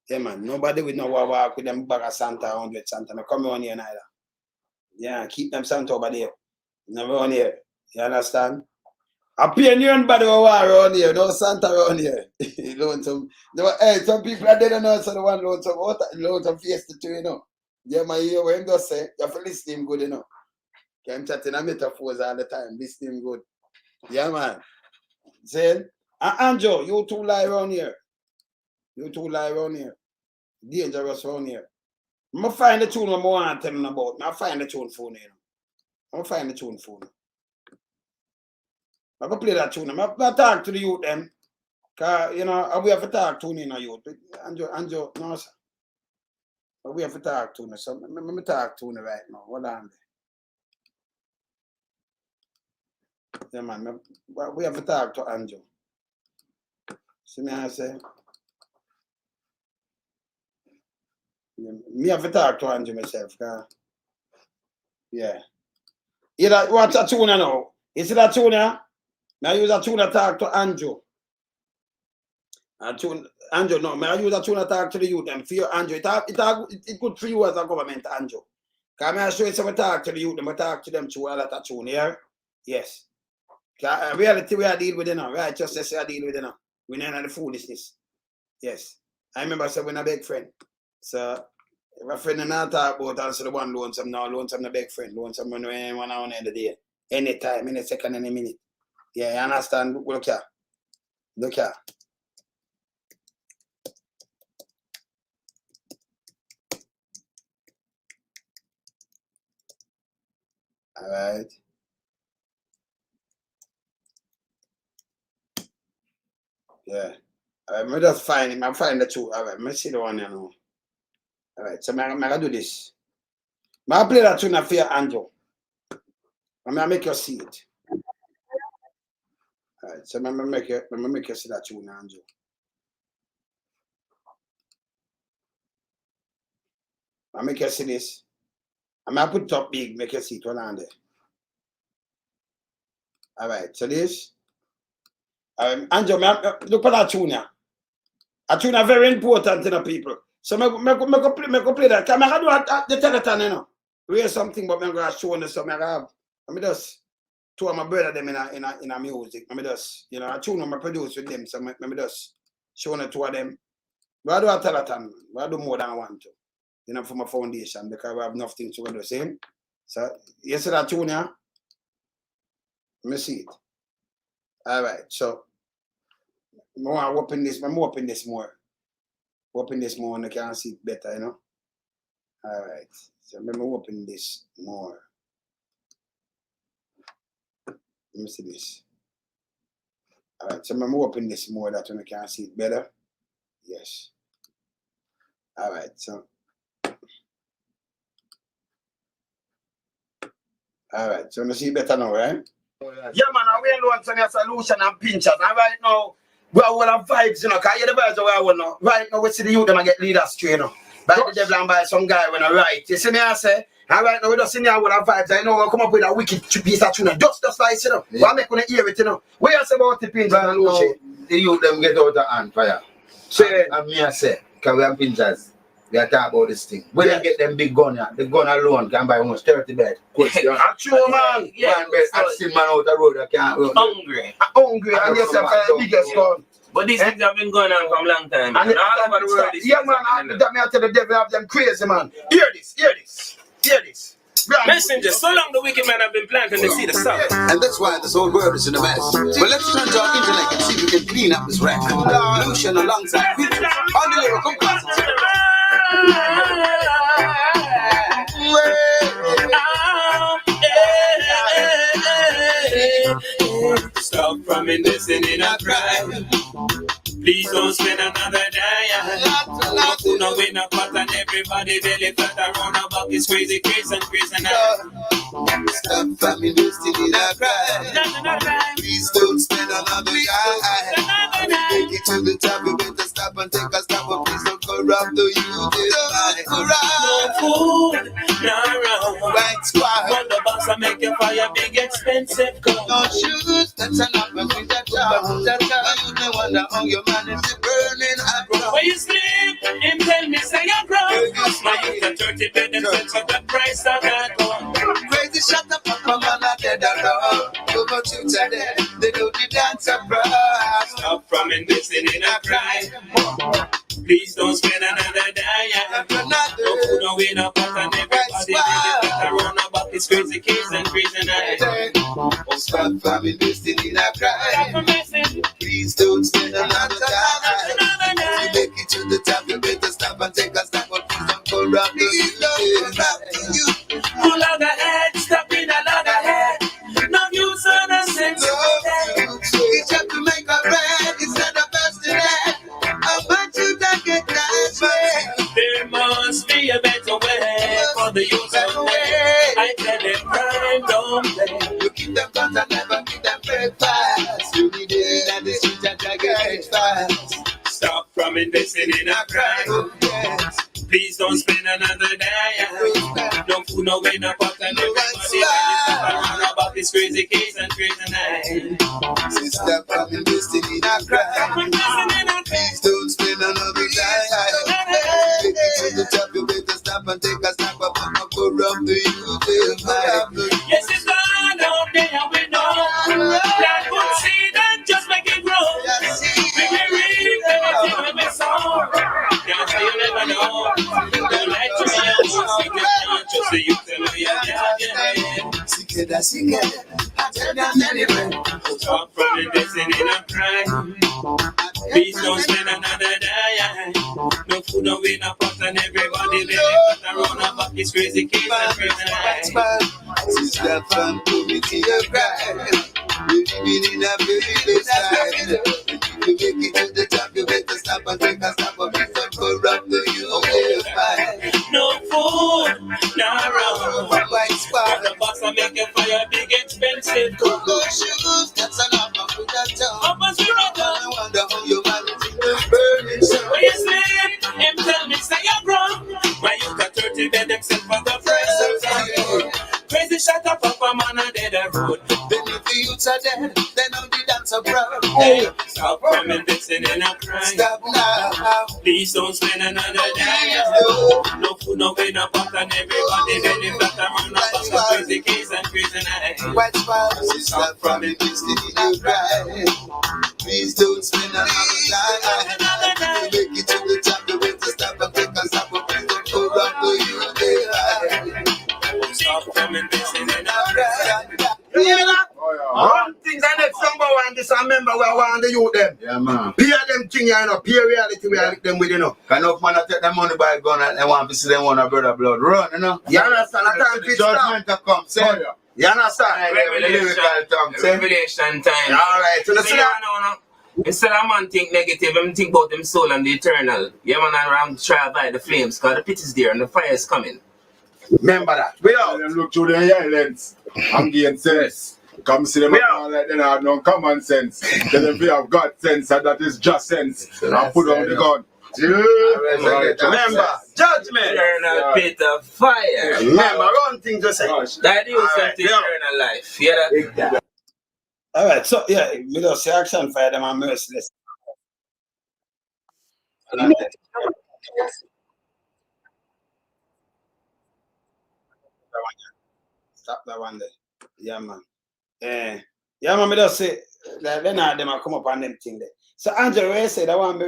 Yeah, man. Nobody would know what walk with them bag of Santa around with Santa. No come on here neither. Yeah, keep them Santa over there. No around here. You understand? I pay anybody who walk around here. No Santa around here. Some people are dead and also the one loads of fiesta too, you know. Yeah, man, you hear what him just say? You have to listen to him good, you know. I'm chatting a metaphors all the time. Listen to him good. Yeah, man. See? And Andrew, you two lie around here. You two lie around here. Dangerous around here. I'm going to find the tune I want to tell them about. I'll find the tune for you. I'm going to find the tune for you. I'm going to play that tune. I'm going to talk to the youth them. Because, you know, we have to talk to you, youth. Andrew, no, sir. We have to talk to you. So I'm going to talk to you right now. Hold on. Yeah, man. We have to talk to Andrew. See me, I say. Me have to talk to Andrew myself. Yeah. You know, what's a tune now? Is it a tune? I use a tune to talk to Andrew. Andrew, no, I use a tune to talk to the youth and fear Andrew. It good for you as a government, Andrew. Because I show you some talk to the youth and I talk to them through a lot of tune here. Yes. Reality we are dealing with it now. Righteousness we are dealing with it now. We know the foolishness. Yes. I remember saying we're a big friend. So if a friend and I talk about answer the one loan some now, loan some the big friend, loan some money anyone on the day. Anytime, any second, any minute. Yeah, you understand? Look here. Look here. All right. Yeah. All right, I just find him. I find the two. All right, let me see the one you know. All right, so I'm going to do this. I play that tune for you, Andrew. I'm going to make you see it. All right, so I'm going to make you see that tune, Andrew. I'll make you see this. I'm going to put it up big, make you see it. Hold on there. All right, so this. Andrew, look at that tune here. A tune is very important to the people. So I play that. I'm going to do the teleton, you know. Read something, but I'm going to show you something. I'm just two of my brother them in a music. I'm just, you know, a tune I produce with them. So I'm just showing the two of them. But I do a teleton. But I do more than one, too. You know, for my foundation, because we have enough things to do the same. So, you see that tune here? Let me see it. All right, so I want to open this. I'm open this more. Open this more and I can see it better, you know. All right, so let me open this more. Let me see this. All right, so I'm open this more that when I can see it better. Yes. All right, so. All right, so you see it better now, right? Yeah, man, we want some solution and pinchers. And right now, we have vibes, you know, because you the vibes we want now. Right now, we see the youth them get leaders straight, you know. By the devil and by some guy when I write. You see me, I say? And right now, we just see me with our vibes. I know we'll come up with a wicked piece of tune. Just like, you know. Yeah. We're making hear it, you know. What you say about the pinchers and Lucy? The youth them get out of hand, fire. Say, and me, I say, because we have pinchers. We are talking about this thing. When you get them big gun, the gun alone can buy almost 30 beds. I'm true, man. Yeah, man, I've seen man out the road that can't run. Hungry. Hungry, and you have the biggest gun. But these things have been going on for a long time. And all over the world. Yeah, man, I tell the devil have them crazy, man. Hear this, hear this, hear this. Messenger, so long the wicked men have been planting the seed of sorrow. And that's why this whole world is in a mess. But let's turn to our intellect and see if we can clean up this wreck. Revolution alongside people on the lyrical concept. Stop from investing in a crime. Please don't spend another dime. Who know we no cut and everybody belly fat around our back is crazy, crazy and crazy now. Stop from investing in a crime. Please don't spend another dime. Make it to the top, you better stop and take a stop, but please don't corrupt the youth. No food, no rum. Right squad. But the boss will make your fire big expensive. No shoes, that's enough when we got down. You may wonder how your man is burning up. When you sleep, him tell me say you're broke. My youth are 30 bed and sets up the price of that one. Crazy shut up, come on, I dead alone. Over to today, they do the dance abroad. Stop from investing in a crime. Please don't spend another dime. No food, no way, no pot, and everybody really got around our back. It's crazy case and crazy night. stop from investing in a crime. Please don't spend another time. If you make it to the top, you better stop and take a step, but please don't go round the you. Pull out the head, stop in another head. No use on a sense. It's just to make a brand instead of busting that. How much you can get that way? There must be a better way for the youth of way. I tell them crime don't play. You keep them guns and never give them breakfast. You need it in the street and try to get fast. Stop from investing in a crime. Please don't spend another day. No food, no way, no pot, and everybody around about this crazy case and crazy night. Stop from investing in a crime. Please don't spend another time. Take it to the top, you better stop and take a step up and go round the youth. Yes, it's done out there, we know. That good seed and just make it grow. We can reap everything we miss on. Can't say you never know. Don't like to be a moose, you can't just say you tell me, yeah. I tell them anyway. Stop from investing in a crime. Please don't spend another day. No food, no way, no pot, and everybody living around about this crazy case and crazy night. Sister from committee of crime. We're living in a very best time. If you make it to the top, you better stop and take a stop and please don't go round the youth. No food, no round. The box will make your fire big expensive. Cocoa shoes, that's an offer with a tongue. How much you got? I wonder how humanity is burning so. When you sleep, him tell me say you're wrong. Why you got 30 bed except for the price. Crazy shut up, Papa man, and dead a road. Then if the youths are dead, then all the dance are proud. Hey, stop from investing in a crime. Stop now. Please don't spend another day. No food, no way, no pot, and everybody living flat around about crazy case and crazy night. White spouse, stop from investing in a crime. Please don't spend another time. You make it to the top, you better stop and take a stop, but please don't go round the youth. Stop from investing in a crime. You hear that? One thing that next number one, this I remember we want the youth them. Yeah, man. Peer them thing, you know, peer reality we are with them with, you know. Can enough man take them money by gun and they want to see them want a brother blood run, you know? You understand? I can't pitch judgment to come, say. You understand? Revelation time. All right, so let's see that. Instead of man think negative, I'm think about them soul and the eternal. Yeah, man, I'm trying to buy the flames, because the pit is there and the fire is coming. Remember that. We out. Them look through their islands and gain sense. Come see them like they have no common sense. Then them have God sense, and that is just sense. And put on the gun. Remember, judgment. Eternal pit of fire. Remember, run things to say. That is the eternal life. Yeah. All right, so yeah, we don't see action for them and merciless. Stop that one there. Yeah, man. Yeah, man, me just say, like, when them come up on them thing there. So Angela Ray said, I want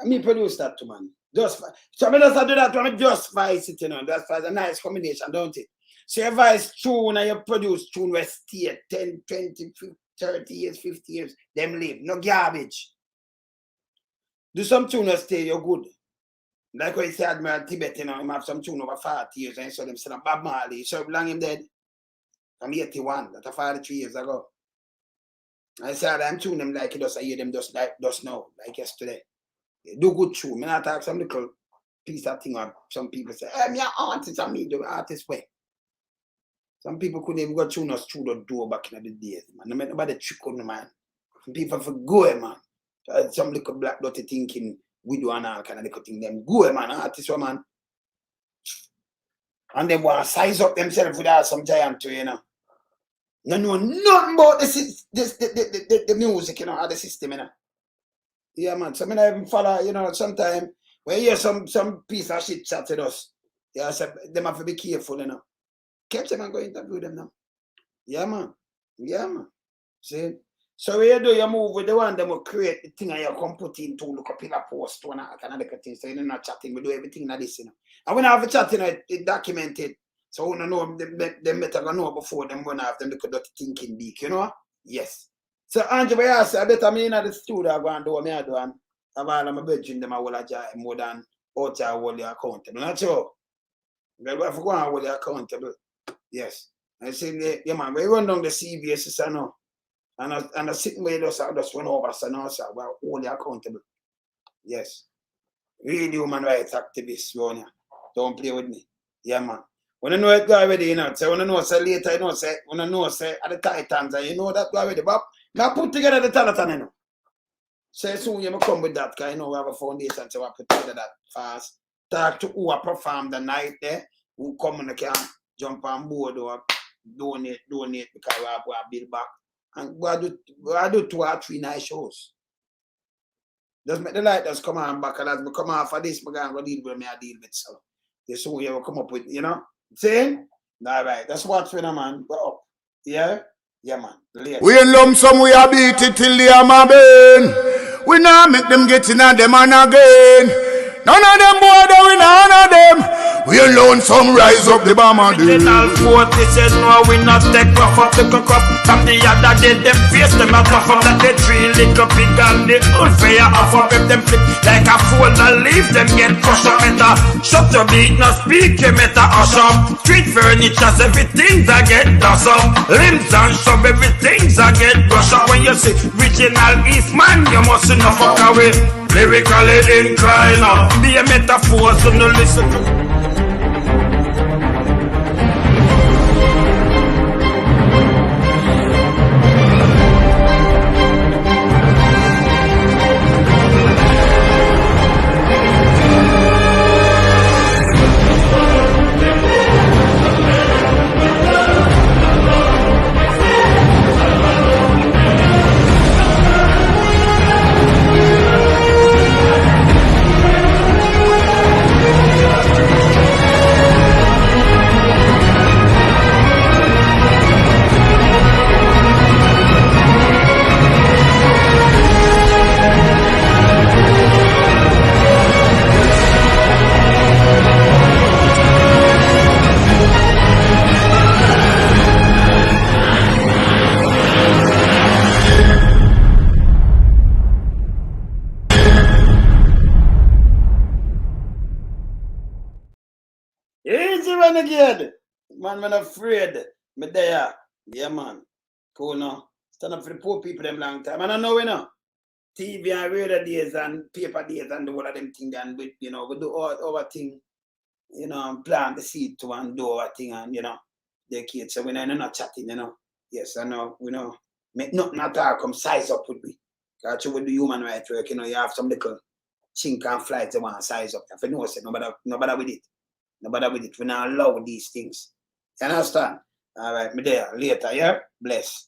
me produce that to man. Just so I just do that one, just vice it, you know. That's a nice combination, don't it? So you vice tune and you produce tune where stay 10, 20, 30 years, 50 years, them live. No garbage. Do some tune that stay, you're good. Like when you say Admiral Tibet, you know, him have some tune over 40 years and so them still Bob Marley. So long him dead. I'm 81, that's 43 years ago. I said I'm tune them like you just hear them just now, like yesterday. Do good tune. I talk some little piece of thing or some people say, I'm your artist and me do artist way. Some people couldn't even go tune us through the door back in the days, man. No matter nobody trick on the man. Some people for go, man. Some little black dirty thinking we do and all kind of little thing. Them go, man, artists, man. And they want to size up themselves without some giant too, you know. No know nothing about the music, you know, or the system, you know. Yeah, man. So I mean, I even follow, you know, sometimes when you hear some piece of shit chat to us, yeah, so them have to be careful, you know. Catch them and go interview them now. Yeah, man. Yeah, man. See? So when you do your move with the one, them will create the thing and you come put in to look up in a post and all kind of thing. So you're not chatting, we do everything like this, you know. And when I have a chat, you know, it documented. So we don't know them better gonna know before them run off them because dirty thinking beak, you know? Yes. So Andrew, I say I better me in the studio I go and do what I do and have all of my bedroom them I will enjoy more than out here hold you accountable. Not sure. Well, we have to go and hold you accountable. Yes. I say, yeah man, we run down the CVS so now. And I sitting where just run over so now, so we hold you accountable. Yes. Real human rights activists, Ronnie. Don't play with me. Yeah, man. When I know it go already, you know. So when I know say later, you know, say when I know say at the Titans, and you know that go already. But now put together the Talitan, you know. Say soon you come with that, because you know we have a foundation, so I put together that fast. Talk to who perform the night there, who come and can jump on board or donate because we have to build back. And we do 2 or 3 night shows. Just make the light just come on back, and as we come off of this, we're going to deal with me, I deal with so. This is what you will come up with, you know? See? All right, that's what's for the man. Go up. Yeah? Yeah, man. Later. We in lump sum, we a beat it till they are my bane. We now make them get in and them and again. None of them boy, we none of them. We alone some rise up the bomb again. Original 40 says no, we not take rough up the cook up. From the other day, them face them a puff up. That they 3 little pig and the unfair off up. If them flip like a fool and leave them get crushed up. Better shut your beat, no speak, you better hush up. Street furniture, everything's a get dust up. Limbs and shove, everything's a get brush up. When you see original East man, you must not fuck away. Lyrically inclined, be a metaphor, so no listen to. Easy renegade. Man, I'm afraid. Me there. Yeah, man. Cool now. Stand up for the poor people them long time. And I know we know. TV and radio days and paper days and all of them things and we, you know, we do all our thing, you know, and plant the seed to and do our thing and, you know, the kids. So we're not chatting, you know. Yes, I know, we know. Make nothing at all come size up with me. Because you with the human rights work, you know, you have some little chink and flights they want to size up. If you know, say, nobody with it. Nobody with it. We not allow these things. You understand? All right, me there. Later, yeah? Bless.